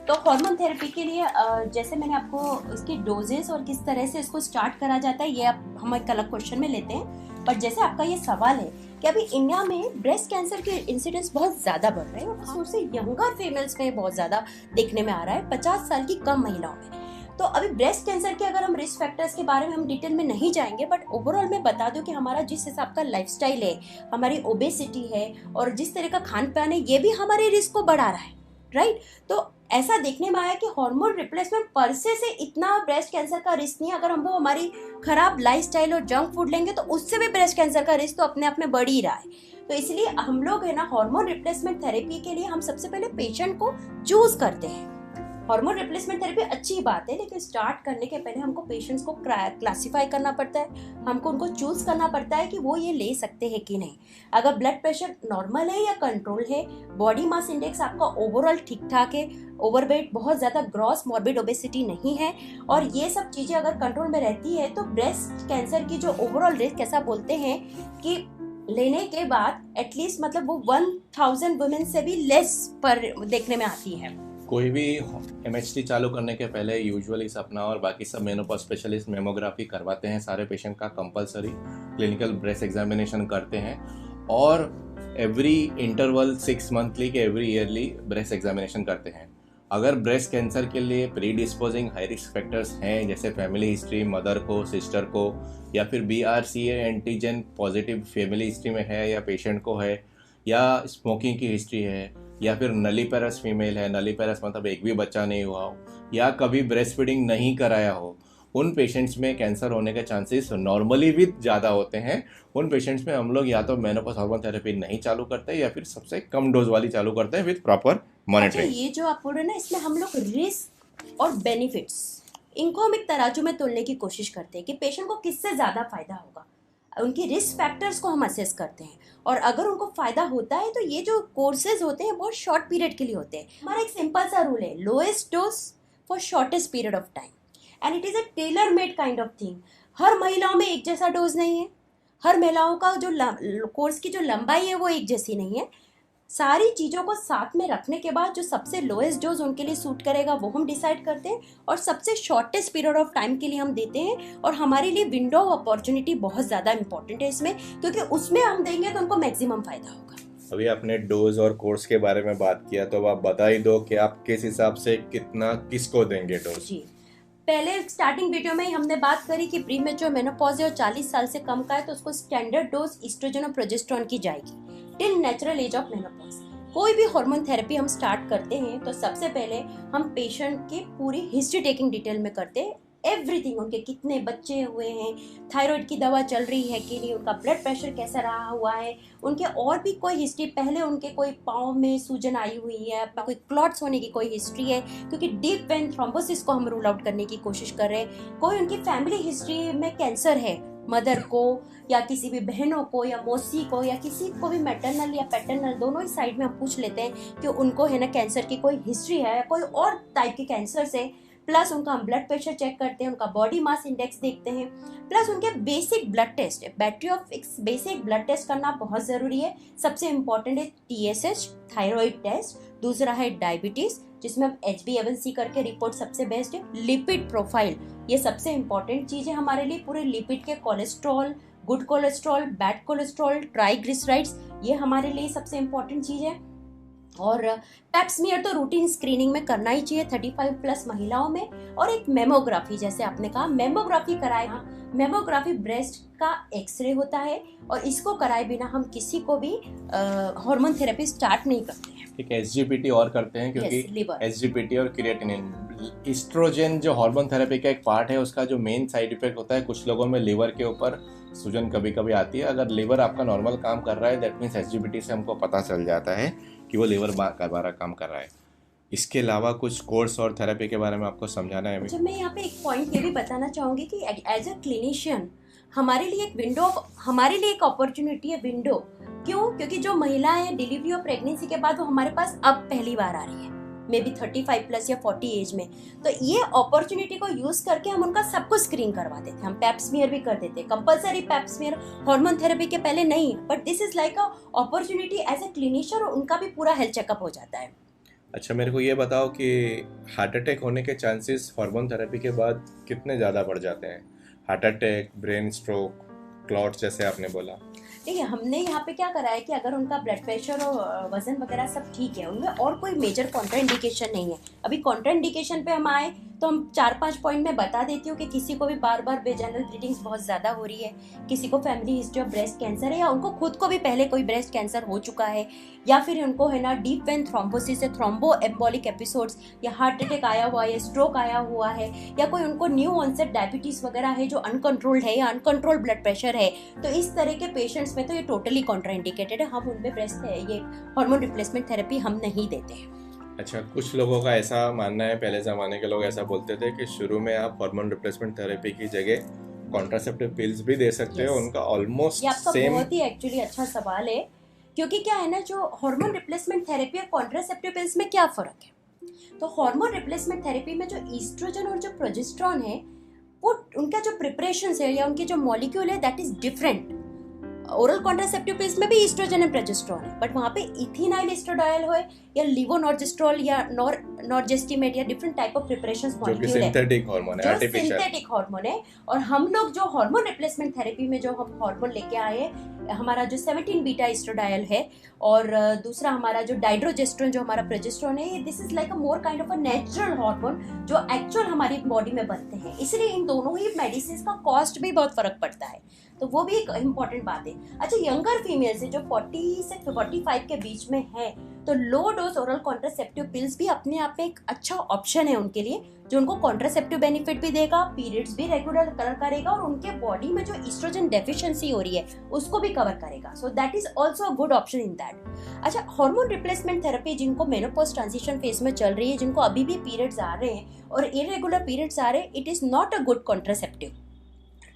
तो हार्मोन थेरेपी के लिए जैसे मैंने आपको इसकी डोजेस और किस तरह से इसको स्टार्ट करा जाता है, ये हम एक अलग क्वेश्चन में लेते हैं। पर जैसे आपका ये सवाल है कि अभी इंडिया में ब्रेस्ट कैंसर के इंसिडेंस बहुत ज़्यादा बढ़ रहे हैं और खासतौर से यंगर फीमेल्स में बहुत ज़्यादा देखने में आ रहा है, 50 साल की कम महिलाओं में। तो अभी ब्रेस्ट कैंसर के अगर हम रिस्क फैक्टर्स के बारे में हम डिटेल में नहीं जाएंगे, बट ओवरऑल मैं बता दूं कि हमारा जिस हिसाब का लाइफस्टाइल है, हमारी ओबेसिटी है और जिस तरह का खान पान है, ये भी हमारे रिस्क को बढ़ा रहा है, राइट। तो ऐसा देखने में आया कि हार्मोन रिप्लेसमेंट पर से इतना ब्रेस्ट कैंसर का रिस्क नहीं है। अगर हम वो हमारी खराब लाइफस्टाइल और जंक फूड लेंगे तो उससे भी ब्रेस्ट कैंसर का रिस्क तो अपने आप में बढ़ ही रहा है। तो इसलिए हम लोग है ना, हार्मोन रिप्लेसमेंट थेरेपी के लिए हम सबसे पहले पेशेंट को चूज करते हैं। हार्मोन रिप्लेसमेंट थेरेपी अच्छी बात है, लेकिन स्टार्ट करने के पहले हमको पेशेंट्स को क्लासिफाई करना पड़ता है, हमको उनको चूज करना पड़ता है कि वो ये ले सकते हैं कि नहीं। अगर ब्लड प्रेशर नॉर्मल है या कंट्रोल है, बॉडी मास इंडेक्स आपका ओवरऑल ठीक ठाक है, ओवरवेट, बहुत ज़्यादा ग्रॉस मॉर्बिड ओबेसिटी नहीं है, और ये सब चीज़ें अगर कंट्रोल में रहती है, तो ब्रेस्ट कैंसर की जो ओवरऑल रिस्क, ऐसा बोलते हैं कि लेने के बाद एटलीस्ट मतलब वो 1000 वुमेन से भी लेस पर देखने में आती है। कोई भी एमएचटी चालू करने के पहले यूजुअली सपना और बाकी सब मेनोपॉज स्पेशलिस्ट मेमोग्राफी करवाते हैं, सारे पेशेंट का कंपलसरी क्लिनिकल ब्रेस्ट एग्जामिनेशन करते हैं और एवरी इंटरवल 6 मंथली के एवरी ईयरली ब्रेस्ट एग्जामिनेशन करते हैं। अगर ब्रेस्ट कैंसर के लिए pre disposing high risk factors हैं, जैसे फैमिली हिस्ट्री, मदर को, सिस्टर को, या फिर BRCA antigen positive family history में है या पेशेंट को है, या स्मोकिंग की हिस्ट्री है, या फिर नलीपेरस फीमेल है, नलीपेरस मतलब एक भी बच्चा नहीं हुआ हो, या कभी ब्रेस्ट फीडिंग नहीं कराया हो, उन पेशेंट्स में कैंसर होने के चांसेस नॉर्मली भी ज़्यादा होते हैं। उन पेशेंट्स में हम लोग या तो मेनोपॉज हार्मोन थेरेपी नहीं चालू करते या फिर सबसे कम डोज वाली चालू करते हैं विद प्रॉपर मॉनिटरिंग। ये जो आप बोल रहे हैं ना, इसमें हम लोग रिस्क और बेनिफिट्स इनको हम एक तराजू में तोलने की कोशिश करते हैं कि पेशेंट को किससे ज़्यादा फायदा होगा। उनकी रिस्क फैक्टर्स को हम असेस करते हैं और अगर उनको फायदा होता है तो ये जो कोर्सेज होते हैं बहुत शॉर्ट पीरियड के लिए होते हैं। हमारा एक सिंपल सा रूल है, lowest dose for shortest period of time, and it is a tailor made kind of thing. हर महिलाओं में एक जैसा डोज नहीं है, हर महिलाओं का जो कोर्स की जो लंबाई है वो एक जैसी नहीं है। सारी चीज़ों को साथ में रखने के बाद जो सबसे लोएस्ट डोज उनके लिए सूट करेगा वो हम डिसाइड करते हैं और सबसे शॉर्टेस्ट पीरियड ऑफ टाइम के लिए हम देते हैं। और हमारे लिए विंडो ऑफ अपॉर्चुनिटी बहुत ज़्यादा इंपॉर्टेंट है इसमें, क्योंकि उसमें हम देंगे तो उनको मैक्सिमम फायदा होगा। अभी आपने डोज और कोर्स के बारे में बात किया, तो आप बता ही दो कि आप किस हिसाब से कितना किसको देंगे डोज। जी, पहले स्टार्टिंग वीडियो में ही हमने बात करी कि प्री मैच्योर मेनोपॉज है और 40 साल से कम का है तो उसको स्टैंडर्ड डोज एस्ट्रोजन और प्रोजेस्टेरोन की जाएगी till natural age of menopause. कोई भी हार्मोन थेरेपी हम स्टार्ट करते हैं तो सबसे पहले हम पेशेंट की पूरी हिस्ट्री टेकिंग डिटेल में करते हैं, एवरीथिंग, उनके कितने बच्चे हुए हैं, थायराइड की दवा चल रही है कि नहीं, उनका ब्लड प्रेशर कैसा रहा हुआ है, उनके और भी कोई हिस्ट्री, पहले उनके कोई पाँव में सूजन आई हुई है, कोई क्लॉट्स होने की कोई हिस्ट्री है, क्योंकि डीप वेन थ्रोम्बोसिस को हम रूल आउट करने की कोशिश कर रहे हैं, कोई उनकी फैमिली हिस्ट्री में कैंसर है, मदर को या किसी भी बहनों को या मौसी को या किसी को भी मैटरनल या पैटर्नल दोनों ही साइड में हम पूछ लेते हैं कि उनको है ना कैंसर की कोई हिस्ट्री है, कोई और टाइप के कैंसर से। प्लस उनका हम ब्लड प्रेशर चेक करते हैं, उनका बॉडी मास इंडेक्स देखते हैं, प्लस उनके basic blood test, battery of basic blood test करना बहुत ज़रूरी है। सबसे इम्पॉर्टेंट है TSH थायराइड टेस्ट, दूसरा है डायबिटीज़ जिसमें हम HbA1c करके रिपोर्ट सबसे बेस्ट है, लिपिड प्रोफाइल, ये सबसे इम्पॉर्टेंट चीज़ है हमारे लिए, पूरे लिपिड के cholesterol, good cholesterol, bad cholesterol, triglycerides, ये हमारे लिए सबसे इम्पॉर्टेंट चीज़ है। और पैप स्मीयर तो रूटीन स्क्रीनिंग में करना ही चाहिए 35+ महिलाओं में। और एक मेमोग्राफी, जैसे आपने कहा मेमोग्राफी कराए, मेमोग्राफी ब्रेस्ट का एक्सरे होता है और इसको कराए बिना हम किसी को भी हार्मोन थेरेपी स्टार्ट नहीं करते हैं। ठीक है, SGPT और करते हैं क्योंकि SGPT और क्रिएटिनिन, एस्ट्रोजन जो हार्मोन थेरेपी का एक पार्ट है, उसका जो मेन साइड इफेक्ट होता है कुछ लोगों में लिवर के ऊपर सूजन कभी कभी आती है। अगर लिवर आपका नॉर्मल काम कर रहा है दैट मीन्स SGPT से हमको पता चल जाता है कि वो लिवर बारह काम कर रहा है। इसके अलावा कुछ कोर्स और थेरेपी के बारे में आपको समझाना है। अच्छा, मैं यहाँ पे एक पॉइंट ये भी बताना चाहूँगी कि एज अ क्लिनिशियन हमारे लिए एक विंडो, हमारे लिए एक अपॉर्चुनिटी है विंडो। क्यों? क्योंकि जो महिलाएं डिलीवरी और प्रेगनेंसी के बाद वो हमारे पास अब पहली बार आ रही है, मे बी 35+ या 40 एज में, तो ये अपॉर्चुनिटी को यूज करके हम उनका सब कुछ स्क्रीन करवा देते हैं। हम पैप स्मीयर भी कर देते हैं, compulsory pap smear hormone therapy के पहले नहीं है, but this is like a opportunity as a clinician, और उनका भी पूरा हेल्थ चेकअप हो जाता है। अच्छा, मेरे को ये बताओ कि हार्ट अटैक होने के चांसेस हार्मोन थेरेपी के बाद कितने ज़्यादा बढ़ जाते हैं? Heart attack, brain stroke, clot जैसे आपने बोला। ठीक है, हमने यहाँ पे क्या करा है कि अगर उनका ब्लड प्रेशर और वजन वगैरह सब ठीक है, उनमें और कोई मेजर कॉन्ट्राइंडिकेशन नहीं है। अभी कॉन्ट्राइंडिकेशन पे हम आए तो हम 4-5 पॉइंट में बता देती हूँ कि किसी को भी बार बार वेजाइनल ब्लीडिंग्स बहुत ज़्यादा हो रही है, किसी को family history of breast cancer है, या उनको खुद को भी पहले कोई ब्रेस्ट कैंसर हो चुका है, या फिर उनको है ना डीप वेन थ्रोम्बोसिस है, थ्रोम्बो एम्बोलिक एपिसोड्स, या हार्ट अटैक आया हुआ है, स्ट्रोक आया हुआ है, या कोई उनको न्यू ऑनसेट डायबिटीज़ वगैरह है जो अनकंट्रोल्ड है, या अनकंट्रोल्ड ब्लड प्रेशर है, तो इस तरह के पेशेंट्स में तो ये टोटली कॉन्ट्राइंडिकेटेड है। हम उनमें ब्रेस्ट ये हार्मोन रिप्लेसमेंट थेरेपी हम नहीं देते हैं। अच्छा, कुछ लोगों का ऐसा मानना है, पहले ज़माने के लोग ऐसा बोलते थे कि शुरू में आप हार्मोन रिप्लेसमेंट थेरेपी की जगह कॉन्ट्रासेप्टिव पिल्स भी दे सकते हो। उनका ऑलमोस्ट ये आपका सेम। बहुत ही एक्चुअली अच्छा सवाल है, क्योंकि क्या है ना, जो हार्मोन रिप्लेसमेंट थेरेपी और कॉन्ट्रासेप्टिव पिल्स में क्या फ़र्क है? तो हार्मोन रिप्लेसमेंट थेरेपी में जो ईस्ट्रोजन और जो प्रोजेस्टेरोन है, वो उनका जो प्रिपरेशन है या उनके जो मॉलिक्यूल है that is different. Oral contraceptive pills में भी ईस्ट्रोजन एंड प्रोजेस्टेरोन है, बट वहाँ पे इथिनाइल एस्ट्राडियोल हो या लिवोनॉर्जेस्ट्रोल या नॉर्जेस्टिमेट या डिफरेंट टाइप ऑफ प्रिपरेशंस जो कि मॉलिक्यूल है सिंथेटिक हार्मोन है, जो आर्टिफिशियल। सिंथेटिक हार्मोन है। और हम लोग जो हार्मोन रिप्लेसमेंट थेरेपी में जो हम हार्मोन लेके आए हैं, हमारा जो 17 बीटा एस्ट्रोडायल है और दूसरा हमारा जो डाइड्रोजेस्टेरोन जो हमारा प्रोजेस्टेरोन है, this is like a more kind of a natural hormone जो एक्चुअल हमारी बॉडी में बनते हैं। इसलिए इन दोनों ही मेडिसिन का कॉस्ट भी बहुत फर्क पड़ता है, तो वो भी एक इम्पॉर्टेंट बात है। अच्छा, यंगर फीमेल से जो 40 से 45 के बीच में है, तो low dose oral contraceptive pills भी अपने आप में एक अच्छा ऑप्शन है उनके लिए, जो उनको कॉन्ट्रासेप्टिव बेनिफिट भी देगा, पीरियड्स भी रेगुलर करेगा और उनके बॉडी में जो ईस्ट्रोजन डेफिशिएंसी हो रही है उसको भी कवर करेगा। So that is also a good option in that. अच्छा, हार्मोन रिप्लेसमेंट थेरेपी जिनको मेनोपॉज ट्रांजिशन फेज में चल रही है, जिनको अभी भी पीरियड्स आ रहे हैं और इरेगुलर पीरियड्स आ रहे हैं, it is not a good contraceptive,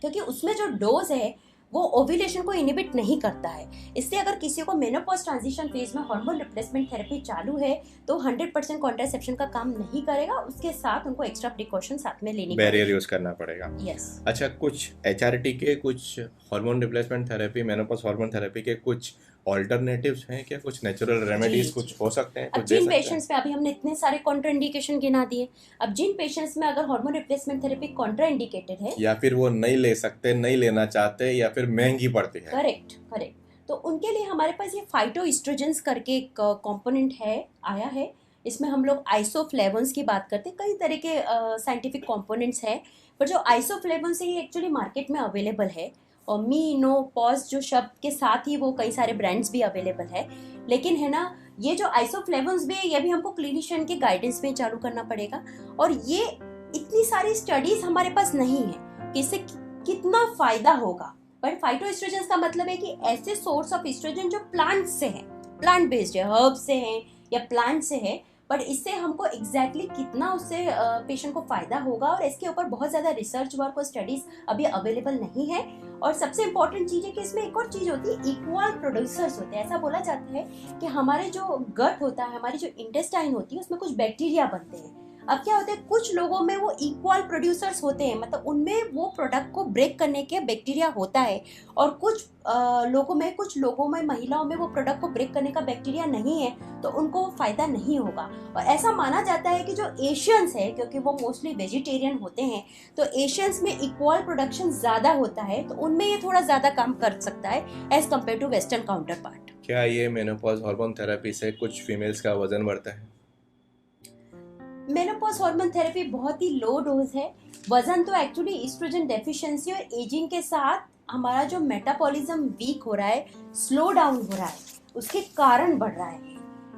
क्योंकि उसमें जो डोज है वो ओव्यूलेशन को इनिबिट नहीं करता है। इसलिए अगर किसी को मेनोपॉज ट्रांजिशन फेज में हार्मोन रिप्लेसमेंट थेरेपी चालू है तो 100% कॉन्ट्रासेप्शन का काम नहीं करेगा, उसके साथ उनको एक्स्ट्रा प्रिकॉशन साथ में लेनी बैरियर यूज करना पड़ेगा। यस। अच्छा, कुछ एचआरटी के कुछ hormone replacement therapy, menopause hormone therapy के कुछ ऑल्टरनेटिव्स हैं क्या? कुछ नेचुरल रेमेडीज जी, कुछ हो सकते हैं, अब कुछ दे जिन सकते हैं? पेशेंट्स में अभी हमने इतने सारे कॉन्ट्राइंडिकेशन गिना दिए, अब जिन पेशेंट्स में अगर हार्मोन रिप्लेसमेंट थेरेपी कॉन्ट्राइंडिकेटेड है या फिर वो नहीं ले सकते, नहीं लेना चाहते, या फिर महंगी पड़ती है। करेक्ट, तो उनके लिए हमारे पास ये फाइटोएस्ट्रोजेंस करके एक कंपोनेंट है, आया है। इसमें हम लोग आइसोफ्लेवोन्स की बात करते हैं, कई तरह के साइंटिफिक कंपोनेंट्स हैं, पर जो आइसोफ्लेवोन्स है ये एक्चुअली मार्केट में अवेलेबल है और मीनोपॉज जो शब्द के साथ ही वो कई सारे ब्रांड्स भी अवेलेबल है। लेकिन है ना, ये जो आइसोफ्लेवोन्स भी है ये भी हमको क्लिनिशियन के गाइडेंस में चालू करना पड़ेगा, और ये इतनी सारी स्टडीज हमारे पास नहीं है कि इससे कितना फायदा होगा। बट फाइटोएस्ट्रोजेंस का मतलब है कि ऐसे सोर्स ऑफ एस्ट्रोजन जो प्लांट से है, प्लांट बेस्ड है, हर्ब से है या प्लांट से है, बट इससे हमको एग्जैक्टली कितना उससे पेशेंट को फायदा होगा, और इसके ऊपर बहुत ज़्यादा रिसर्च वर्क और स्टडीज अभी अवेलेबल नहीं है। और सबसे इम्पोर्टेंट चीज़ है कि इसमें एक और चीज़ होती है, इक्वल प्रोड्यूसर्स होते हैं। ऐसा बोला जाता है कि हमारे जो गट होता है, हमारी जो इंटेस्टाइन होती है, उसमें कुछ बैक्टीरिया बनते हैं। अब क्या होता है, कुछ लोगों में वो इक्वल प्रोड्यूसर्स होते हैं, मतलब उनमें वो प्रोडक्ट को ब्रेक करने के बैक्टीरिया होता है, और कुछ लोगों में महिलाओं में वो प्रोडक्ट को ब्रेक करने का बैक्टीरिया नहीं है, तो उनको फायदा नहीं होगा। और ऐसा माना जाता है कि जो एशियंस है, क्योंकि वो मोस्टली वेजिटेरियन होते हैं, तो एशियंस में इक्वल प्रोडक्शन ज्यादा होता है, तो उनमें ये थोड़ा ज्यादा काम कर सकता है as compare to western counterpart. क्या ये मेनोपॉज हार्मोन थेरेपी से कुछ फीमेल्स का वजन बढ़ता है? मेनोपॉज हार्मोन थेरेपी बहुत ही लो डोज है। वजन तो एक्चुअली ईस्ट्रोजन डेफिशिएंसी और एजिंग के साथ हमारा जो मेटाबॉलिज्म वीक हो रहा है, स्लो डाउन हो रहा है, उसके कारण बढ़ रहा है।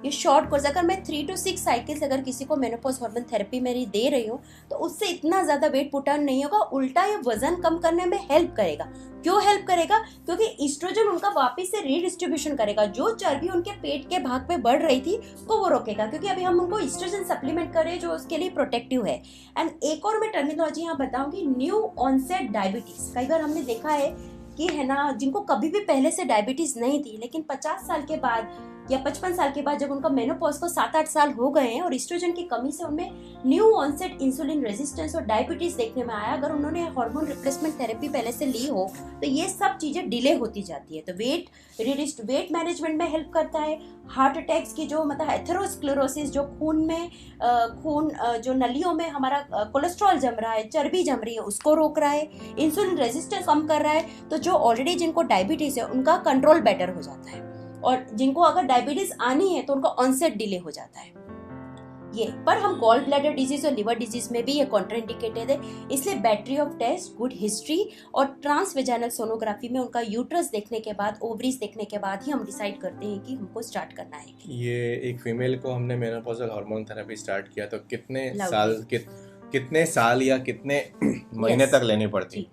ये शॉर्ट कोर्स, अगर मैं 3 to 6 साइकिल्स अगर किसी को मेनोपॉज हार्मोन थेरेपी मेरी दे रही हूँ, तो उससे इतना ज़्यादा वेट पुट ऑन नहीं होगा, उल्टा ये वजन कम करने में हेल्प करेगा। क्यों हेल्प करेगा? क्योंकि ईस्ट्रोजन उनका वापस से रीडिस्ट्रीब्यूशन करेगा, जो चर्बी उनके पेट के भाग पे बढ़ रही थी उसको वो रोकेगा, क्योंकि अभी हम उनको ईस्ट्रोजन सप्लीमेंट कर रहे हैं जो उसके लिए प्रोटेक्टिव है। एंड एक और मैं टर्मिनोलॉजी यहाँ बताऊंगी, न्यू ऑनसेट डायबिटीज। कई बार हमने देखा है कि है ना, जिनको कभी भी पहले से डायबिटीज नहीं थी, लेकिन 50 साल के बाद या 55 साल के बाद जब उनका मेनोपॉज को 7-8 साल हो गए हैं और एस्ट्रोजन की कमी से उनमें न्यू ऑनसेट इंसुलिन रेजिस्टेंस और डायबिटीज देखने में आया, अगर उन्होंने हार्मोन रिप्लेसमेंट थेरेपी पहले से ली हो, तो ये सब चीजें डिले होती जाती है। तो वेट मैनेजमेंट में हेल्प करता है। हार्ट अटैक्स की जो मतलब एथेरोस्क्लेरोसिस, जो खून जो नलियों में हमारा कोलेस्ट्रॉल जम रहा है, चर्बी जम रही है, उसको रोक रहा है। इंसुलिन रेजिस्टेंस कम कर रहा है, तो जो ऑलरेडी जिनको डायबिटीज है उनका कंट्रोल बेटर हो जाता है, और जिनको अगर डायबिटीज आनी है तो उनका ऑनसेट डिले हो जाता है ये। पर हम गॉल ब्लैडर डिजीज और लिवर डिजीज में भी ये कॉन्ट्राइंडिकेटेड है, इसलिए battery of test, good history और ट्रांसवेजाइनल सोनोग्राफी में उनका यूट्रस देखने के बाद, ओवरीज देखने के बाद ही हम डिसाइड करते हैं कि हमको स्टार्ट करना है। ये एक फीमेल को हमने मेनोपॉजल हार्मोन थेरेपी स्टार्ट किया तो कितने साल या कितने महीने तक लेनी पड़ती?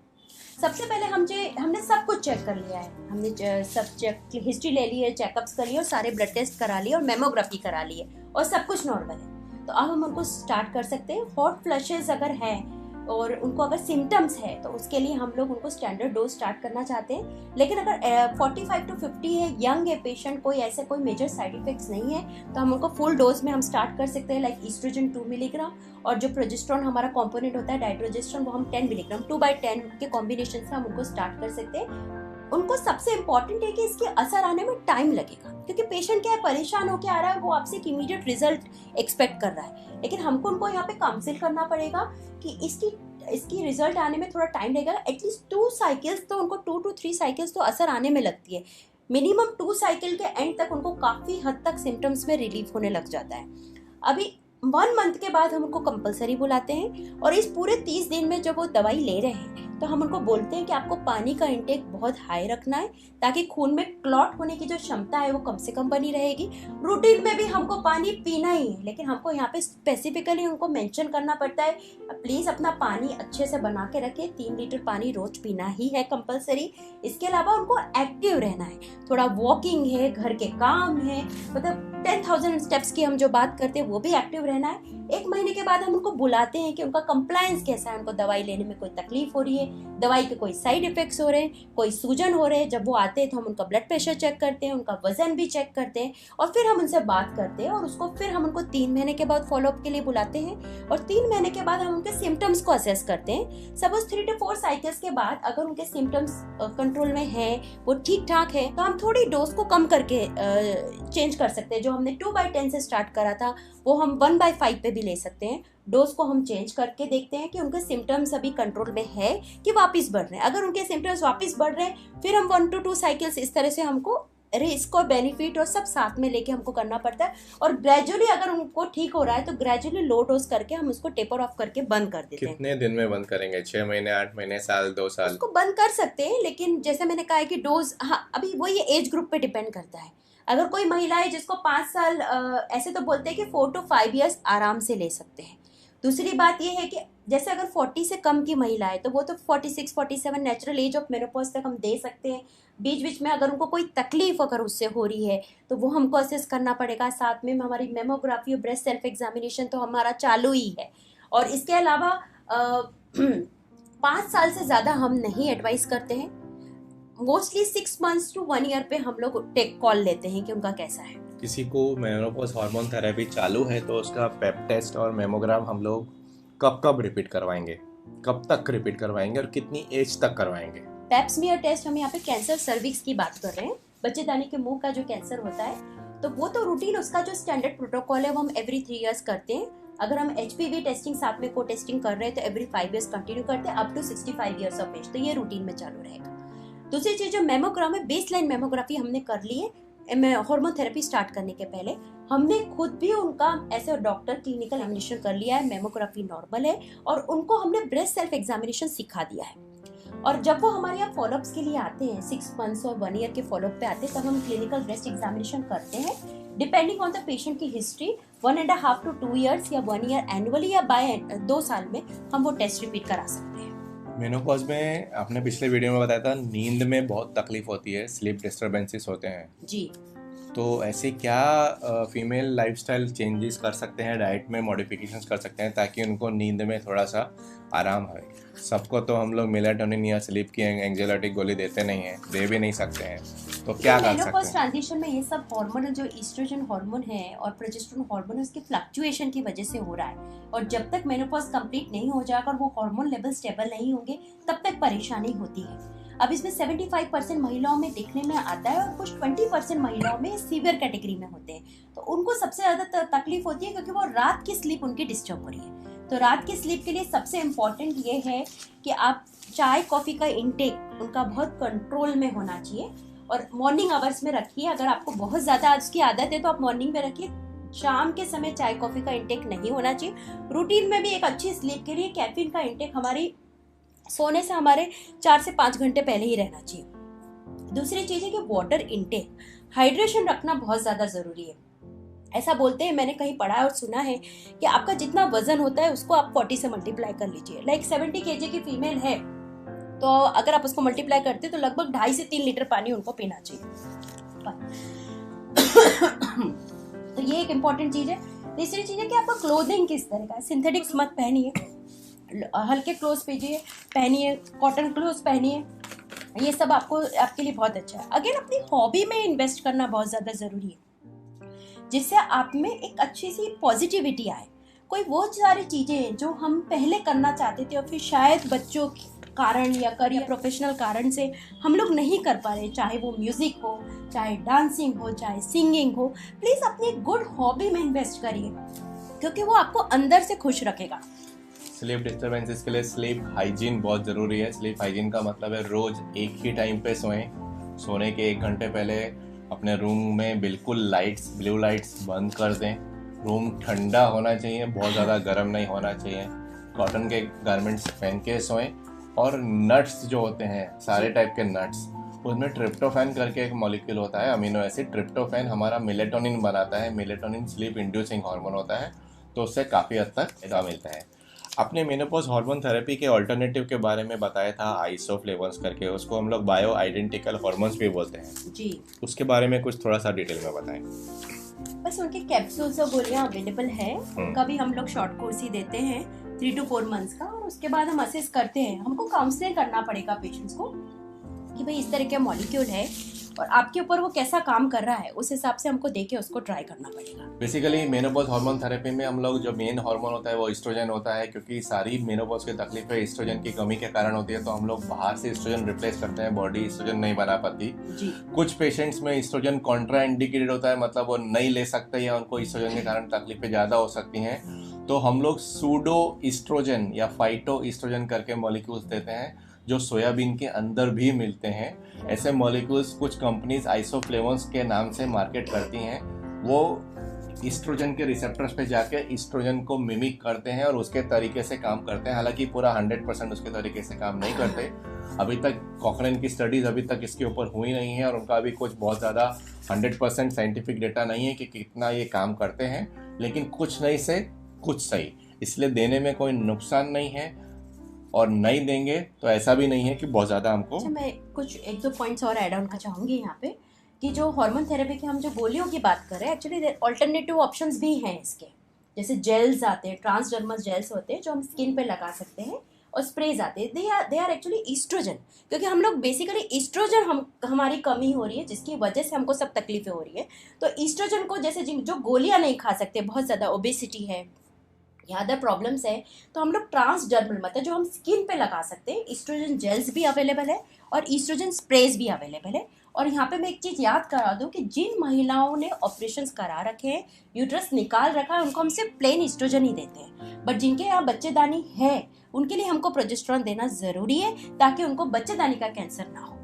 सबसे पहले हमने सब कुछ चेक कर लिया है, हमने सब चेक, हिस्ट्री ले ली है, चेकअप्स कर लिए और सारे ब्लड टेस्ट करा लिए और मेमोग्राफी करा ली है और सब कुछ नॉर्मल है, तो अब हम उनको स्टार्ट कर सकते हैं। हॉट फ्लशेस अगर हैं और उनको अगर सिम्टम्स है तो उसके लिए हम लोग उनको स्टैंडर्ड डोज स्टार्ट करना चाहते हैं। लेकिन अगर 45 to 50 है, यंग है पेशेंट, कोई मेजर साइड इफेक्ट्स नहीं है, तो हम उनको फुल डोज में हम स्टार्ट कर सकते हैं, लाइक ईस्ट्रोजन 2 मिलीग्राम, और जो प्रोजेस्टेरोन हमारा कंपोनेंट होता है डाइड्रोजेस्टेरोन, वो हम 10 मिलीग्राम 2/10 के कॉम्बिनेशन से हम उनको स्टार्ट कर सकते हैं। उनको सबसे इम्पोर्टेंट है कि इसके असर आने में टाइम लगेगा, क्योंकि पेशेंट क्या है, परेशान होकर आ रहा है, वो आपसे एक इमीडिएट रिजल्ट एक्सपेक्ट कर रहा है। लेकिन हमको उनको यहाँ पे काउंसिल करना पड़ेगा कि इसकी रिजल्ट आने में थोड़ा टाइम लगेगा। एटलीस्ट 2 साइकिल्स तो उनको 2 to 3 साइकिल्स तो असर आने में लगती है। मिनिमम 2 साइकिल के एंड तक उनको काफ़ी हद तक सिम्टम्स में रिलीफ होने लग जाता है। अभी 1 मंथ के बाद हम उनको कंपलसरी बुलाते हैं और इस पूरे 30 दिन में जब वो दवाई ले रहे हैं तो हम उनको बोलते हैं कि आपको पानी का इंटेक बहुत हाई रखना है ताकि खून में क्लॉट होने की जो क्षमता है वो कम से कम बनी रहेगी। रूटीन में भी हमको पानी पीना ही है, लेकिन हमको यहाँ पे स्पेसिफिकली उनको मेंशन करना पड़ता है प्लीज़ अपना पानी अच्छे से बना के रखें, 3 लीटर पानी रोज पीना ही है कंपलसरी। इसके अलावा उनको एक्टिव रहना है, थोड़ा वॉकिंग है, घर के काम है, मतलब 10,000 स्टेप्स की हम जो बात करते हैं वो भी एक्टिव रहना है। 1 महीने के बाद हम उनको बुलाते हैं कि उनका कंप्लायंस कैसा है, उनको दवाई लेने में कोई तकलीफ हो रही है, दवाई के कोई साइड इफेक्ट्स हो रहे हैं, कोई सूजन हो रहे हैं। जब वो आते हैं तो हम उनका ब्लड प्रेशर चेक करते हैं, उनका वजन भी चेक करते हैं और फिर हम उनसे बात करते हैं और उसको फिर हम उनको 3 महीने के बाद फॉलोअप के लिए बुलाते हैं और 3 महीने के बाद हम उनके सिम्टम्स को असेस करते हैं। सपोज 3 to 4 साइकिल्स के बाद अगर उनके सिम्टम्स कंट्रोल में है, वो ठीक ठाक है, तो हम थोड़ी डोज को कम करके चेंज कर सकते हैं। जो हमने 2/10 से स्टार्ट करा था वो हम 1/5 पे भी ले सकते हैं। डोज को हम चेंज करके देखते हैं कि उनके सिम्टम्स अभी कंट्रोल में है कि वापस बढ़ रहे हैं। अगर उनके सिम्टम्स वापस बढ़ रहे हैं फिर हम 1 to 2 साइकिल्स इस तरह से हमको रिस्क और बेनिफिट और सब साथ में लेके हमको करना पड़ता है और ग्रेजुअली अगर उनको ठीक हो रहा है तो ग्रेजुअली लो डोज करके हम उसको टेपर ऑफ करके बंद कर देते हैं। कितने दिन में बंद करेंगे? 6 महीने, 8 महीने, साल, 2 साल? उसको बंद कर सकते हैं, लेकिन जैसे मैंने कहा है कि डोज, हाँ अभी वो ये एज ग्रुप पे डिपेंड करता है। अगर कोई महिला है जिसको 5 साल, ऐसे तो बोलते हैं कि 4 to 5 years आराम से ले सकते हैं। दूसरी बात ये है कि जैसे अगर 40 से कम की महिला है तो वो तो 46, 47 नेचुरल एज ऑफ मेनोपॉज तक हम दे सकते हैं। बीच बीच में अगर उनको कोई तकलीफ अगर उससे हो रही है तो वो हमको असेस करना पड़ेगा। साथ में हमारी मेमोग्राफी और ब्रेस्ट सेल्फ एग्जामिनेशन तो हमारा चालू ही है। और इसके अलावा 5 साल से ज़्यादा हम नहीं एडवाइस करते हैं। मोस्टली 6 months to 1 year पे हम लोग टेक कॉल लेते हैं कि उनका कैसा है। किसी को मेनोपॉज हार्मोन थेरेपी चालू है तो उसका पेप टेस्ट और मेमोग्राम हम लोग कब कब रिपीट करवाएंगे, कब तक रिपीट करवाएंगे और कितनी एज तक करवाएंगे? पैप स्मीयर टेस्ट हम यहाँ पे कैंसर सर्विक्स की बात कर रहे हैं, बच्चेदानी के मुंह का जो कैंसर होता है, तो वो तो रूटीन उसका जो स्टैंडर्ड प्रोटोकॉल है वो हम एवरी 3 years करते हैं। अगर हम HPV टेस्टिंग साथ में को टेस्टिंग कर रहे हैं तो एवरी 5 years कंटिन्यू करते हैं up to 65 years of age, तो ये रूटीन में चालू रहेगा। दूसरी चीज जो मेमोग्राम है, बेसलाइन मेमोग्राफी हमने कर ली है हार्मोन थेरेपी स्टार्ट करने के पहले। हमने खुद भी उनका ऐसे डॉक्टर क्लिनिकल एग्जामिनेशन कर लिया है, मेमोग्राफी नॉर्मल है और उनको हमने ब्रेस्ट सेल्फ एग्जामिनेशन सिखा दिया है। और जब वो हमारे यहाँ फॉलोअप्स के लिए आते हैं, 6 months और 1 year के फॉलोअप पे आते हैं, तब हम क्लिनिकल ब्रेस्ट एग्जामिनेशन करते हैं डिपेंडिंग ऑन द पेशेंट की हिस्ट्री। 1.5 to 2 years या 1 year एनुअली या बाय 2 साल में हम वो टेस्ट रिपीट करा सकते हैं। मेनोपॉज में आपने पिछले वीडियो में बताया था नींद में बहुत तकलीफ होती है, स्लीप डिस्टर्बेंसेस होते हैं जी। तो ऐसे क्या फीमेल लाइफस्टाइल चेंजेस कर सकते हैं, डाइट में मॉडिफिकेशंस कर सकते हैं ताकि उनको नींद में थोड़ा सा आराम हो? सबको तो हम लोग मेलाटोनिन या स्लीप की एंग्जाइटी गोली देते नहीं हैं, दे भी नहीं सकते हैं, तो क्या कर सकते हैं? ट्रांजिशन में ये सब हार्मोनल जो ईस्ट्रोजन हार्मोन है और प्रोजेस्टेरोन हार्मोन है उसके फ्लक्चुएशन की वजह से हो रहा है और जब तक मेनोपॉज कंप्लीट नहीं हो जाएगा और वो हार्मोन लेवल स्टेबल नहीं होंगे तब तक परेशानी होती है। अब इसमें 75% महिलाओं में दिखने में आता है और कुछ 20% महिलाओं में सीवियर कैटेगरी में होते हैं, तो उनको सबसे ज्यादा तकलीफ होती है क्योंकि वो रात की स्लीप उनकी डिस्टर्ब हो रही है। तो रात की स्लीप के लिए सबसे इम्पोर्टेंट ये है कि आप चाय कॉफी का इंटेक उनका बहुत कंट्रोल में होना चाहिए और मॉर्निंग आवर्स में रखिए। अगर आपको बहुत ज्यादा उसकी आदत है तो आप मॉर्निंग में रखिए, शाम के समय चाय कॉफी का इंटेक नहीं होना चाहिए। रूटीन में भी एक अच्छी स्लीप के लिए कैफीन का इंटेक हमारी सोने से हमारे 4 से 5 घंटे पहले ही रहना चाहिए। दूसरी चीज है कि वाटर इंटेक, हाइड्रेशन रखना बहुत ज्यादा जरूरी है। ऐसा बोलते हैं, मैंने कहीं पढ़ा और सुना है कि आपका जितना वजन होता है उसको आप 40 से मल्टीप्लाई कर लीजिए। लाइक 70 kg की फीमेल है तो अगर आप उसको मल्टीप्लाई करते तो लगभग 2.5 से 3 लीटर पानी उनको पीना चाहिए। तो ये एक इम्पॉर्टेंट चीज है। तीसरी चीज है कि आपका क्लोथिंग किस तरह का है, सिंथेटिक्स मत पहनिए, हल्के क्लोथ पहनिए, कॉटन क्लोथ पहनिए, ये सब आपके लिए बहुत अच्छा है। अगेन अपनी हॉबी में इन्वेस्ट करना बहुत ज्यादा जरूरी है जिससे आप में एक अच्छी सी पॉजिटिविटी आए। कोई वो सारी चीजें जो हम पहले करना चाहते थे और फिर शायद बच्चों के कारण या करियर प्रोफेशनल कारण से हम लोग नहीं कर पा रहे, चाहे वो म्यूजिक हो, चाहे डांसिंग हो, चाहे सिंगिंग हो, प्लीज अपनी गुड हॉबी में इन्वेस्ट करिए। क्योंकि वो आपको अंदर से खुश रखेगा। स्लीप डिस्टर्बेंसेस के लिए स्लीप हाइजीन बहुत ज़रूरी है। स्लीप हाइजीन का मतलब है रोज़ एक ही टाइम पे सोएं। सोने के 1 घंटे पहले अपने रूम में बिल्कुल लाइट्स, ब्लू लाइट्स बंद कर दें। रूम ठंडा होना चाहिए, बहुत ज़्यादा गर्म नहीं होना चाहिए। कॉटन के गारमेंट्स पहन के सोएं। और नट्स जो होते हैं, सारे टाइप के नट्स, उसमें ट्रिप्टोफैन करके एक मॉलिक्यूल होता है, अमीनो एसिड। ट्रिप्टोफैन हमारा मेलेटोनिन बनाता है। मेलेटोनिन स्लीप इंड्यूसिंग हार्मोन होता है, तो उससे काफ़ी हद तक फायदा मिलता है। अपने मेनोपॉज हार्मोन थेरेपी के ऑल्टरनेटिव के बारे में बताया था, आइसोफ्लेवोन्स करके, उसको हम लोग बायो आइडेंटिकल हार्मोन्स भी बोलते हैं जी। उसके बारे में कुछ थोड़ा सा डिटेल में बताएं। बस उनके कैप्सूल्स और गोलियां अवेलेबल है। उनका भी हम लोग शॉर्ट कोर्स ही देते हैं 3 to 4 मंथ्स का, और उसके बाद हम असेस करते हैं। हमको काउंसलिंग करना पड़ेगा पेशेंट्स को कि भाई इस तरह के मॉलिक्यूल है और आपके ऊपर वो कैसा काम कर रहा है, उस हिसाब से हमको देके उसको ट्राई करना पड़ेगा। बेसिकली मेनोपॉज हार्मोन थेरेपी में हम लोग जो मेन हार्मोन होता है वो एस्ट्रोजन होता है, क्योंकि सारी मेनोपॉज की तकलीफें एस्ट्रोजन की कमी के कारण होती है। तो हम लोग बाहर से एस्ट्रोजन रिप्लेस करते हैं, बॉडी एस्ट्रोजन नहीं बना पाती जी। कुछ पेशेंट्स में एस्ट्रोजन कॉन्ट्रा इंडिकेटेड होता है, मतलब वो नहीं ले सकते या उनको एस्ट्रोजन के कारण तकलीफें ज़्यादा हो सकती हैं। तो हम लोग सूडो एस्ट्रोजन या फाइटो एस्ट्रोजन करके मॉलिक्यूल्स देते हैं, जो सोयाबीन के अंदर भी मिलते हैं। ऐसे मॉलिक्यूल्स कुछ कंपनीज आइसोफ्लेवोन्स के नाम से मार्केट करती हैं। वो ईस्ट्रोजन के रिसेप्टर्स पे जाके ईस्ट्रोजन को मिमिक करते हैं और उसके तरीके से काम करते हैं। हालांकि पूरा 100% उसके तरीके से काम नहीं करते। अभी तक कॉकरेन की स्टडीज अभी तक इसके ऊपर हुई नहीं है और उनका अभी कुछ बहुत ज़्यादा 100% साइंटिफिक डेटा नहीं है कि कितना ये काम करते हैं, लेकिन कुछ नहीं से कुछ सही, इसलिए देने में कोई नुकसान नहीं है। और नहीं देंगे तो ऐसा भी नहीं है कि बहुत ज़्यादा हमको। अच्छा, मैं कुछ 1-2 पॉइंट्स और ऐड ऑन करना चाहूँगी यहाँ पे कि जो हार्मोन थेरेपी की हम जो गोलियों की बात कर रहे हैं, एक्चुअली ऑल्टरनेटिव ऑप्शंस भी हैं इसके। जैसे जेल्स आते हैं, ट्रांसडर्मल जेल्स होते हैं जो हम स्किन पे लगा सकते हैं, और स्प्रेज आते हैं। दे आर एक्चुअली ईस्ट्रोजन, क्योंकि हम लोग बेसिकली ईस्ट्रोजन हमारी कमी हो रही है, जिसकी वजह से हमको सब तकलीफें हो रही है। तो ईस्ट्रोजन को जैसे जो गोलियां नहीं खा सकते, बहुत ज़्यादा ओबेसिटी है या अदर प्रॉब्लम्स है, तो हम लोग ट्रांसडर्मल मतलब जो हम स्किन पे लगा सकते हैं, ईस्ट्रोजन जेल्स भी अवेलेबल है और ईस्ट्रोजन स्प्रेज भी अवेलेबल है। और यहाँ पे मैं एक चीज़ याद करा दूँ कि जिन महिलाओं ने ऑपरेशंस करा रखे हैं, यूट्रस निकाल रखा है, उनको हम सिर्फ प्लेन ईस्ट्रोजन ही देते हैं। बट जिनके यहाँ बच्चेदानी है, उनके लिए हमको प्रोजेस्टेरोन देना ज़रूरी है ताकि उनको बच्चेदानी का कैंसर ना हो।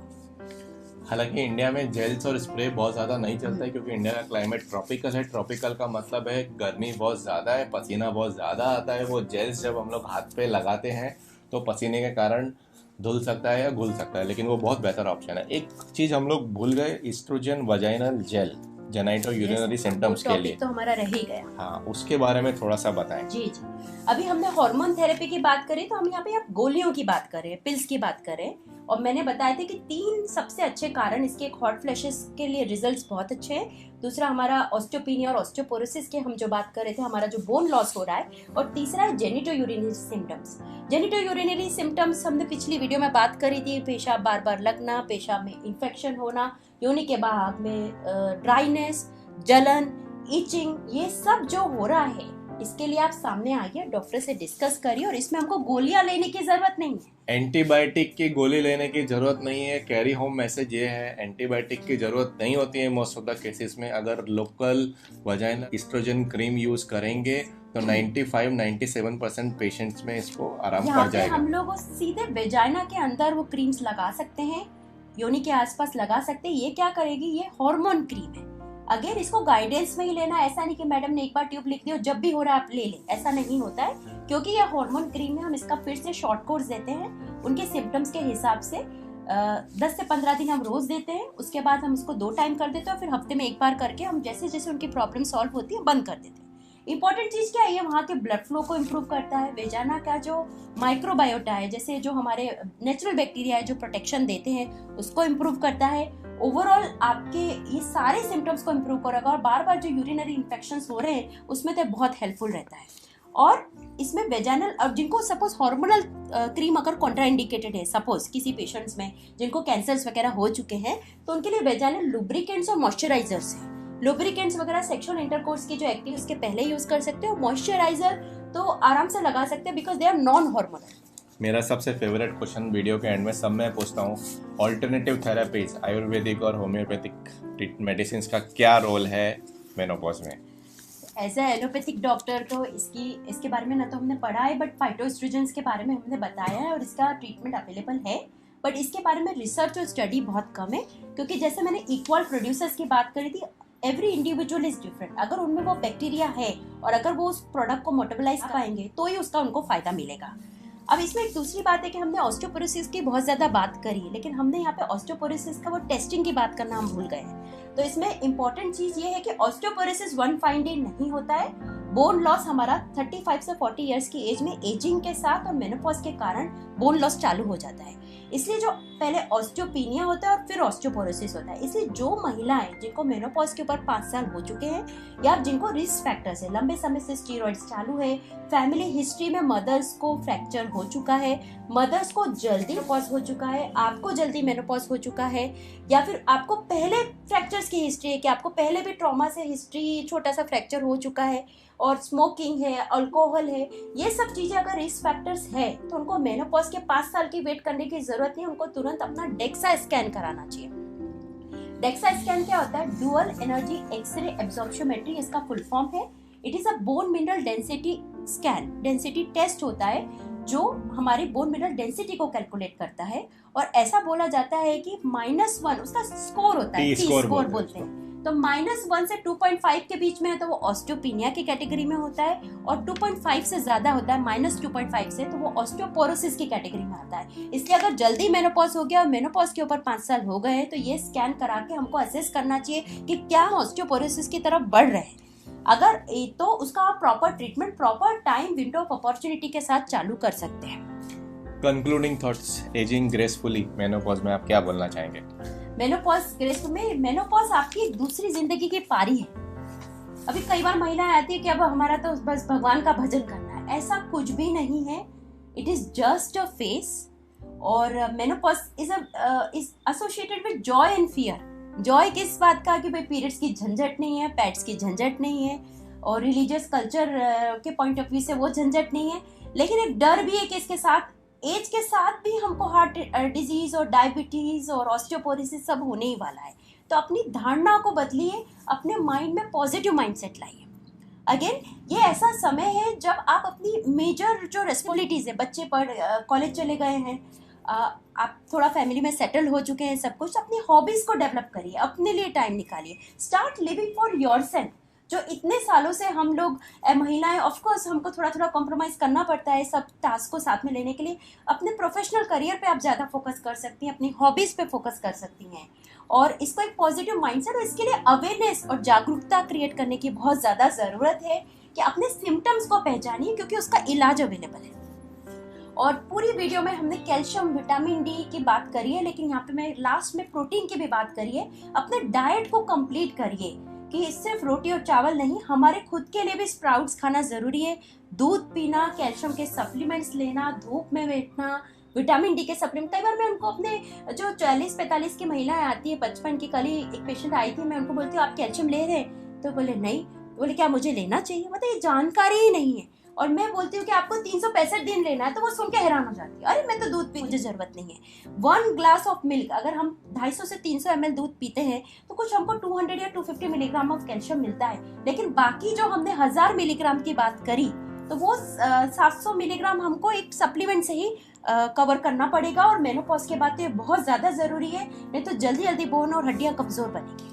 हालांकि इंडिया में जेल्स और स्प्रे बहुत ज़्यादा नहीं चलता है, क्योंकि इंडिया का क्लाइमेट ट्रॉपिकल है। ट्रॉपिकल का मतलब है गर्मी बहुत ज़्यादा है, पसीना बहुत ज़्यादा आता है। वो जेल्स जब हम लोग हाथ पे लगाते हैं तो पसीने के कारण धुल सकता है या घुल सकता है, लेकिन वो बहुत बेहतर ऑप्शन है। एक चीज़ हम लोग भूल गए, oestrogen vaginal gel genitourinary symptoms के लिए, तो हमारा रह ही गया। हाँ, उसके बारे में थोड़ा सा बताएं। जी जी, अभी हमने हार्मोन थेरेपी की बात करी, तो हम यहाँ पे अब गोलियों की बात करें, पिल्स की बात करें। और मैंने बताया था कि 3 सबसे अच्छे कारण इसके, एक हॉट फ्लैशेस के लिए रिजल्ट्स बहुत अच्छे हैं, दूसरा हमारा ऑस्टियोपीनिया और ऑस्टियोपोरोसिस के हम जो बात कर रहे थे, हमारा जो बोन लॉस हो रहा है, और तीसरा है genito urinary symptoms. Genito urinary symptoms हमने पिछली वीडियो में बात करी थी, पेशाब बार बार लगना, पेशाब में इन्फेक्शन होना, योनि के भाग में ड्राइनेस, जलन, इचिंग, ये सब जो हो रहा है, इसके लिए आप सामने आइए, डॉक्टर से डिस्कस करिए, और इसमें हमको गोलियां लेने की जरूरत नहीं है। एंटीबायोटिक की गोली लेने की जरूरत नहीं है। कैरी होम मैसेज ये है, एंटीबायोटिक की जरूरत नहीं होती है मोस्ट ऑफ द केसेस में। अगर local vaginal oestrogen cream use करेंगे तो 95-97% पेशेंट्स में इसको आराम पड़ जाएगा। हम लोग सीधे वेजाइना के अंदर वो क्रीम्स लगा सकते हैं, योनि के आसपास लगा सकते हैं। ये क्या करेगी, ये हार्मोन क्रीम है। अगर इसको गाइडेंस में ही लेना, ऐसा नहीं कि मैडम ने एक बार ट्यूब लिख दी और जब भी हो रहा है आप ले लें, ऐसा नहीं होता है। क्योंकि ये हार्मोन क्रीम है, हम इसका फिर से शॉर्ट कोर्स देते हैं उनके सिम्टम्स के हिसाब से। 10 से 15 दिन हम रोज देते हैं, उसके बाद हम उसको 2 टाइम कर देते हैं, फिर हफ्ते में 1 बार करके हम जैसे जैसे उनकी प्रॉब्लम सॉल्व होती है बंद कर देते हैं। इंपॉर्टेंट चीज क्या है, ये वहाँ के ब्लड फ्लो को इम्प्रूव करता है। वेजाना का जो माइक्रोबायोटा है, जैसे जो हमारे नेचुरल बैक्टीरिया है जो प्रोटेक्शन देते हैं, उसको इम्प्रूव करता है। ओवरऑल आपके ये सारे सिम्टम्स को इम्प्रूव करेगा, और बार बार जो यूरिनरी इन्फेक्शंस हो रहे हैं उसमें तो बहुत हेल्पफुल रहता है। और इसमें वेजाइनल, अब जिनको सपोज हार्मोनल क्रीम अगर कॉन्ट्राइंडिकेटेड है, सपोज किसी पेशेंट्स में जिनको कैंसर्स वगैरह हो चुके हैं, तो उनके लिए वेजाइनल लुब्रिकेंट्स और मॉइस्चराइजर्स हैं। लुब्रिकेंट्स वगैरह सेक्सुअल इंटरकोर्स की जो एक्टिव उसके पहले यूज कर सकते हो, मॉइस्चराइजर तो आराम से लगा सकते हैं because they are non hormonal. मेरा सबसे फेवरेट क्वेश्चन वीडियो के एंड में सब मैं पूछता हूँ, ऑल्टरनेटिव थेरेपीज आयुर्वेदिक और होम्योपैथिक मेडिसिन का क्या रोल है मेनोपॉज में? एज ए एलोपैथिक डॉक्टर तो इसके बारे में ना तो हमने पढ़ा है, बट फाइटोएस्ट्रोजेंस के बारे में हमने बताया है और इसका ट्रीटमेंट अवेलेबल है। बट इसके बारे में रिसर्च और स्टडी बहुत कम है, क्योंकि जैसे मैंने इक्वल प्रोड्यूसर्स की बात करी थी, एवरी इंडिविजुअल इज डिफरेंट। अगर उनमें वो बैक्टीरिया है और अगर वो उस प्रोडक्ट को मोटेबलाइज कर पाएंगे तो ही उसका उनको फायदा मिलेगा। अब इसमें एक दूसरी बात है कि हमने ऑस्टियोपोरोसिस की बहुत ज्यादा बात करी है, लेकिन हमने यहाँ पे ऑस्टियोपोरोसिस का वो टेस्टिंग की बात करना हम भूल गए हैं। तो इसमें इंपॉर्टेंट चीज ये है कि ऑस्टियोपोरोसिस वन फाइन डे नहीं होता है। बोन लॉस हमारा 35 से 40 इयर्स की एज में एजिंग के साथ और मेनोपॉज के कारण बोन लॉस चालू हो जाता है। इसलिए जो पहले ऑस्टियोपीनिया होता है और फिर ऑस्टियोपोरोसिस होता है। इसलिए जो महिलाएं जिनको मेनोपॉज के ऊपर 5 साल हो चुके हैं या जिनको रिस्क फैक्टर्स है, लंबे समय से स्टेरॉइड्स चालू है, फैमिली हिस्ट्री में मदर्स को फ्रैक्चर हो चुका है, मदर्स को जल्दी मेनोपॉज हो चुका है, आपको जल्दी मेनोपॉज हो चुका है, या फिर आपको पहले फ्रैक्चर्स की हिस्ट्री है कि आपको पहले भी ट्रॉमा से हिस्ट्री, छोटा सा फ्रैक्चर हो चुका है, और स्मोकिंग है, अल्कोहल है, ये सब चीजें अगर रिस्क फैक्टर्स है तो उनको मेनोपॉज के 5 साल की वेट करने की जरूरत नहीं, उनको तुरंत अपना डेक्सा स्कैन कराना चाहिए। डेक्सा स्कैन क्या होता है? डुअल एनर्जी एक्सरे एब्जॉर्प्शोमेट्री इसका फुल फॉर्म है। It is a bone mineral density scan, density test होता है जो हमारी बोन मिनरल डेंसिटी को कैलकुलेट करता है। और ऐसा बोला जाता है कि -1 उसका स्कोर होता है, टी स्कोर बोलते हैं। तो -1 से 2.5 के बीच में है तो वो ऑस्टियोपीनिया की कैटेगरी में होता है, और 2.5 से ज्यादा होता है, -2.5 से, तो वो ऑस्टियोपोरोसिस की कैटेगरी में आता है। इसलिए अगर जल्दी मेनोपॉज हो गया और मेनोपॉज के ऊपर 5 साल हो गए हैं तो ये स्कैन करा के हमको असेस करना चाहिए कि क्या हम ऑस्टियोपोरोसिस की तरफ बढ़ रहे हैं। अगर तो उसका आप proper treatment, proper time window of opportunity के साथ चालू कर सकते हैं। Concluding thoughts, ageing gracefully menopause में आप क्या बोलना चाहेंगे? मेनोपॉज आपकी दूसरी जिंदगी की पारी है। अभी कई बार महिलाएं आती है कि अब हमारा तो बस भगवान का भजन करना है, ऐसा कुछ भी नहीं है। It is just a phase. और menopause is associated with joy and fear. Joy किस बात का कि भाई पीरियड्स की झंझट नहीं है, पैड्स की झंझट नहीं है, और रिलीजियस कल्चर के पॉइंट ऑफ व्यू से वो झंझट नहीं है, लेकिन एक डर भी है कि इसके साथ एज के साथ भी हमको हार्ट डिजीज और डायबिटीज और ऑस्टियोपोरोसिस सब होने ही वाला है। तो अपनी धारणा को बदलिए, अपने माइंड में पॉजिटिव माइंडसेट लाइए। अगेन ये ऐसा समय है जब आप अपनी मेजर जो रेस्पॉन्सिबिलिटीज है, बच्चे पढ़ कॉलेज चले गए हैं, आप थोड़ा फैमिली में सेटल हो चुके हैं, सब कुछ, अपनी हॉबीज को डेवलप करिए, अपने लिए टाइम निकालिए, स्टार्ट लिविंग फॉर योरसेल्फ। जो इतने सालों से हम लोग महिलाएं, ऑफ कोर्स हमको थोड़ा थोड़ा कॉम्प्रोमाइज करना पड़ता है सब टास्क को साथ में लेने के लिए। अपने प्रोफेशनल करियर पे आप ज़्यादा फोकस कर सकती हैं, अपनी हॉबीज पे फोकस कर सकती हैं, और इसको एक पॉजिटिव माइंडसेट, और इसके लिए अवेयरनेस और जागरूकता क्रिएट करने की बहुत ज़्यादा ज़रूरत है कि अपने सिम्टम्स को पहचानिए, क्योंकि उसका इलाज अवेलेबल है। और पूरी वीडियो में हमने कैल्शियम, विटामिन डी की बात करी है, लेकिन यहाँ पे मैं लास्ट में प्रोटीन की भी बात करी है। अपने डाइट को कंप्लीट करिए कि सिर्फ रोटी और चावल नहीं, हमारे खुद के लिए भी स्प्राउट्स खाना जरूरी है, दूध पीना, कैल्शियम के सप्लीमेंट्स लेना, धूप में बैठना, विटामिन डी के सप्लीमेंट। कई बार मैं उनको अपने जो 40-45 की महिलाएं आती है, 55 की, कल ही एक पेशेंट आई थी, मैं उनको बोलती हूँ आप कैल्शियम ले रहे हैं? तो बोले नहीं। बोले क्या मुझे लेना चाहिए? मतलब ये जानकारी ही नहीं है। और मैं बोलती हूँ कि आपको 365 दिन लेना है, तो वो सुन के हैरान हो जाती है, अरे मैं तो दूध पी, मुझे जरूरत नहीं है। 1 ग्लास ऑफ मिल्क, अगर हम 250 से 300 ml दूध पीते हैं तो कुछ हमको 200 या 250 मिलीग्राम ऑफ कैल्शियम मिलता है, लेकिन बाकी जो हमने 1000 मिलीग्राम की बात करी तो वो 700 मिलीग्राम हमको एक सप्लीमेंट से ही कवर करना पड़ेगा। और मेनोपॉज के बाद तो ये बहुत ज्यादा जरूरी है, नहीं तो जल्दी जल्दी बोन और हड्डियां कमजोर बनेगी।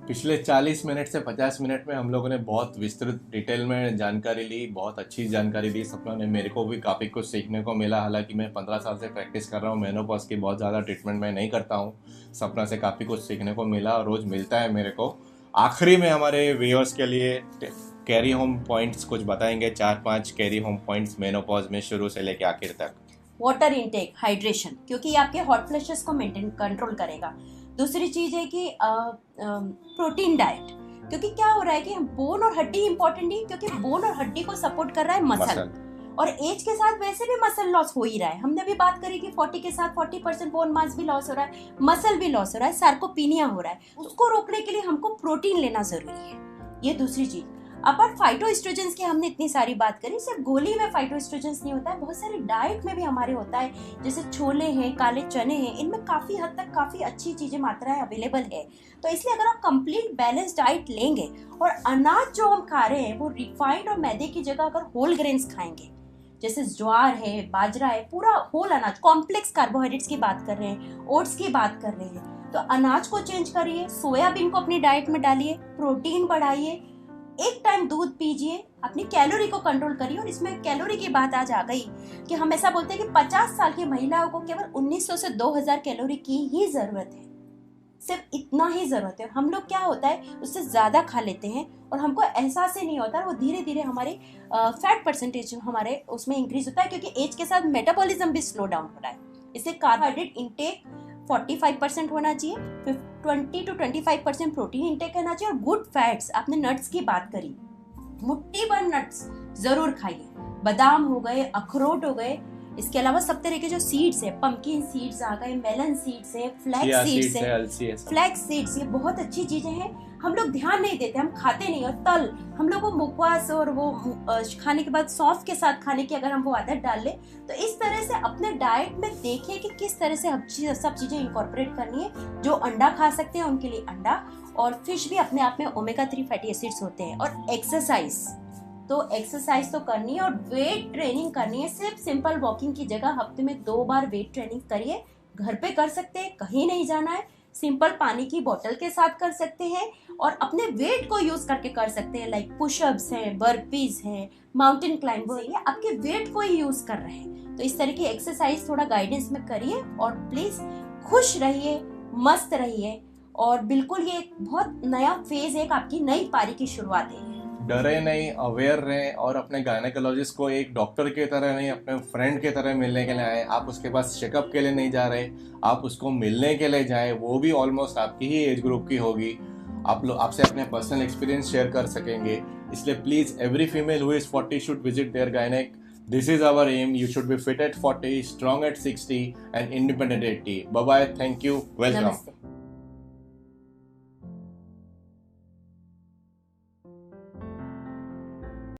पिछले 40 मिनट से 50 मिनट में हम लोगों ने बहुत विस्तृत डिटेल में जानकारी ली, बहुत अच्छी जानकारी दी सपना ने। मेरे को भी काफ़ी कुछ सीखने को मिला। हालांकि मैं 15 साल से प्रैक्टिस कर रहा हूँ, मेनोपॉज की बहुत ज़्यादा ट्रीटमेंट मैं नहीं करता हूँ। सपना से काफ़ी कुछ सीखने को मिला और रोज़ मिलता है मेरे को। आखिरी में हमारे व्यूअर्स के लिए कैरी होम पॉइंट्स कुछ बताएंगे, 4-5 कैरी होम पॉइंट्स मेनोपॉज में शुरू से लेके आखिर तक। वाटर इनटेक, हाइड्रेशन, क्योंकि ये आपके हॉट फ्लैशेस को मेंटेन कंट्रोल करेगा। दूसरी चीज है कि प्रोटीन डाइट, क्योंकि क्या हो रहा है कि बोन और हड्डी इंपॉर्टेंट है, क्योंकि बोन और हड्डी को सपोर्ट कर रहा है मसल। और एज के साथ वैसे भी मसल लॉस हो ही रहा है। हमने भी बात करी कि 40 के साथ 40% बोन मास भी लॉस हो रहा है, मसल भी लॉस हो रहा है, सार्कोपीनिया हो रहा है। उसको रोकने के लिए हमको प्रोटीन लेना जरूरी है। ये दूसरी चीज। अपार्ट फाइटोएस्ट्रोजेंस की हमने इतनी सारी बात करी, सिर्फ गोली में फाइटोएस्ट्रोजेंस नहीं होता है, बहुत सारे डाइट में भी हमारे होता है, जैसे छोले हैं, काले चने हैं, इनमें काफी हद तक काफी अच्छी चीजें मात्राएं अवेलेबल है। तो इसलिए अगर आप कंप्लीट बैलेंस डाइट लेंगे और अनाज जो हम खा रहे हैं वो रिफाइंड और मैदे की जगह अगर होल ग्रेन्स खाएंगे, जैसे ज्वार है, बाजरा है, पूरा होल अनाज, कॉम्प्लेक्स कार्बोहाइड्रेट्स की बात कर रहे हैं, ओट्स की बात कर रहे हैं, तो अनाज को चेंज करिए, सोयाबीन को अपनी डाइट में डालिए, प्रोटीन बढ़ाइए, एक टाइम दूध पीजिए, अपनी कैलोरी को कंट्रोल करिए। और इसमें कैलोरी की बात आज आ गई कि हम ऐसा बोलते हैं कि 50 साल की महिलाओं को केवल 1900 से 2000 कैलोरी की ही जरूरत है, सिर्फ इतना ही जरूरत है। हम लोग क्या होता है उससे ज्यादा खा लेते हैं और हमको एहसास ही नहीं होता, वो धीरे धीरे हमारे फैट परसेंटेज हमारे उसमें इंक्रीज होता है, क्योंकि एज के साथ मेटाबॉलिज्म भी स्लो डाउन हो रहा है। इससे कार्बोहाइड्रेट इंटेक 45% होना चाहिए, 20 to 25% प्रोटीन इंटेक करना चाहिए, और गुड फैट्स, आपने नट्स की बात करी, मुट्ठी भर नट्स जरूर खाइए, बादाम हो गए, अखरोट हो गए, इसके अलावा सब तरह के जो सीड्स है, पंपकिन सीड्स आ गए, मेलन सीड्स है, फ्लैक्स सीड्स, ये बहुत अच्छी चीजें हैं। हम लोग ध्यान नहीं देते, हम खाते नहीं, और तल हम लोग वो मुखवास और वो खाने के बाद सौंफ के साथ खाने की अगर हम वो आदत डाल ले, तो इस तरह से अपने डाइट में देखिए कि किस तरह से सब चीजें इंकॉर्पोरेट करनी है। जो अंडा खा सकते हैं उनके लिए अंडा, और फिश भी अपने आप में ओमेगा 3 फैटी एसिड्स होते हैं। और एक्सरसाइज तो करनी है, और वेट ट्रेनिंग करनी है। सिर्फ सिंपल वॉकिंग की जगह हफ्ते में 2 बार वेट ट्रेनिंग करिए, घर पे कर सकते हैं, कहीं नहीं जाना है, सिंपल पानी की बोतल के साथ कर सकते हैं, और अपने वेट को यूज करके कर सकते हैं, लाइक पुशअप्स हैं, बर्पीज हैं, माउंटेन क्लाइंब, ये आपके वेट को ही यूज कर रहे हैं। तो इस तरह की एक्सरसाइज थोड़ा गाइडेंस में करिए, और प्लीज खुश रहिए, मस्त रहिए, और बिल्कुल ये एक बहुत नया फेज है, आपकी नई पारी की शुरुआत है। डरे नहीं, अवेयर रहें, और अपने गायनेकोलॉजिस्ट को एक डॉक्टर की तरह नहीं, अपने फ्रेंड की तरह मिलने के लिए आए। आप उसके पास चेकअप के लिए नहीं जा रहे, आप उसको मिलने के लिए जाएं, वो भी ऑलमोस्ट आपकी ही एज ग्रुप की होगी, आप लोग आपसे अपने पर्सनल एक्सपीरियंस शेयर कर सकेंगे। इसलिए please every female who is 40 should visit their gynaec. This is our aim. You should be fit at 40, strong at 60 and independent at 80. Bye bye. Thank you. Welcome. नमस्ते।